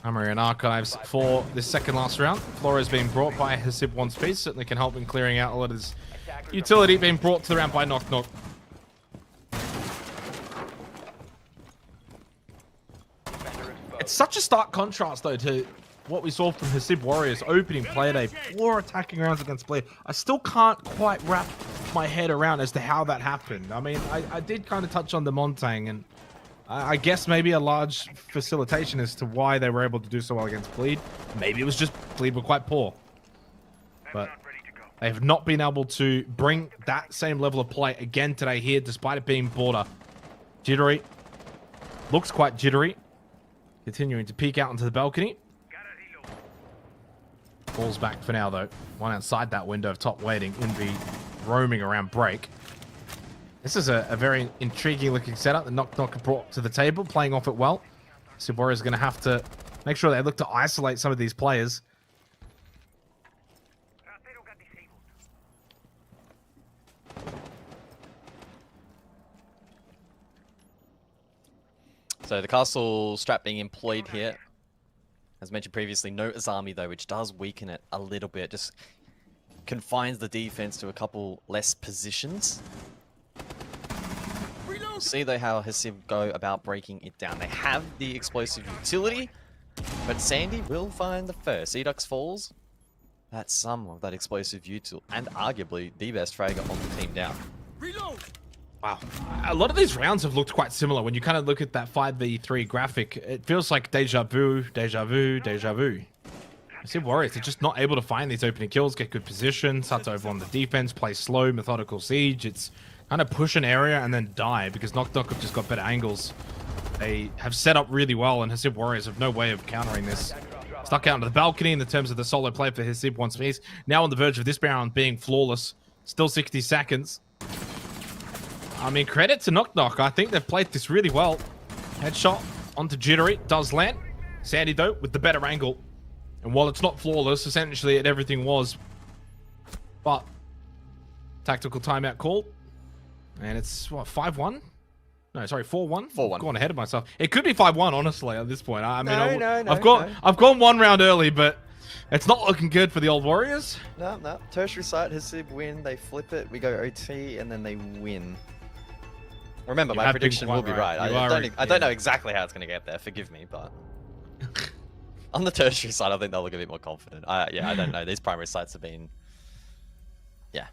Armory and Archives for this second last round. Flora is being brought by Hasib One Piece. Certainly can help in clearing out a lot of his utility being brought to the round by Knock Knock. It's such a stark contrast, though, to what we saw from Hasib Warriors opening play day, 4 attacking rounds against Bleed. I still can't quite wrap my head around as to how that happened. I mean, I did kind of touch on the Montang, and I guess maybe a large facilitation as to why they were able to do so well against Bleed. Maybe it was just Bleed were quite poor. But they have not been able to bring that same level of play again today here, despite it being border. Jittery. Looks quite jittery. Continuing to peek out onto the balcony. Falls back for now, though. One outside that window of top waiting in the roaming around break. This is a very intriguing looking setup that Knock Knock brought to the table, playing off it well. Sibora is going to have to make sure they look to isolate some of these players. So the castle strap being employed here. As mentioned previously, no Azami though, which does weaken it a little bit. Just confines the defense to a couple less positions. See though how Hasib go about breaking it down. They have the explosive utility, but Sandy will find the first. Edux falls. That's some of that explosive util, and arguably the best fragger on the team down. Reload! Wow. A lot of these rounds have looked quite similar. When you kind of look at that 5v3 graphic, it feels like deja vu, deja vu, deja vu. I see Warriors, they're just not able to find these opening kills, get good position, starts over on the defense, play slow, methodical siege. It's kind of push an area and then die because Knock Knock have just got better angles. They have set up really well, and Hasib Warriors have no way of countering this. Stuck out onto the balcony in the terms of the solo play for Hasib One Piece. Now on the verge of this round being flawless. Still 60 seconds. I mean, credit to Knock Knock. I think they've played this really well. Headshot onto Jittery. Does land. Sandy, though, with the better angle. And while it's not flawless, essentially everything was. But tactical timeout called. And it's, what, 5-1? No, sorry, 4-1? 4-1. I've gone ahead of myself. It could be 5-1, honestly, at this point. I mean, No, I've gone one round early, but it's not looking good for the old Warriors. No. Tertiary site, Hasib win. They flip it. We go OT, and then they win. Remember, my prediction will be right. I don't know exactly how it's going to get there. Forgive me, but on the tertiary side, I think they'll look a bit more confident. Yeah, I don't know. These primary sites have been, yeah.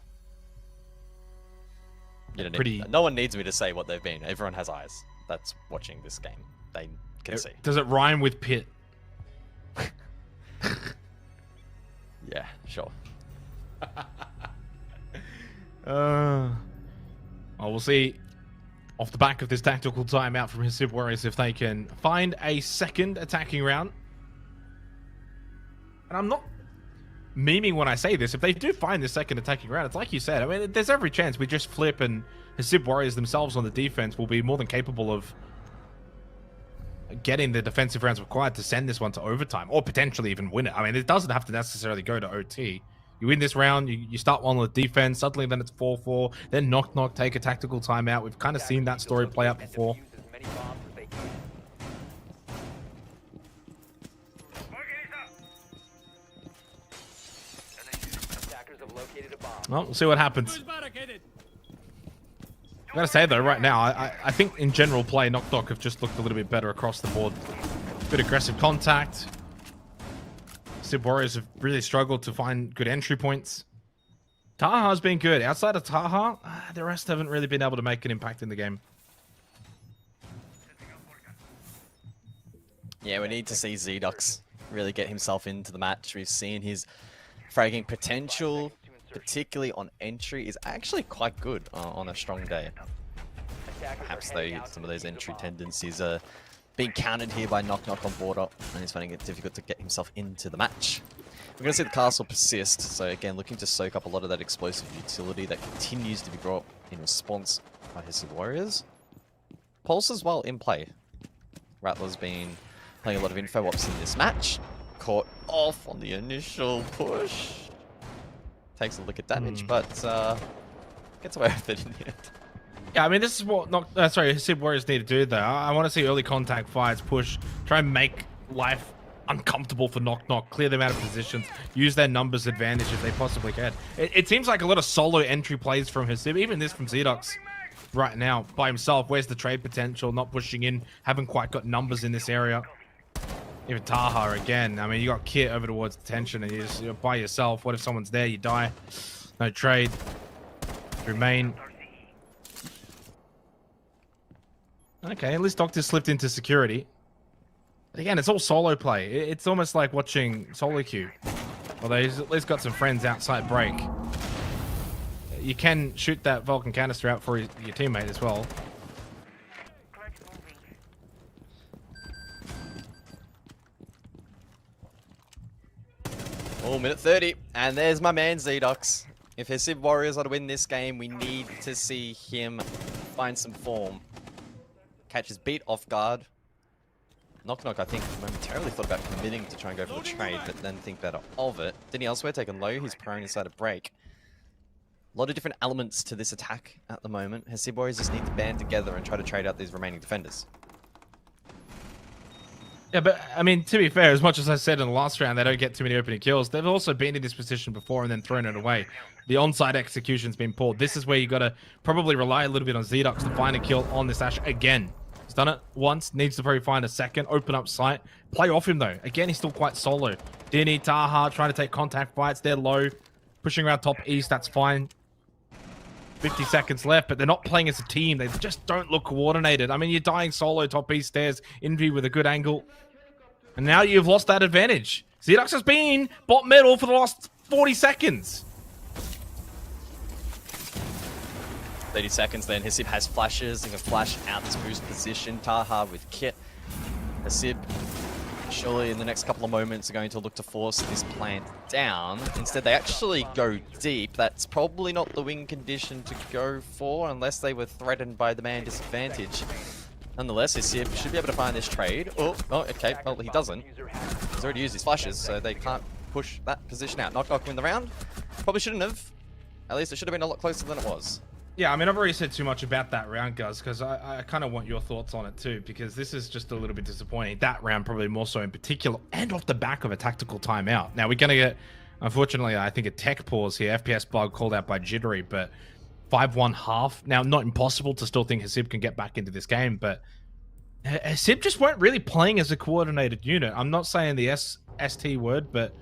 You don't no one needs me to say what they've been. Everyone has eyes that's watching this game. They can see. Does it rhyme with pit? Yeah, sure. Well, we'll see off the back of this tactical timeout from Hasib Warriors if they can find a second attacking round. And I'm not memeing when I say this. If they do find this second attacking round, it's like you said. I mean, there's every chance we just flip and Hasib Warriors themselves on the defense will be more than capable of getting the defensive rounds required to send this one to overtime or potentially even win it. I mean, it doesn't have to necessarily go to OT. You win this round, you start one on the defense, suddenly then it's 4-4, then Knock Knock take a tactical timeout. We've kind of seen that story play out before. Well, we'll see what happens. I gotta say though, right now, I think in general play, Knock Knock have just looked a little bit better across the board. Good aggressive contact. Sib Warriors have really struggled to find good entry points. Taha's been good. Outside of Taha, the rest haven't really been able to make an impact in the game. Yeah, we need to see Zedux really get himself into the match. We've seen his fragging potential, particularly on entry, is actually quite good on a strong day. Perhaps though some of those entry tendencies are being countered here by Knock Knock on border, and he's finding it difficult to get himself into the match. We're going to see the castle persist, so again looking to soak up a lot of that explosive utility that continues to be brought in response by his Warriors. Pulse as well in play. Rattler's been playing a lot of info ops in this match. Caught off on the initial push. Takes a look at damage, but gets away with it in the end. Yeah, I mean, this is what Hasib Warriors need to do, though. I want to see early contact fights, push, try and make life uncomfortable for Knock Knock, clear them out of positions, use their numbers advantage if they possibly can. It seems like a lot of solo entry plays from Hasib, even this from Zedox right now by himself. Where's the trade potential? Not pushing in, haven't quite got numbers in this area. Even Taha again. I mean, you got Kit over towards detention and you're by yourself. What if someone's there? You die. No trade. Remain. Okay, at least Doctor slipped into security. But again, it's all solo play. It's almost like watching solo queue. Although he's at least got some friends outside break. You can shoot that Vulcan canister out for your teammate as well. Oh, minute 30. And there's my man, Zedox. If Hasib Warriors are to win this game, we need to see him find some form. Catch his beat off guard. Knock Knock, I think, momentarily thought about committing to try and go for the trade, but then think better of it. Didn't he elsewhere taken low? He's prone inside a break. A lot of different elements to this attack at the moment. Hasib Warriors just need to band together and try to trade out these remaining defenders. Yeah, but I mean, to be fair, as much as I said in the last round, they don't get too many opening kills. They've also been in this position before and then thrown it away. The onside execution's been pulled. This is where you got to probably rely a little bit on Zedox to find a kill on this Ashe again. He's done it once, needs to probably find a second, open up sight. Play off him though. Again, he's still quite solo. Dini, Taha trying to take contact fights. They're low. Pushing around top east, that's fine. 50 seconds left, but they're not playing as a team. They just don't look coordinated. I mean, you're dying solo top east stairs, Envy with a good angle. And now you've lost that advantage. Zedox has been bot middle for the last 40 seconds. 30 seconds then. Hasib has flashes. He can flash out this boost position. Taha with Kit. Hasib, surely in the next couple of moments, are going to look to force this plant down. Instead, they actually go deep. That's probably not the win condition to go for, unless they were threatened by the man disadvantage. Nonetheless, Hasib should be able to find this trade. Oh, okay. Well, he doesn't. He's already used his flashes, so they can't push that position out. Knock Knock win the round. Probably shouldn't have. At least it should have been a lot closer than it was. Yeah, I mean, I've already said too much about that round, Guz, because I kind of want your thoughts on it too, because this is just a little bit disappointing. That round probably more so in particular, and off the back of a tactical timeout. Now, we're going to get, unfortunately, I think a tech pause here. FPS bug called out by Jittery, but 5-1 half. Now, not impossible to still think Hasib can get back into this game, but Hasib just weren't really playing as a coordinated unit. I'm not saying the ST word, but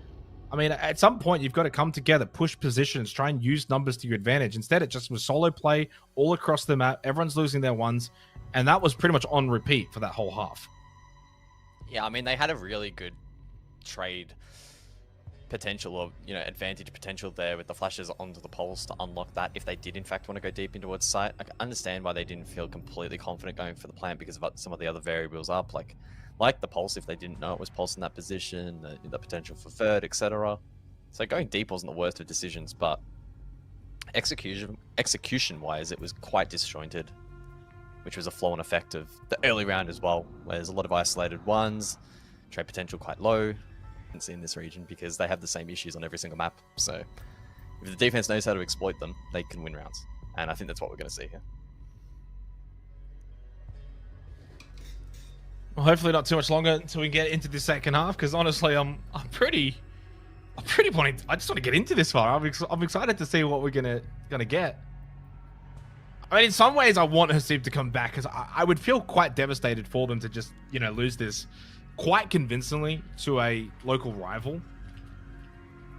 I mean, at some point, you've got to come together, push positions, try and use numbers to your advantage. Instead, it just was solo play all across the map. Everyone's losing their ones, and that was pretty much on repeat for that whole half. Yeah, I mean, they had a really good trade potential, or advantage potential there with the flashes onto the pulse to unlock that if they did in fact want to go deep into towards site. I can understand why they didn't feel completely confident going for the plant because of some of the other variables up, like the pulse if they didn't know it was pulse in that position, the potential for third, etc. So going deep wasn't the worst of decisions, but execution wise it was quite disjointed, which was a flow-on effect of the early round as well, where there's a lot of isolated ones, trade potential quite low in this region because they have the same issues on every single map. So if the defense knows how to exploit them, they can win rounds, and I think that's what we're going to see here. Well, hopefully not too much longer until we get into the second half, because honestly, I'm pretty wanting. I just want to get into this far. I'm excited to see what we're gonna get. I mean, in some ways, I want Hasib to come back because I would feel quite devastated for them to just lose this quite convincingly to a local rival.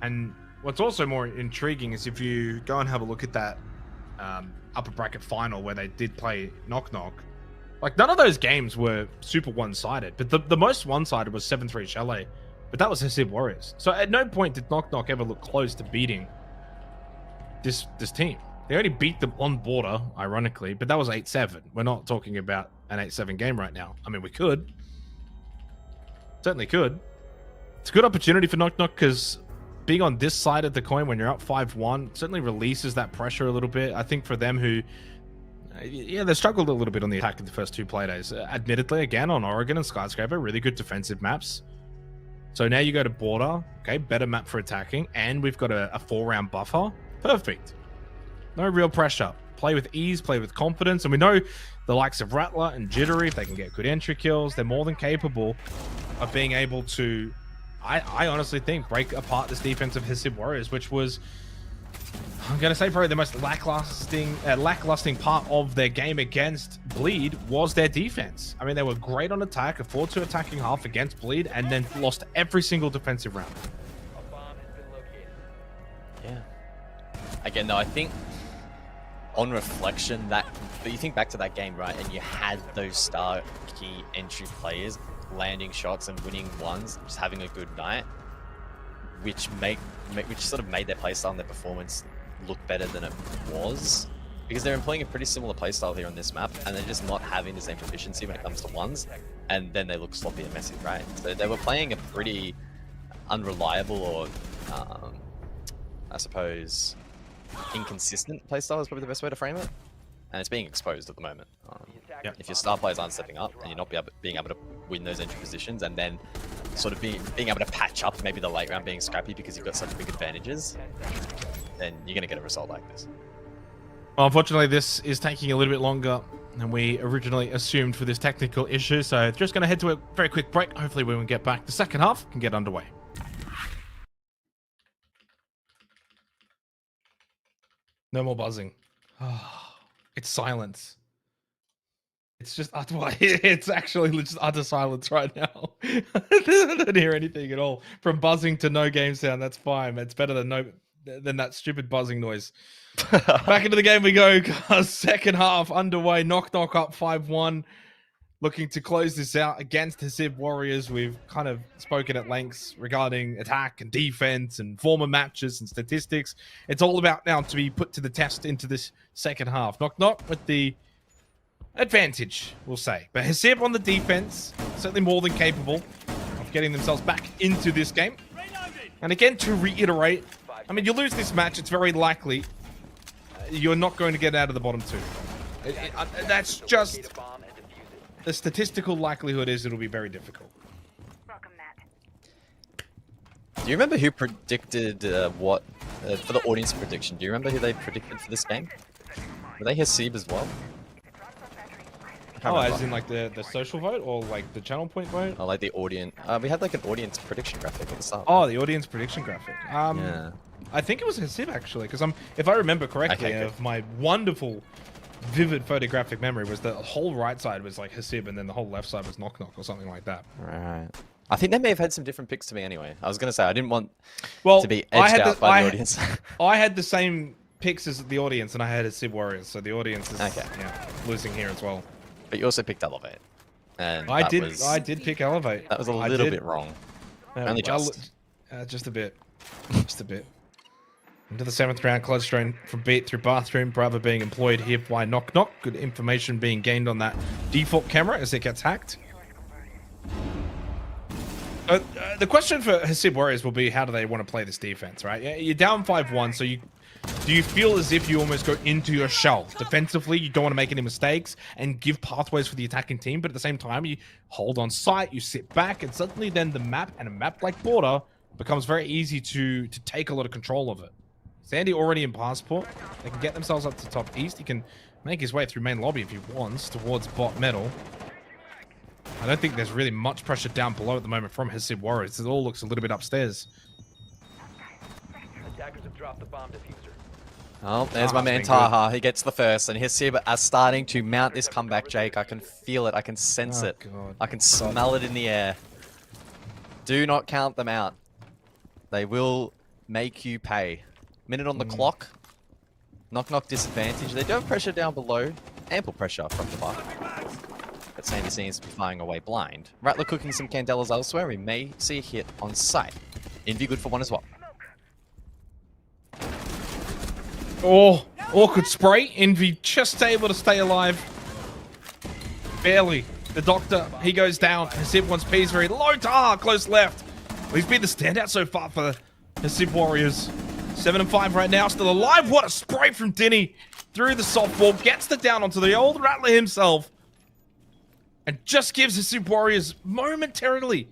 And what's also more intriguing is if you go and have a look at that upper bracket final where they did play Knock Knock. Like, none of those games were super one-sided, but the most one-sided was 7-3 Chalet, but that was Hasib Warriors. So at no point did Knock Knock ever look close to beating this team. They only beat them on border, ironically, but that was 8-7. We're not talking about an 8-7 game right now. I mean, we could. Certainly could. It's a good opportunity for Knock Knock because being on this side of the coin when you're up 5-1 certainly releases that pressure a little bit. I think for them who... yeah, they struggled a little bit on the attack in the first two playdays. Admittedly, again, on Oregon and Skyscraper, really good defensive maps. So now you go to border, okay, better map for attacking, and we've got a 4-round buffer. Perfect. No real pressure. play with ease, play with confidence. And we know the likes of Rattler and Jittery, if they can get good entry kills, they're more than capable of being able to, I honestly think, break apart this defense of Hisib Warriors, which was, I'm going to say, probably the most lacklusting part of their game against Bleed was their defense. I mean, they were great on attack, a 4-2 attacking half against Bleed, and then lost every single defensive round. Yeah. Again, though, I think on reflection, that you think back to that game, right, and you had those star key entry players landing shots and winning ones, just having a good night, which sort of made their playstyle and their performance look better than it was, because they're employing a pretty similar playstyle here on this map, and they're just not having the same proficiency when it comes to ones, and then they look sloppy and messy, right? So they were playing a pretty unreliable, or I suppose inconsistent playstyle is probably the best way to frame it, and it's being exposed at the moment. If your star players aren't stepping up and you're not being able to win those entry positions, and then sort of being able to patch up maybe the late round being scrappy because you've got such big advantages, then you're going to get a result like this. Well, unfortunately, this is taking a little bit longer than we originally assumed for this technical issue, so just going to head to a very quick break. Hopefully when we get back, the second half can get underway. No more buzzing. It's silence. It's just it's actually just utter silence right now. I don't hear anything at all. From buzzing to no game sound, that's fine. It's better than that stupid buzzing noise. Back into the game we go, guys. Second half underway. Knock Knock up 5-1. Looking to close this out against Hisib Warriors. We've kind of spoken at lengths regarding attack and defense and former matches and statistics. It's all about now to be put to the test into this second half. Knock Knock with the advantage, we'll say. But Hisib on the defense, certainly more than capable of getting themselves back into this game. And again, to reiterate, I mean, you lose this match, it's very likely you're not going to get out of the bottom two. That's just... The statistical likelihood is it'll be very difficult. Do you remember who predicted what for the audience prediction? Do you remember who they predicted for this game? Were they Hisib as well? Oh, as in like the social vote or like the channel point vote? Oh, like the audience. We had like an audience prediction graphic at the start. Oh, the audience prediction graphic. Yeah. I think it was Hisib actually, because if I remember correctly, of my wonderful, vivid photographic memory was the whole right side was like Hisib, and then the whole left side was Knock Knock or something like that. Right. I think they may have had some different picks to me anyway. I was gonna say I didn't want to be edged out by the audience. I had the same picks as the audience, and I had Hisib Warriors, so the audience is losing here as well. But you also picked Elevate, and I did pick Elevate. That was a little bit wrong. Only just a bit, just a bit. Into the 7th round, close strain from beat through bathroom, brother being employed here by Knock Knock. Good information being gained on that default camera as it gets hacked. The question for Hisib Warriors will be, how do they want to play this defense, right? You're down 5-1, so do you feel as if you almost go into your shell? Defensively, you don't want to make any mistakes and give pathways for the attacking team, but at the same time, you hold on site, you sit back, and suddenly then the map, and a map like Border, becomes very easy to take a lot of control of it. Sandy already in Passport. They can get themselves up to top east. He can make his way through main lobby if he wants towards bot metal. I don't think there's really much pressure down below at the moment from Hisib Warriors. It all looks a little bit upstairs. Attackers have dropped the bomb diffuser. Oh, there's my man Taha. He gets the first, and Hisib are starting to mount this comeback, Jake. I can feel it. I can sense it. God. I can smell it in the air. Do not count them out. They will make you pay. Minute on the clock. Knock Knock disadvantage. They do have pressure down below. Ample pressure from the bar. But Sandy seems to be flying away blind. Rattler cooking some candelas elsewhere. We may see a hit on sight. Envy good for one as well. Oh, awkward spray. Envy just able to stay alive. Barely. The doctor, he goes down. Hisib wants P's very low. Taha, close left. Well, he's been the standout so far for the Hisib Warriors. 7-5 right now, still alive. What a spray from Dinny through the softball. Gets the down onto the old Rattler himself. And just gives Hisib Warriors momentarily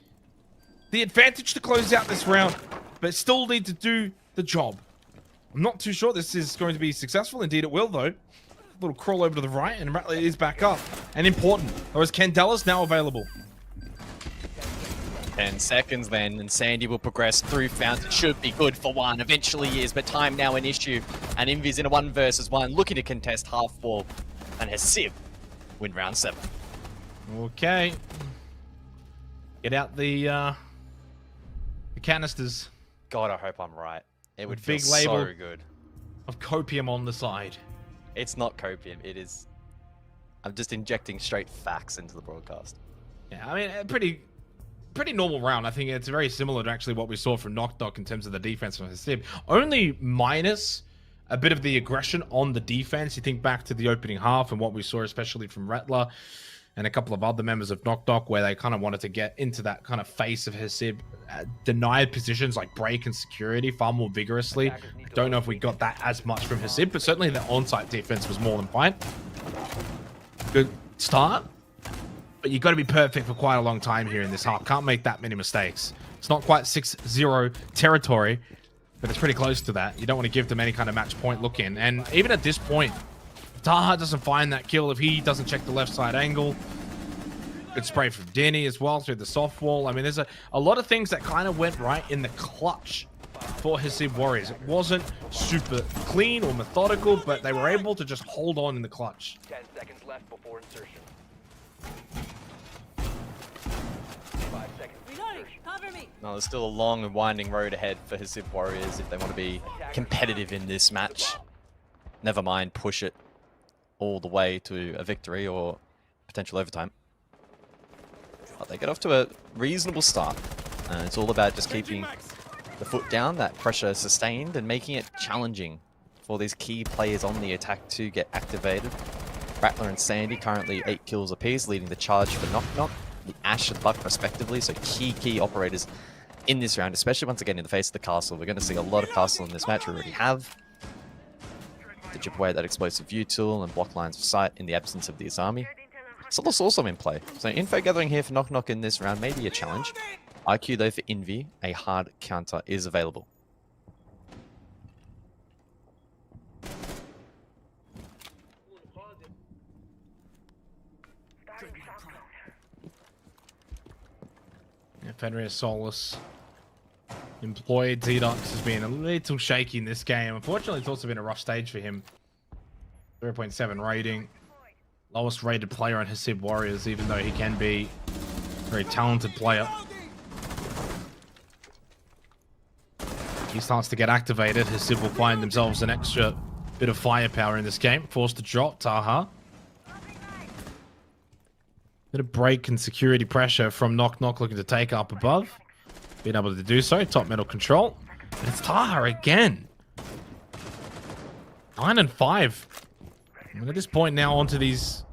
the advantage to close out this round. But still need to do the job. I'm not too sure this is going to be successful. Indeed it will, though. little crawl over to the right, and Rattler is back up. And important. Or is Candelas now available? 10 seconds then, and Sandy will progress through Fountain. Should be good for one. Eventually is, but time now an issue. And Envy's in a 1 versus 1, looking to contest half wall. And Hasib win round 7. Okay. Get out the canisters. God, I hope I'm right. It would Big feel label so good. of copium on the side. It's not copium, it is... I'm just injecting straight facts into the broadcast. Yeah, I mean, pretty normal round. I think it's very similar to actually what we saw from Knock Knock in terms of the defense from Hasib. Only minus a bit of the aggression on the defense. You think back to the opening half and what we saw, especially from Rattler and a couple of other members of Knock Knock, where they kind of wanted to get into that kind of face of Hasib, denied positions like break and security far more vigorously. I don't know if we got that as much from Hasib, but certainly the on-site defense was more than fine. Good start. But you've got to be perfect for quite a long time here in this half. Can't make that many mistakes. It's not quite 6-0 territory, but it's pretty close to that. You don't want to give them any kind of match point look in. And even at this point, if Taha doesn't find that kill, if he doesn't check the left side angle, good spray from Denny as well through the soft wall. I mean, there's a lot of things that kind of went right in the clutch for Hasib Warriors. It wasn't super clean or methodical, but they were able to just hold on in the clutch. 10 seconds left before insertion. No, there's still a long and winding road ahead for Hasib Warriors if they want to be competitive in this match. Never mind push it all the way to a victory or potential overtime. But they get off to a reasonable start. It's all about just keeping the foot down, that pressure sustained, and making it challenging for these key players on the attack to get activated. Rattler and Sandy currently 8 kills apiece, leading the charge for Knock Knock, the Ash and Buck respectively. So key operators in this round, especially once again in the face of the castle. We're going to see a lot of castle in this match. We already have to chip away at that explosive view tool and block lines of sight in the absence of the Azami. Solus also in play. So info gathering here for Knock Knock in this round may be a challenge. IQ though for Envy, a hard counter is available. Yeah, Fenrir Solus employed. Zedox has been a little shaky in this game. Unfortunately, it's also been a rough stage for him. 0.7 rating. Lowest rated player on Hasib Warriors, even though he can be a very talented player. He starts to get activated. Hasib will find themselves an extra bit of firepower in this game. Forced to drop Taha. Bit of break and security pressure from Knock Knock looking to take up above. Being able to do so. Top metal control. But it's Taha again. 9 and 5. And at this point now onto these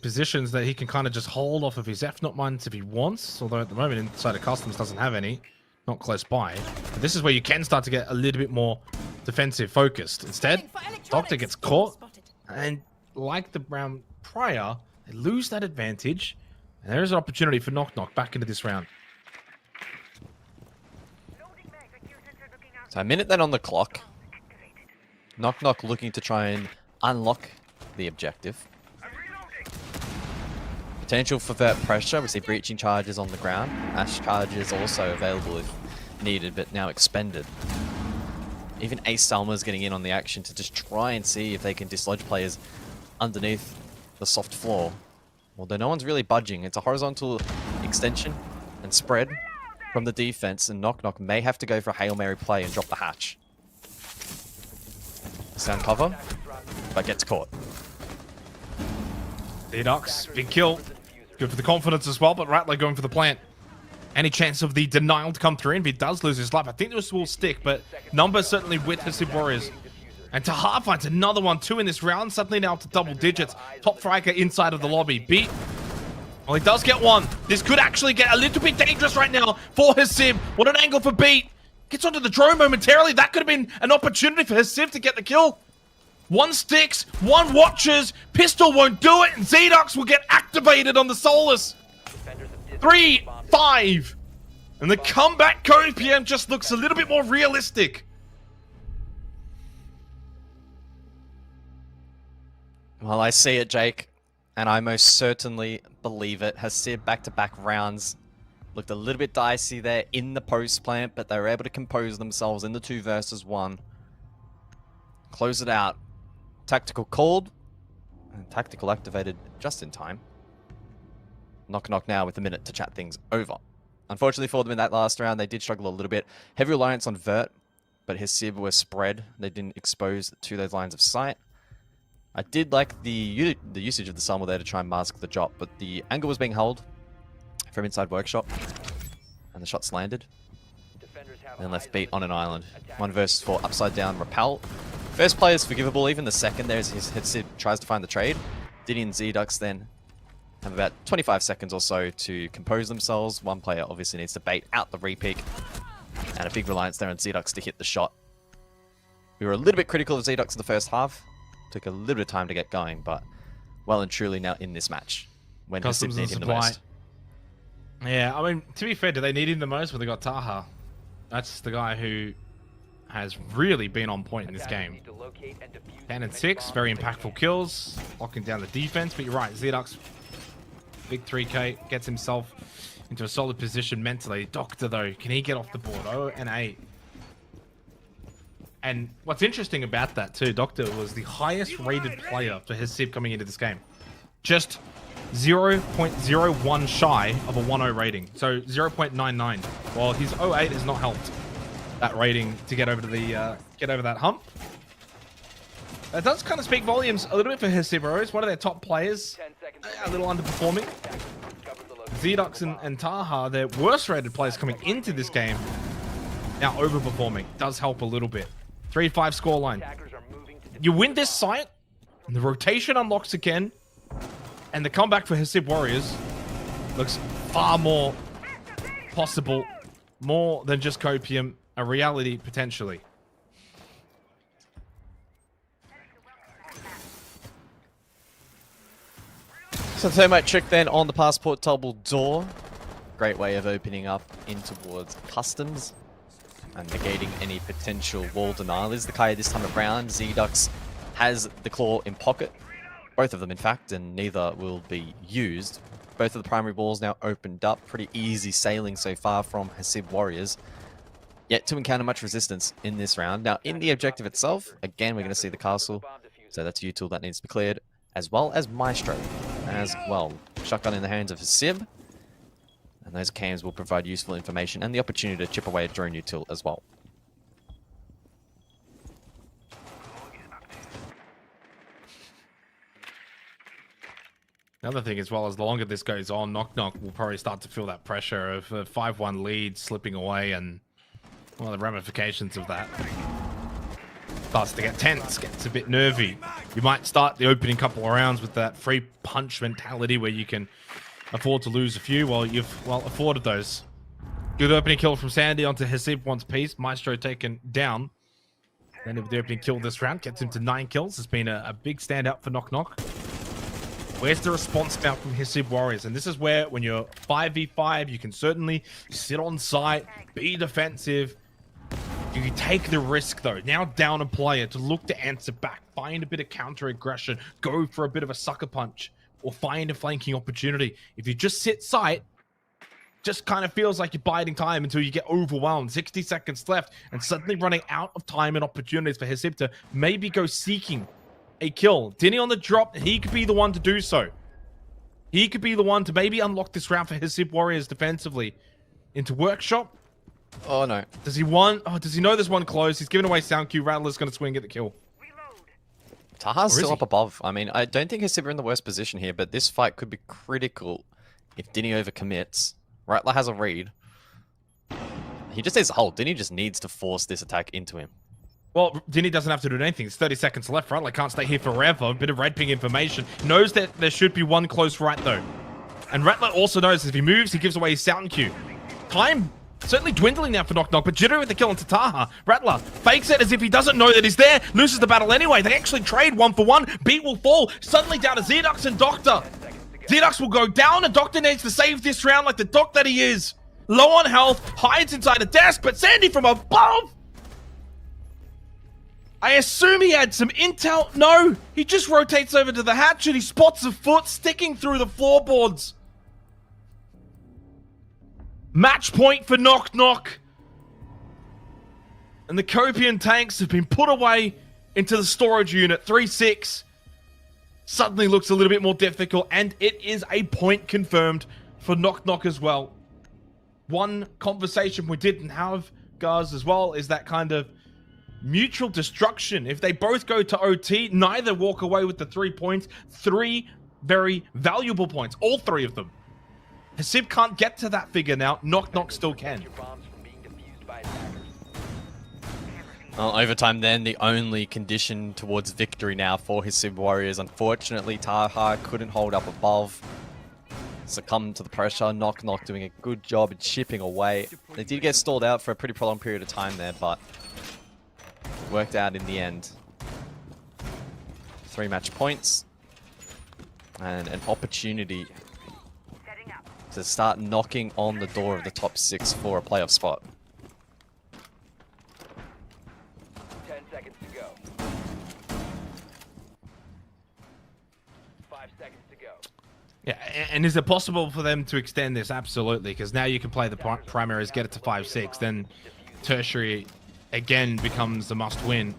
positions that he can kind of just hold off of his F-Not mines if he wants. Although at the moment inside of Customs doesn't have any. Not close by. But this is where you can start to get a little bit more defensive focused. Instead, Doctor gets caught. And like the round prior, they lose that advantage. And there is an opportunity for Knock Knock back into this round. So a minute then on the clock. Knock Knock looking to try and unlock the objective. Potential for vert pressure. We see breaching charges on the ground. Ash charges also available if needed, but now expended. Even Ace Salma's getting in on the action to just try and see if they can dislodge players underneath the soft floor. Although no one's really budging. It's a horizontal extension and spread from the defense, and Knock Knock may have to go for a Hail Mary play and drop the hatch. Sound cover, but gets caught. Zedox, big kill. Good for the confidence as well, but Rattler going for the plant. Any chance of the denial to come through? And if he does lose his life, I think this will stick, but numbers certainly with Hasib Warriors. And Taha finds another one, 2 in this round, suddenly now up to double digits. Top striker inside of the lobby. Beat. Well, he does get one. This could actually get a little bit dangerous right now for Hasib. What an angle for Beat. Gets onto the drone momentarily. That could have been an opportunity for Hasib to get the kill. 1 sticks, 1 watches. Pistol won't do it, and Zedox will get activated on the Solus. 3-5. And the comeback Code PM just looks a little bit more realistic. Well, I see it, Jake, and I most certainly believe it. Hasib back-to-back rounds looked a little bit dicey there in the post plant, but they were able to compose themselves in the 2 versus 1. Close it out. Tactical called, and tactical activated just in time. Knock knock now with a minute to chat things over. Unfortunately for them in that last round, they did struggle a little bit. Heavy reliance on Vert, but Hasib were spread. They didn't expose to those lines of sight. I did like the usage of the Summel there to try and mask the drop, but the angle was being held from inside Workshop, and the shots landed. And left beat on an island. 1 versus 4, upside down, repel. First play is forgivable, even the second there as Hasib tries to find the trade. Diddy and Z-Dux then have about 25 seconds or so to compose themselves. One player obviously needs to bait out the repeak, and a big reliance there on Z-Dux to hit the shot. We were a little bit critical of Z-Dux in the first half. Took a little bit of time to get going, but well and truly now in this match, when Hasib need him the most. Yeah, I mean, to be fair, do they need him the most? Well, they got Taha. That's the guy who has really been on point in this game. 10 and 6, very impactful kills, locking down the defense. But you're right, Z-Dux, big 3K, gets himself into a solid position mentally. Doctor, though, can he get off the board? 0 and 8. And what's interesting about that, too, Doctor was the highest rated player for Hasib coming into this game. Just 0.01 shy of a 1-0 rating. So 0.99. While his 0.8 has not helped that rating to get over to the get over that hump. That does kind of speak volumes a little bit for Hasib Warriors. One of their top players, a little underperforming. Z-Dux and Taha, their worst rated players coming into this game, now overperforming. Does help a little bit. 3-5 scoreline. You win this site, and the rotation unlocks again, and the comeback for Hasib Warriors looks far more possible, more than just copium, a reality potentially. So thermite trick then on the passport double door. Great way of opening up in towards customs and negating any potential wall denial. Is the Kaya this time around. Z-Dux has the claw in pocket. Both of them, in fact, and neither will be used. Both of the primary walls now opened up. Pretty easy sailing so far from Hasib Warriors. Yet to encounter much resistance in this round. Now, in the objective itself, again, we're going to see the castle. So that's a util that needs to be cleared, as well as Maestro as well. Shotgun in the hands of Hasib. And those cams will provide useful information and the opportunity to chip away at drone util as well. Another thing as well, as the longer this goes on, Knock Knock will probably start to feel that pressure of a 5-1 lead slipping away, and well, the ramifications of that. Starts to get tense, gets a bit nervy. You might start the opening couple of rounds with that free punch mentality where you can afford to lose a few. Well, you've afforded those. Good opening kill from Sandy onto Hasib once piece. Maestro taken down. Then with the opening kill this round, gets him to 9 kills. It's been a big standout for Knock Knock. Where's the response now from Hasib Warriors? And this is where, when you're 5v5, you can certainly sit on site, be defensive. You take the risk, though, now down a player, to look to answer back, find a bit of counter-aggression, go for a bit of a sucker punch, or find a flanking opportunity. If you just sit site, just kind of feels like you're biding time until you get overwhelmed. 60 seconds left, and suddenly running out of time and opportunities for Hasib to maybe go seeking a kill. Dinny on the drop, he could be the one to do so. He could be the one to maybe unlock this round for Hasib Warriors defensively. Into Workshop. Oh no. Does he want? Oh, does he know there's one close? He's giving away sound cue. Rattler's going to swing and get the kill. Taha's still up above. I mean, I don't think Hasib are in the worst position here, but this fight could be critical if Dinny overcommits. Rattler has a read. He just needs to hold. Dinny just needs to force this attack into him. Well, Dinny doesn't have to do anything. It's 30 seconds left. Rattler can't stay here forever. A bit of red ping information. Knows that there should be one close right, though. And Rattler also knows if he moves, he gives away his sound cue. Time certainly dwindling now for Knock Knock, but Jittery with the kill into Taha. Rattler fakes it as if he doesn't know that he's there, loses the battle anyway. They actually trade 1-for-1. Beat will fall. Suddenly down to Z-Dux and Doctor. Z-Dux will go down, and Doctor needs to save this round like the doc that he is. Low on health, hides inside a desk, but Sandy from above. I assume he had some intel. No, he just rotates over to the hatch and he spots a foot sticking through the floorboards. Match point for Knock Knock. And the Copian tanks have been put away into the storage unit. 3-6. Suddenly looks a little bit more difficult, and it is a point confirmed for Knock Knock as well. One conversation we didn't have, guys, as well, is that kind of mutual destruction. If they both go to OT, neither walk away with the 3 points. 3 very valuable points, all 3 of them. Hasib can't get to that figure now. Knock Knock still can. Well, overtime then, the only condition towards victory now for Hasib Warriors. Unfortunately, Taha couldn't hold up above. Succumbed to the pressure. Knock Knock doing a good job at chipping away. They did get stalled out for a pretty prolonged period of time there, but it worked out in the end. 3 match points. And an opportunity to start knocking on the door of the top 6 for a playoff spot. 10 seconds to go. 5 seconds to go. Yeah, and is it possible for them to extend this? Absolutely, because now you can play the primaries, get it to 5-6, then tertiary again becomes a must-win.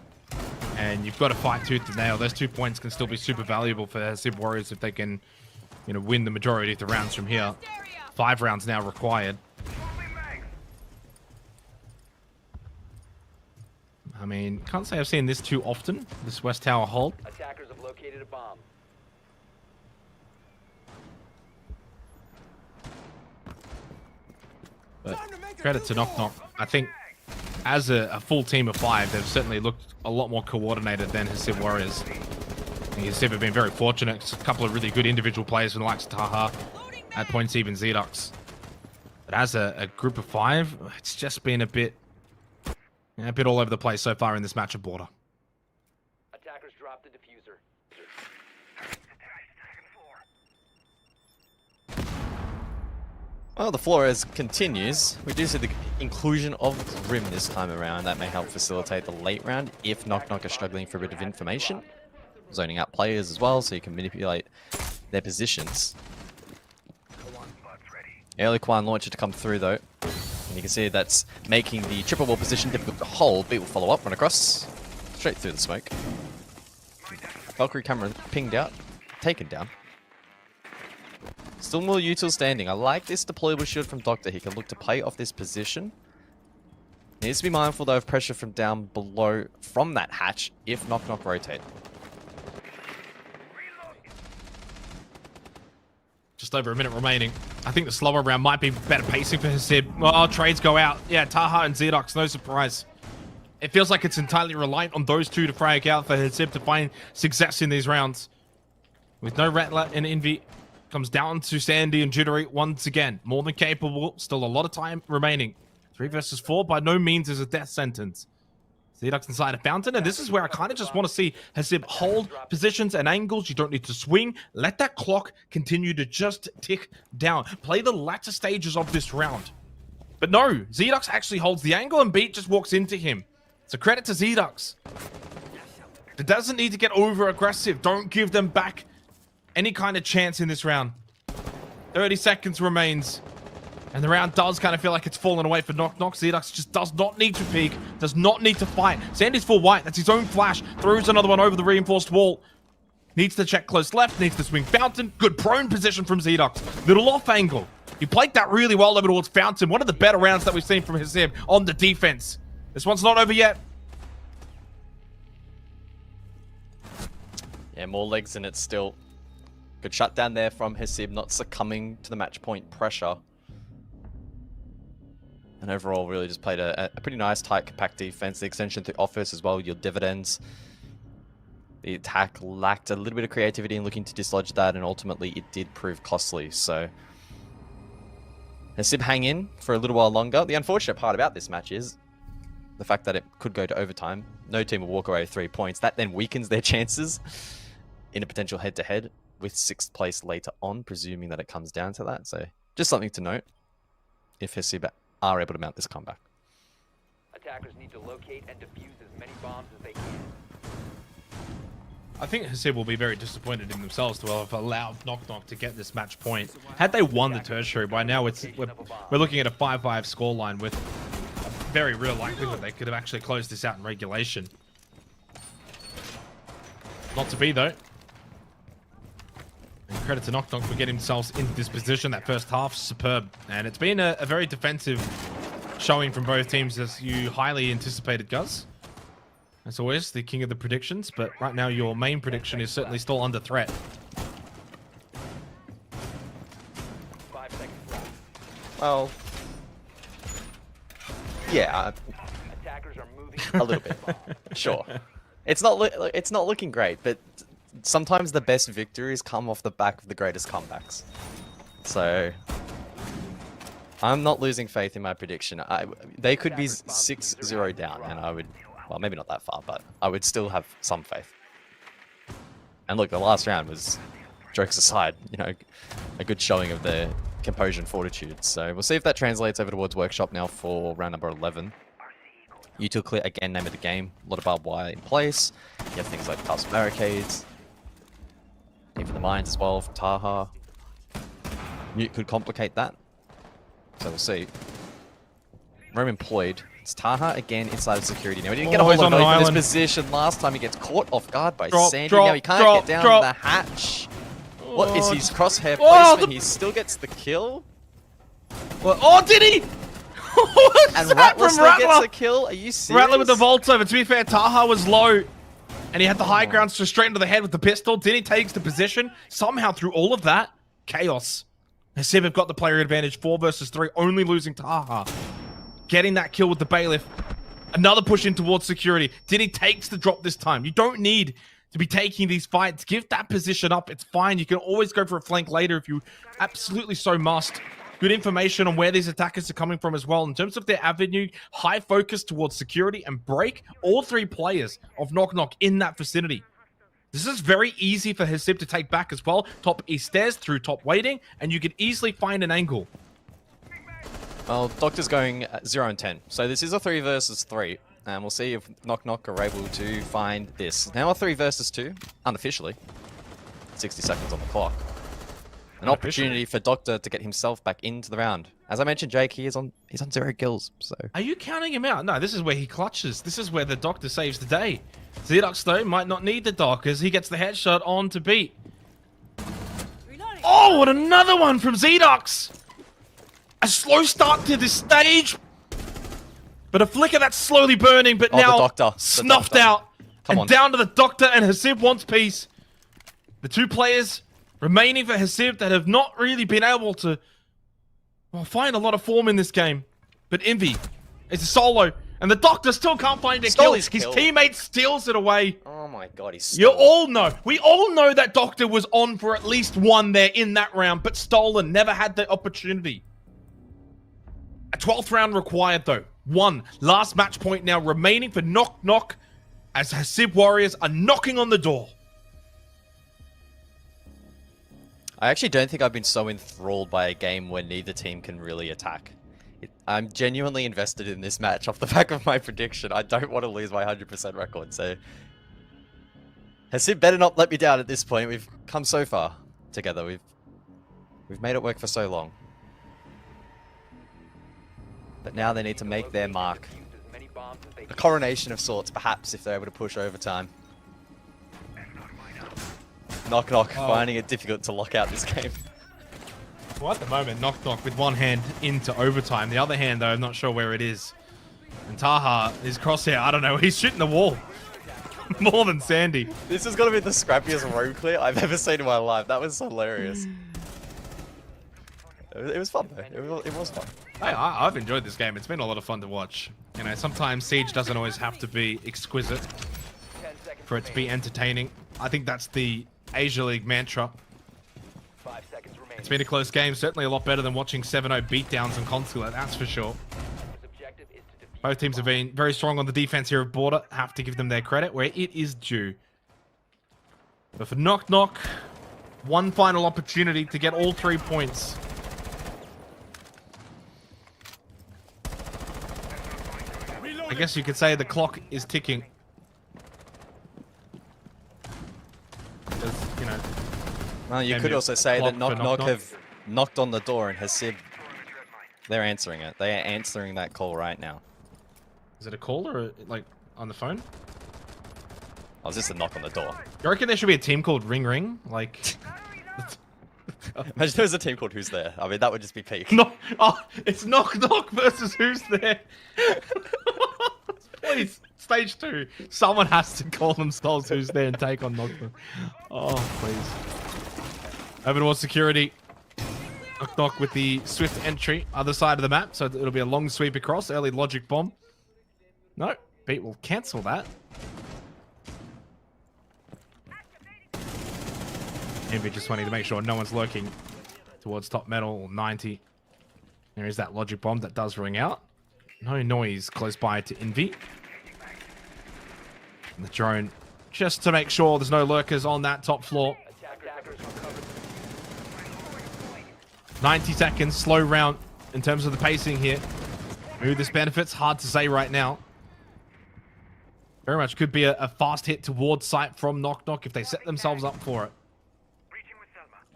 And you've got to fight tooth and nail. Those 2 points can still be super valuable for Hasib Warriors if they can, you know, win the majority of the rounds from here. 5 rounds now required. I mean, can't say I've seen this too often, this West Tower hold. Attackers have located a bomb. But credit to Knock Knock. I think as a full team of 5, they've certainly looked a lot more coordinated than Hasib Warriors. And Hasib have been very fortunate. A couple of really good individual players from the likes of Taha. At points even Zedux. But as a group of 5, it's just been a bit all over the place so far in this match of Border. Attackers dropped the diffuser. Well, the Flores continues. We do see the inclusion of Grim this time around. That may help facilitate the late round if Knock Knock are struggling for a bit of information. Zoning out players as well, so you can manipulate their positions. Early Quan launcher to come through though. And you can see that's making the triple wall position difficult to hold. Beat will follow up, run across. Straight through the smoke. Valkyrie camera pinged out. Taken down. Still more util standing. I like this deployable shield from Doctor. He can look to play off this position. Needs to be mindful though of pressure from down below from that hatch if Knock Knock rotate. Just over a minute remaining. I think the slower round might be better pacing for Hasib. Oh, trades go out. Yeah, Taha and Zedux, no surprise. It feels like it's entirely reliant on those 2 to frag out for Hasib to find success in these rounds. With no Rattler and Envy, comes down to Sandy and Jittery once again. More than capable, still a lot of time remaining. 3 versus 4 by no means is a death sentence. Zedux inside a fountain, and this is where I kind of just want to see Hasib hold positions and angles. You don't need to swing. Let that clock continue to just tick down. Play the latter stages of this round. But no, Zedux actually holds the angle and Beat just walks into him. So credit to Zedux. It doesn't need to get over aggressive. Don't give them back any kind of chance in this round. 30 seconds remains. And the round does kind of feel like it's fallen away for Knock Knock. Zedux just does not need to peek, does not need to fight. Sandy's full white, that's his own flash. Throws another one over the reinforced wall. Needs to check close left, needs to swing Fountain. Good prone position from Zedux. Little off angle. He played that really well over towards Fountain. One of the better rounds that we've seen from Hasib on the defense. This one's not over yet. Yeah, more legs in it still. Good shutdown there from Hasib, not succumbing to the match point pressure. And overall, really just played a pretty nice, tight, compact defense. The extension through offense as well, your dividends. The attack lacked a little bit of creativity in looking to dislodge that, and ultimately it did prove costly. So, Hasib hang in for a little while longer. The unfortunate part about this match is the fact that it could go to overtime. No team will walk away with 3 points. That then weakens their chances in a potential head-to-head with 6th place later on, presuming that it comes down to that. So, just something to note if Hasib are able to mount this comeback. Attackers need to locate and defuse as many bombs as they can. I think Hasib will be very disappointed in themselves to have allowed Knock Knock to get this match point. Had they won the tertiary, by now we're looking at a 5-5 scoreline with a very real likelihood they could have actually closed this out in regulation. Not to be, though. And credit to Knock Knock for getting themselves into this position. That first half, superb. And it's been a very defensive showing from both teams, as you highly anticipated, Guz. As always, the king of the predictions, but right now your main prediction is certainly still under threat. 5 seconds left. Well, yeah, Attackers are moving. a little bit. Sure. It's not looking great, but sometimes the best victories come off the back of the greatest comebacks. So I'm not losing faith in my prediction. They could be 6-0 down, and I would, well, maybe not that far, but I would still have some faith. And look, the last round was, jokes aside, you know, a good showing of their composure and fortitude. So we'll see if that translates over towards Workshop now for round number 11. U2 clear, again, name of the game. A lot of barbed wire in place. You have things like custom barricades. Even the mines as well from Taha. Mute could complicate that. So we'll see. Roam employed. It's Taha again inside of security. Now, he didn't get a hold of Ellie in this position last time. He gets caught off guard by Sandy. Now he can't get down to the hatch. What is his crosshair placement? He still gets the kill. Oh, did he? And Rattler still gets a kill? Are you serious? Rattler with the vault over. To be fair, Taha was low. And he had the high ground just straight into the head with the pistol. Diddy takes the position. Somehow through all of that, chaos. Hasib have got the player advantage, 4 versus 3, only losing Taha. Getting that kill with the bailiff. Another push in towards security. Diddy takes the drop this time. You don't need to be taking these fights. Give that position up. It's fine. You can always go for a flank later if you absolutely so must. Good information on where these attackers are coming from as well. In terms of their avenue, high focus towards security and break all 3 players of Knock Knock in that vicinity. This is very easy for Hasib to take back as well. Top east stairs through top waiting, and you can easily find an angle. Well, Doctor's going 0 and 10. So this is a 3 versus 3. And we'll see if Knock Knock are able to find this. Now a 3 versus 2, unofficially. 60 seconds on the clock. An opportunity for Doctor to get himself back into the round. As I mentioned, Jake, he's on 0 kills. So are you counting him out? No, this is where he clutches. This is where the Doctor saves the day. Zedux, though, might not need the dock as he gets the headshot on to beat. Oh, and another one from Zedux! A slow start to this stage, but a flicker that's slowly burning, but now the doctor. Snuffed out. Come and on. Down to the Doctor, and Hasib wants peace. The 2 players remaining for Hasib that have not really been able to find a lot of form in this game. But Envy is a solo, and the Doctor still can't find a kill. His teammate steals it away. oh my god, he's You all know. We all know that Doctor was on for at least 1 there in that round, but stolen. Never had the opportunity. A 12th round required, though. 1 last match point now remaining for Knock Knock as Hasib Warriors are knocking on the door. I actually don't think I've been so enthralled by a game where neither team can really attack. I'm genuinely invested in this match off the back of my prediction. I don't want to lose my 100% record, so Hasib better not let me down at this point. We've come so far together. We've made it work for so long. But now they need to make their mark. A coronation of sorts, perhaps, if they're able to push overtime. Knock Knock, finding it difficult to lock out this game. Well, at the moment, Knock Knock with 1 hand into overtime. The other hand, though, I'm not sure where it is. And Taha, his crosshair, I don't know, he's shooting the wall. More than Sandy. This has got to be the scrappiest roam clear I've ever seen in my life. That was hilarious. It was fun, though. It was fun. Hey, I've enjoyed this game. It's been a lot of fun to watch. You know, sometimes Siege doesn't always have to be exquisite for it to be entertaining. I think that's the Asia League mantra. 5 seconds remaining. It's been a close game. Certainly a lot better than watching 7-0 beatdowns on Consulate, that's for sure. Objective is to defuse Both teams have been very strong on the defense here of Border. Have to give them their credit where it is due. But for Knock Knock, 1 final opportunity to get all 3 points. guess you could say the clock is ticking. You know. Well, you could also say that Knock Knock have knocked on the door and Hasib, they're answering it. They are answering that call right now. Is it a call or like on the phone? Oh, it's just a knock on the door. You reckon there should be a team called Ring Ring? Like, imagine there was a team called Who's There. I mean, that would just be peak. No, oh, it's Knock Knock versus Who's There. Please, stage 2. Someone has to call themselves Who's There and take on Knock Knock. Oh, please. Over towards security. Knock Knock with the swift entry, other side of the map, so it'll be a long sweep across. Early logic bomb. No, Beat will cancel that. Envy just wanting to make sure no one's lurking towards top metal or 90. There is that logic bomb that does ring out. No noise close by to Envy. And the drone just to make sure there's no lurkers on that top floor. 90 seconds, slow round in terms of the pacing here. Who this benefits, hard to say right now. Very much could be a fast hit towards site from Knock Knock if they set themselves up for it.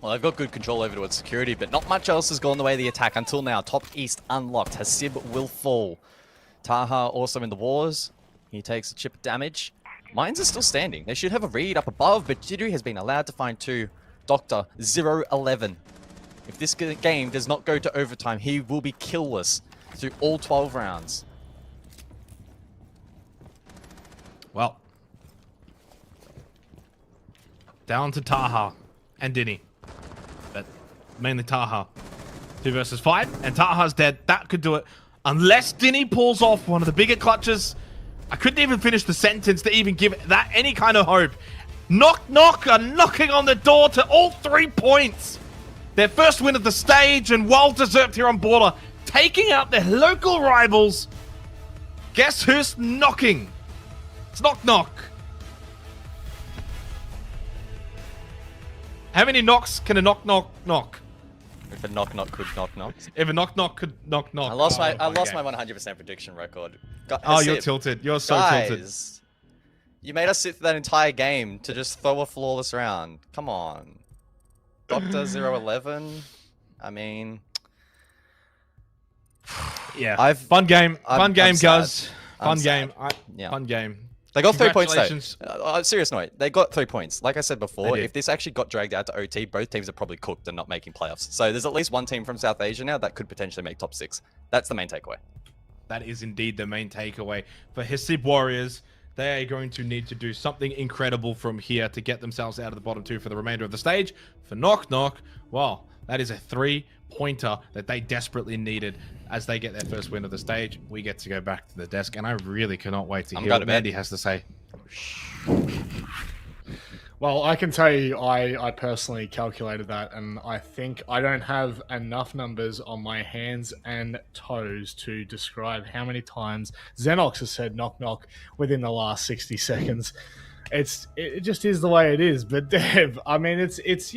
Well, they've got good control over towards security, but not much else has gone the way of the attack until now. Top East unlocked. Hasib will fall. Taha also in the wars. He takes a chip damage. Mines are still standing. They should have a read up above, but Jiddu has been allowed to find 2. Doctor 0-11. If this game does not go to overtime, he will be killless through all 12 rounds. Well, down to Taha and Dini. But mainly Taha. 2 versus 5, and Taha's dead. That could do it. Unless Dini pulls off one of the bigger clutches. I couldn't even finish the sentence to even give that any kind of hope. Knock Knock are knocking on the door to all 3 points. Their first win of the stage, and well-deserved here on Border. Taking out their local rivals. Guess who's knocking? It's Knock Knock. How many knocks can a knock knock? If a knock knock could knock knock. If a knock knock could knock knock. I lost my 100% prediction record. Oh, you're tilted. You're so tilted. You made us sit through that entire game to just throw a flawless round. Come on. Doctor 011. I mean, yeah. Fun game, guys. Fun game. Yeah. Fun game. They got 3 points though. Serious note, they got 3 points. Like I said before, if this actually got dragged out to OT, both teams are probably cooked and not making playoffs. So there's at least one team from South Asia now that could potentially make top 6. That's the main takeaway. That is indeed the main takeaway. For Hasib Warriors, they are going to need to do something incredible from here to get themselves out of the bottom 2 for the remainder of the stage. For Knock Knock, well, that is a 3-pointer that they desperately needed as they get their first win of the stage. We get to go back to the desk, and I really cannot wait to hear what Mandy has to say. Well, I can tell you, I personally calculated that, and I think I don't have enough numbers on my hands and toes to describe how many times Xenox has said knock knock within the last 60 seconds. It just is the way it is. But Dev, I mean, it's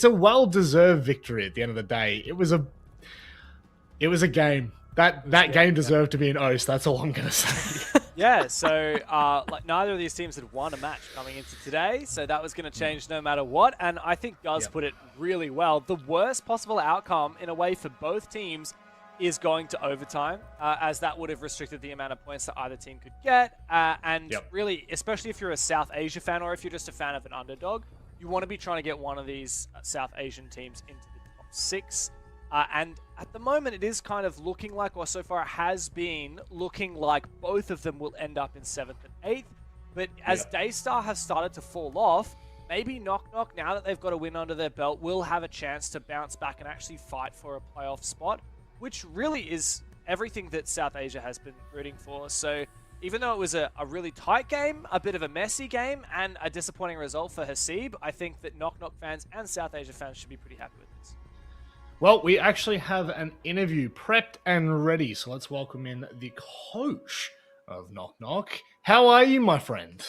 a well-deserved victory at the end of the day. It was a game. That game deserved to be an OS. That's all I'm gonna say. Yeah, so like neither of these teams had won a match coming into today, so that was going to change no matter what. And I think Guz put it really well. The worst possible outcome, in a way, for both teams is going to overtime, as that would have restricted the amount of points that either team could get. And really, especially if you're a South Asia fan or if you're just a fan of an underdog, you want to be trying to get one of these South Asian teams into the top 6. And at the moment, it is kind of looking like, or so far it has been looking like, both of them will end up in 7th and 8th. But as Daystar have started to fall off, maybe Knock Knock, now that they've got a win under their belt, will have a chance to bounce back and actually fight for a playoff spot, which really is everything that South Asia has been rooting for. So even though it was a really tight game, a bit of a messy game, and a disappointing result for Hasib, I think that Knock Knock fans and South Asia fans should be pretty happy with this. Well, we actually have an interview prepped and ready, so let's welcome in the coach of Knock Knock. How are you, my friend?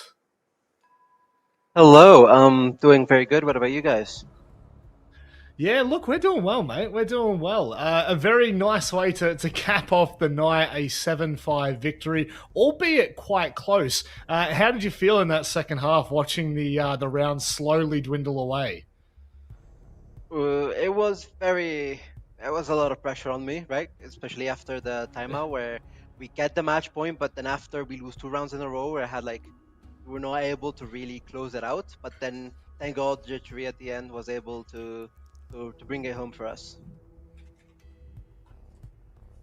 Hello, doing very good. What about you guys? Yeah, look, we're doing well, mate. We're doing well. A very nice way to cap off the night, a 7-5 victory, albeit quite close. How did you feel in that second half watching the round slowly dwindle away? It was very. It was a lot of pressure on me, right? Especially after the timeout where we get the match point, but then after we lose 2 rounds in a row, where I had like we were not able to really close it out. But then, thank God, Jittery at the end was able to bring it home for us.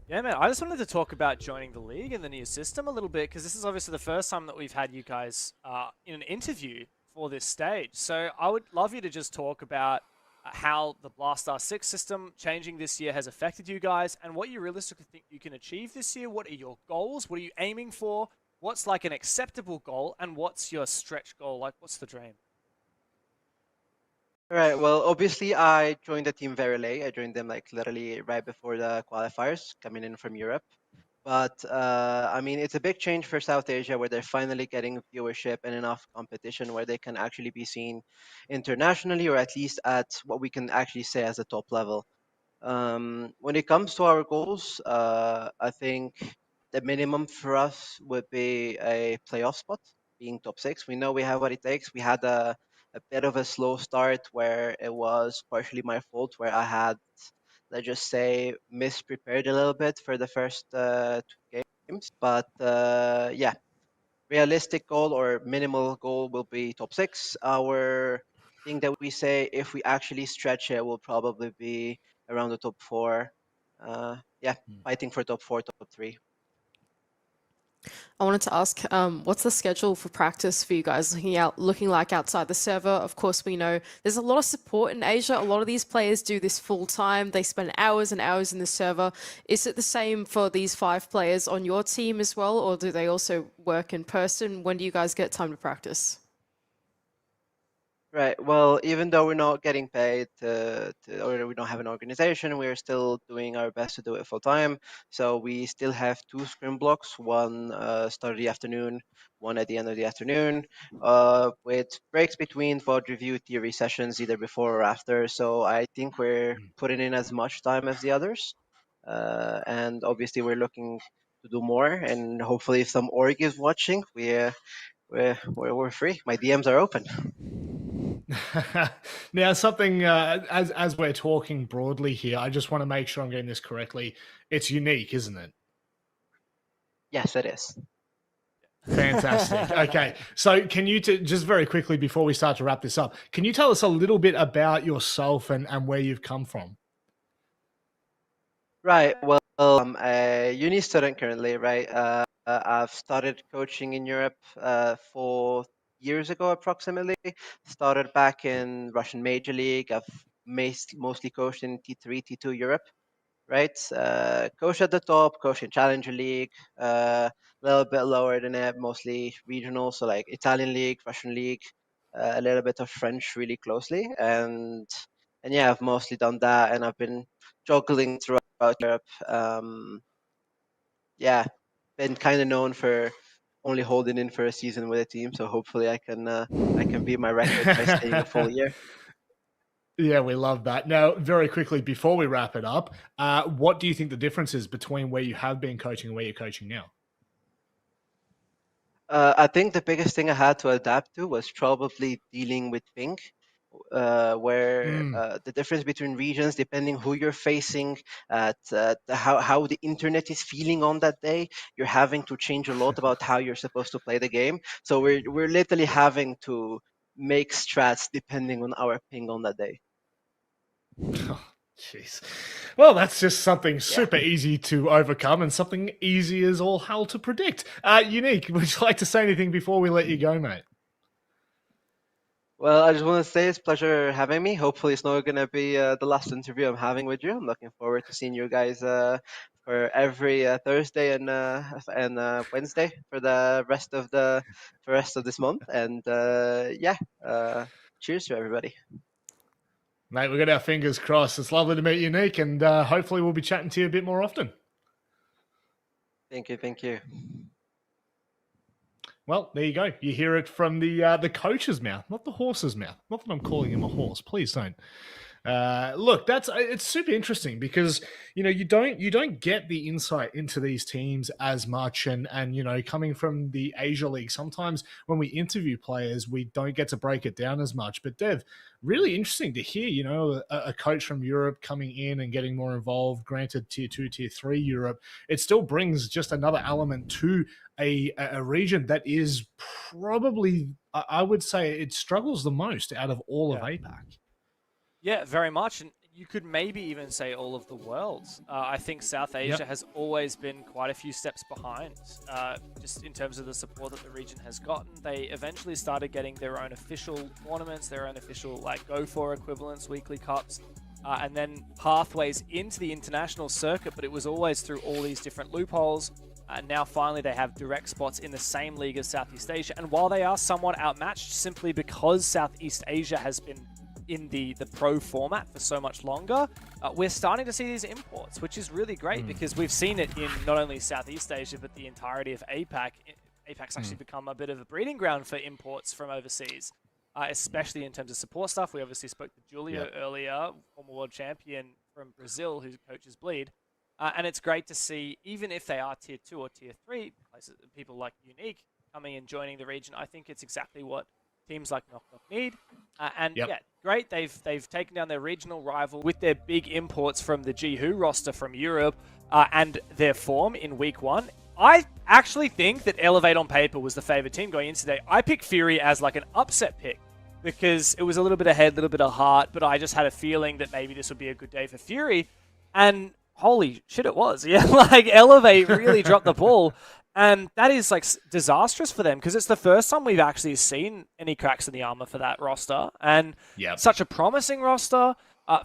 Yeah, man, I just wanted to talk about joining the league and the new system a little bit, because this is obviously the first time that we've had you guys in an interview for this stage. So I would love you to just talk about how the Blastar 6 system changing this year has affected you guys, and what you realistically think you can achieve this year. What are your goals? What are you aiming for? What's like an acceptable goal, and what's your stretch goal? Like, what's the dream? All right. Well, obviously, I joined the team very late. I joined them like literally right before the qualifiers, coming in from Europe. But I mean, it's a big change for South Asia, where they're finally getting viewership and enough competition where they can actually be seen internationally, or at least at what we can actually say as a top level. When it comes to our goals, I think the minimum for us would be a playoff spot, being top 6. We know we have what it takes. We had a bit of a slow start where it was partially my fault, where I had, let's just say, misprepared a little bit for the first 2 games. But yeah, realistic goal or minimal goal will be top 6. Our thing that we say, if we actually stretch it, will probably be around the top 4. Yeah, fighting for top 4, top 3. I wanted to ask, what's the schedule for practice for you guys looking like outside the server? Of course, we know there's a lot of support in Asia. A lot of these players do this full time. They spend hours and hours in the server. Is it the same for these 5 players on your team as well, or do they also work in person? When do you guys get time to practice? Right. Well, even though we're not getting paid or we don't have an organization, we're still doing our best to do it full time. So we still have 2 scrim blocks, one start of the afternoon, one at the end of the afternoon, with breaks between VOD review theory sessions either before or after. So I think we're putting in as much time as the others. And obviously we're looking to do more, and hopefully if some org is watching, we're free. My DMs are open. Now, something as we're talking broadly here, I just want to make sure I'm getting this correctly. It's unique, isn't it? Yes, it is. Fantastic. Okay, so can you just very quickly before we start to wrap this up, can you tell us a little bit about yourself and where you've come from? Right. Well, I'm a uni student currently, right? I've started coaching in Europe 4 years ago, approximately. Started back in Russian Major League. I've mostly coached in T3, T2 Europe, right? Coach at the top, coach in Challenger League, a little bit lower than that, mostly regional, so like Italian League, Russian League, a little bit of French really closely, and yeah, I've mostly done that, and I've been juggling throughout Europe. Yeah, been kind of known for only holding in for a season with a team, so hopefully I can beat my record by staying a full year. Yeah, we love that. Now, very quickly before we wrap it up, what do you think the difference is between where you have been coaching and where you're coaching now? I think the biggest thing I had to adapt to was probably dealing with ping, where the difference between regions, depending who you're facing, how the internet is feeling on that day, you're having to change a lot about how you're supposed to play the game. So we're literally having to make strats depending on our ping on that day. Jeez. Well, that's just something super easy to overcome and something easy as all hell to predict. Unique, would you like to say anything before we let you go, mate? Well, I just want to say it's a pleasure having me. Hopefully, it's not going to be the last interview I'm having with you. I'm looking forward to seeing you guys for every Thursday and Wednesday for the rest of this month. And cheers to everybody. Mate, we've got our fingers crossed. It's lovely to meet you, Unique, and hopefully we'll be chatting to you a bit more often. Thank you, thank you. Well, there you go. You hear it from the coach's mouth, not the horse's mouth. Not that I'm calling him a horse. Please don't. Look, it's super interesting because you don't get the insight into these teams as much, and coming from the Asia League, sometimes when we interview players, we don't get to break it down as much. But Dev, really interesting to hear, a coach from Europe coming in and getting more involved. Granted, tier 2, tier 3 Europe, it still brings just another element to a region that is probably, I would say, it struggles the most out of all of APAC. Yeah, very much. And you could maybe even say all of the world. I think South Asia has always been quite a few steps behind, just in terms of the support that the region has gotten. They eventually started getting their own official tournaments, their own official Go For equivalents, weekly cups, and then pathways into the international circuit, but it was always through all these different loopholes. And now finally they have direct spots in the same league as Southeast Asia. And while they are somewhat outmatched simply because Southeast Asia has been in the pro format for so much longer, we're starting to see these imports, which is really great because we've seen it in not only Southeast Asia, but the entirety of APAC. APAC's actually become a bit of a breeding ground for imports from overseas, especially in terms of support stuff. We obviously spoke to Julio earlier, former world champion from Brazil, who coaches Bleed. And it's great to see, even if they are tier 2 or tier 3, places, people like Unique coming and joining the region. I think it's exactly what teams like Knock Knock need. Yeah, great. They've taken down their regional rival with their big imports from the Jihu roster from Europe and their form in week 1. I actually think that Elevate on paper was the favorite team going into today. I picked Fury as like an upset pick because it was a little bit of head, a little bit of heart, but I just had a feeling that maybe this would be a good day for Fury. And holy shit, it was. Yeah, Elevate really dropped the ball. And that is disastrous for them because it's the first time we've actually seen any cracks in the armor for that roster. And such a promising roster.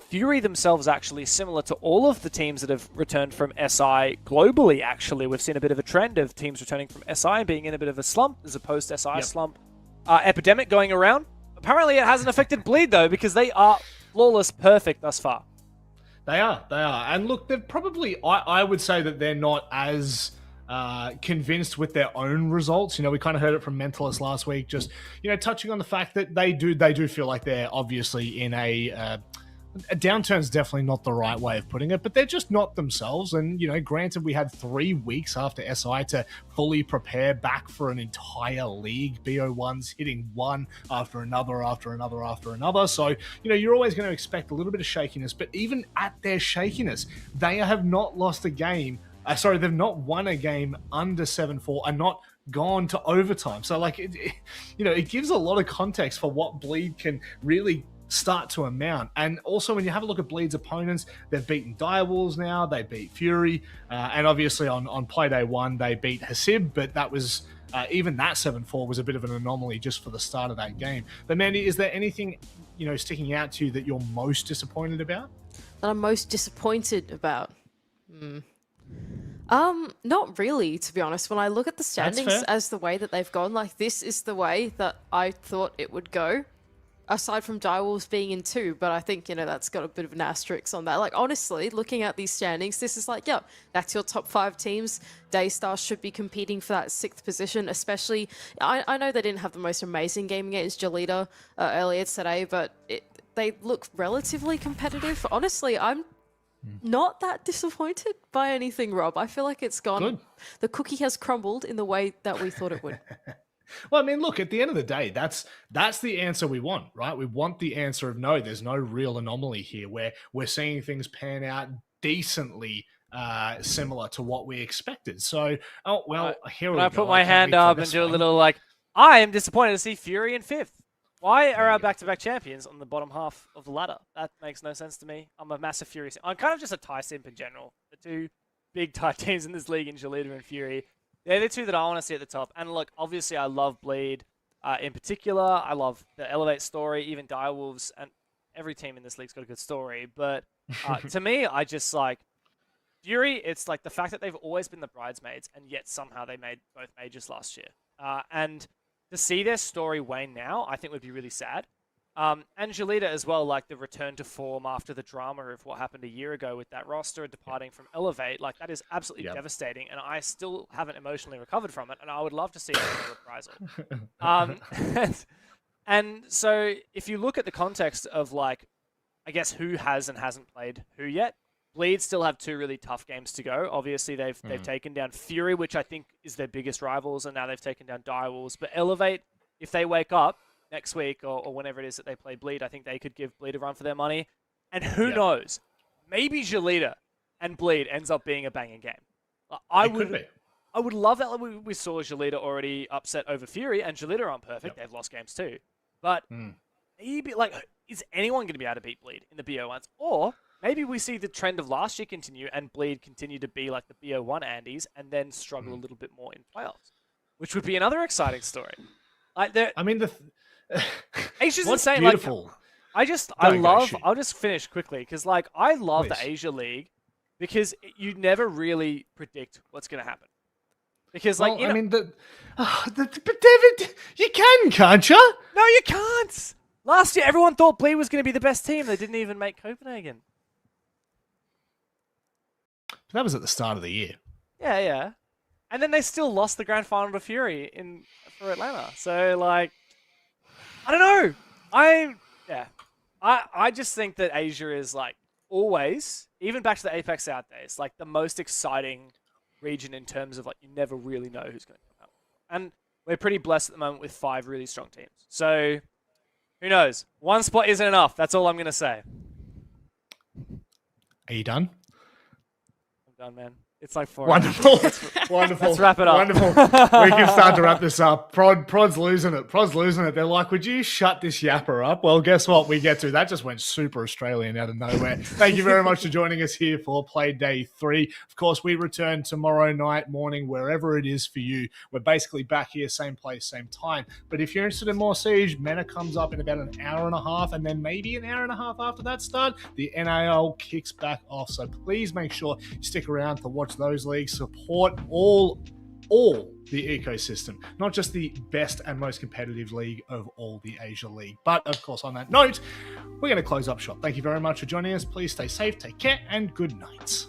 Fury themselves actually similar to all of the teams that have returned from SI globally, actually. We've seen a bit of a trend of teams returning from SI and being in a bit of a slump as a post-SI slump. Epidemic going around. Apparently it hasn't affected Bleed though because they are flawless perfect thus far. They are. And look, they're probably, I would say that they're not as convinced with their own results. We kind of heard it from Mentalist last week, just, touching on the fact that they do feel like they're obviously in a downturn's definitely not the right way of putting it, but they're just not themselves. And, granted, we had 3 weeks after SI to fully prepare back for an entire league. BO1's hitting one after another, after another, after another. So, you're always going to expect a little bit of shakiness, but even at their shakiness, they have not lost a game. They've not won a game under 7-4 and not gone to overtime. So, it gives a lot of context for what Bleed can really start to amount. And also, when you have a look at Bleed's opponents, they've beaten Direwolves now, they beat Fury, and obviously on Playday 1, they beat Hasib, but that was, even that 7-4 was a bit of an anomaly just for the start of that game. But Mandy, is there anything, sticking out to you that you're most disappointed about? That I'm most disappointed about? Not really, to be honest. When I look at the standings as the way that they've gone, this is the way that I thought it would go. Aside from Direwolves being in 2, but I think, that's got a bit of an asterisk on that. Honestly, looking at these standings, this is that's your top 5 teams. Daystar should be competing for that 6th position, especially, I know they didn't have the most amazing game against Jolita earlier today, but they look relatively competitive. Honestly, I'm not that disappointed by anything, Rob. I feel like it's gone. Good. The cookie has crumbled in the way that we thought it would. Well, I mean, look, at the end of the day, that's the answer we want, right? We want the answer of no, there's no real anomaly here where we're seeing things pan out decently similar to what we expected. So, here we go. I put my hand up and do a little I am disappointed to see Fury in 5th. Why are our back-to-back champions on the bottom half of the ladder? That makes no sense to me. I'm a massive Fury simp. I'm kind of just a Thai simp in general. The 2 big Thai teams in this league, in Jolita and Fury, they're the 2 that I want to see at the top. And look, obviously I love Bleed in particular. I love the Elevate story, even Direwolves, and every team in this league's got a good story. But to me, I just Fury, it's the fact that they've always been the bridesmaids, and yet somehow they made both majors last year. And to see their story wane now, I think would be really sad. And Jolita as well, the return to form after the drama of what happened a year ago with that roster departing from Elevate, that is absolutely devastating, and I still haven't emotionally recovered from it, and I would love to see it as a reprisal. And so if you look at the context of, I guess, who has and hasn't played who yet. Bleed still have 2 really tough games to go. Obviously, they've taken down Fury, which I think is their biggest rivals, and now they've taken down Direwolves. But Elevate, if they wake up next week or whenever it is that they play Bleed, I think they could give Bleed a run for their money. And who knows? Maybe Jolita and Bleed ends up being a banging game. I would love that. We saw Jolita already upset over Fury, and Jolita aren't perfect. They've lost games too. But maybe, like, is anyone going to be able to beat Bleed in the BO1s? Or maybe we see the trend of last year continue and Bleed continue to be like the BO1 Andes and then struggle a little bit more in playoffs, which would be another exciting story. Like, I mean, Asia's insane. Beautiful. Like, I'll just finish quickly because, like, I love the Asia League because you never really predict what's going to happen. Because, like, but David, you can't you? No, you can't. Last year, everyone thought Bleed was going to be the best team. They didn't even make Copenhagen. That was at the start of the year. Yeah. And then they still lost the grand final to Fury for Atlanta. So, like, I don't know. I just think that Asia is, like, always, even back to the Apex South days, like, the most exciting region in terms of, like, you never really know who's going to come out. And we're pretty blessed at the moment with 5 really strong teams. So, who knows? One spot isn't enough. That's all I'm going to say. Are you done? I'm done, man. It's like 4 Wonderful. Wonderful. Let's wrap it up. Wonderful. We can start to wrap this up. Prod's losing it. Prod's losing it. They're like, would you shut this yapper up? Well, guess what? We get to. That just went super Australian out of nowhere. Thank you very much for joining us here for Play Day 3. Of course, we return tomorrow night, morning, wherever it is for you. We're basically back here, same place, same time. But if you're interested in more Siege, MENA comes up in about an hour and a half, and then maybe an hour and a half after that start, the NAL kicks back off. So please make sure you stick around to watch those leagues, support all the ecosystem, not just the best and most competitive league of all, the Asia League. But of course, on that note, we're going to close up shop. Thank you very much for joining us. Please stay safe, take care, and good night.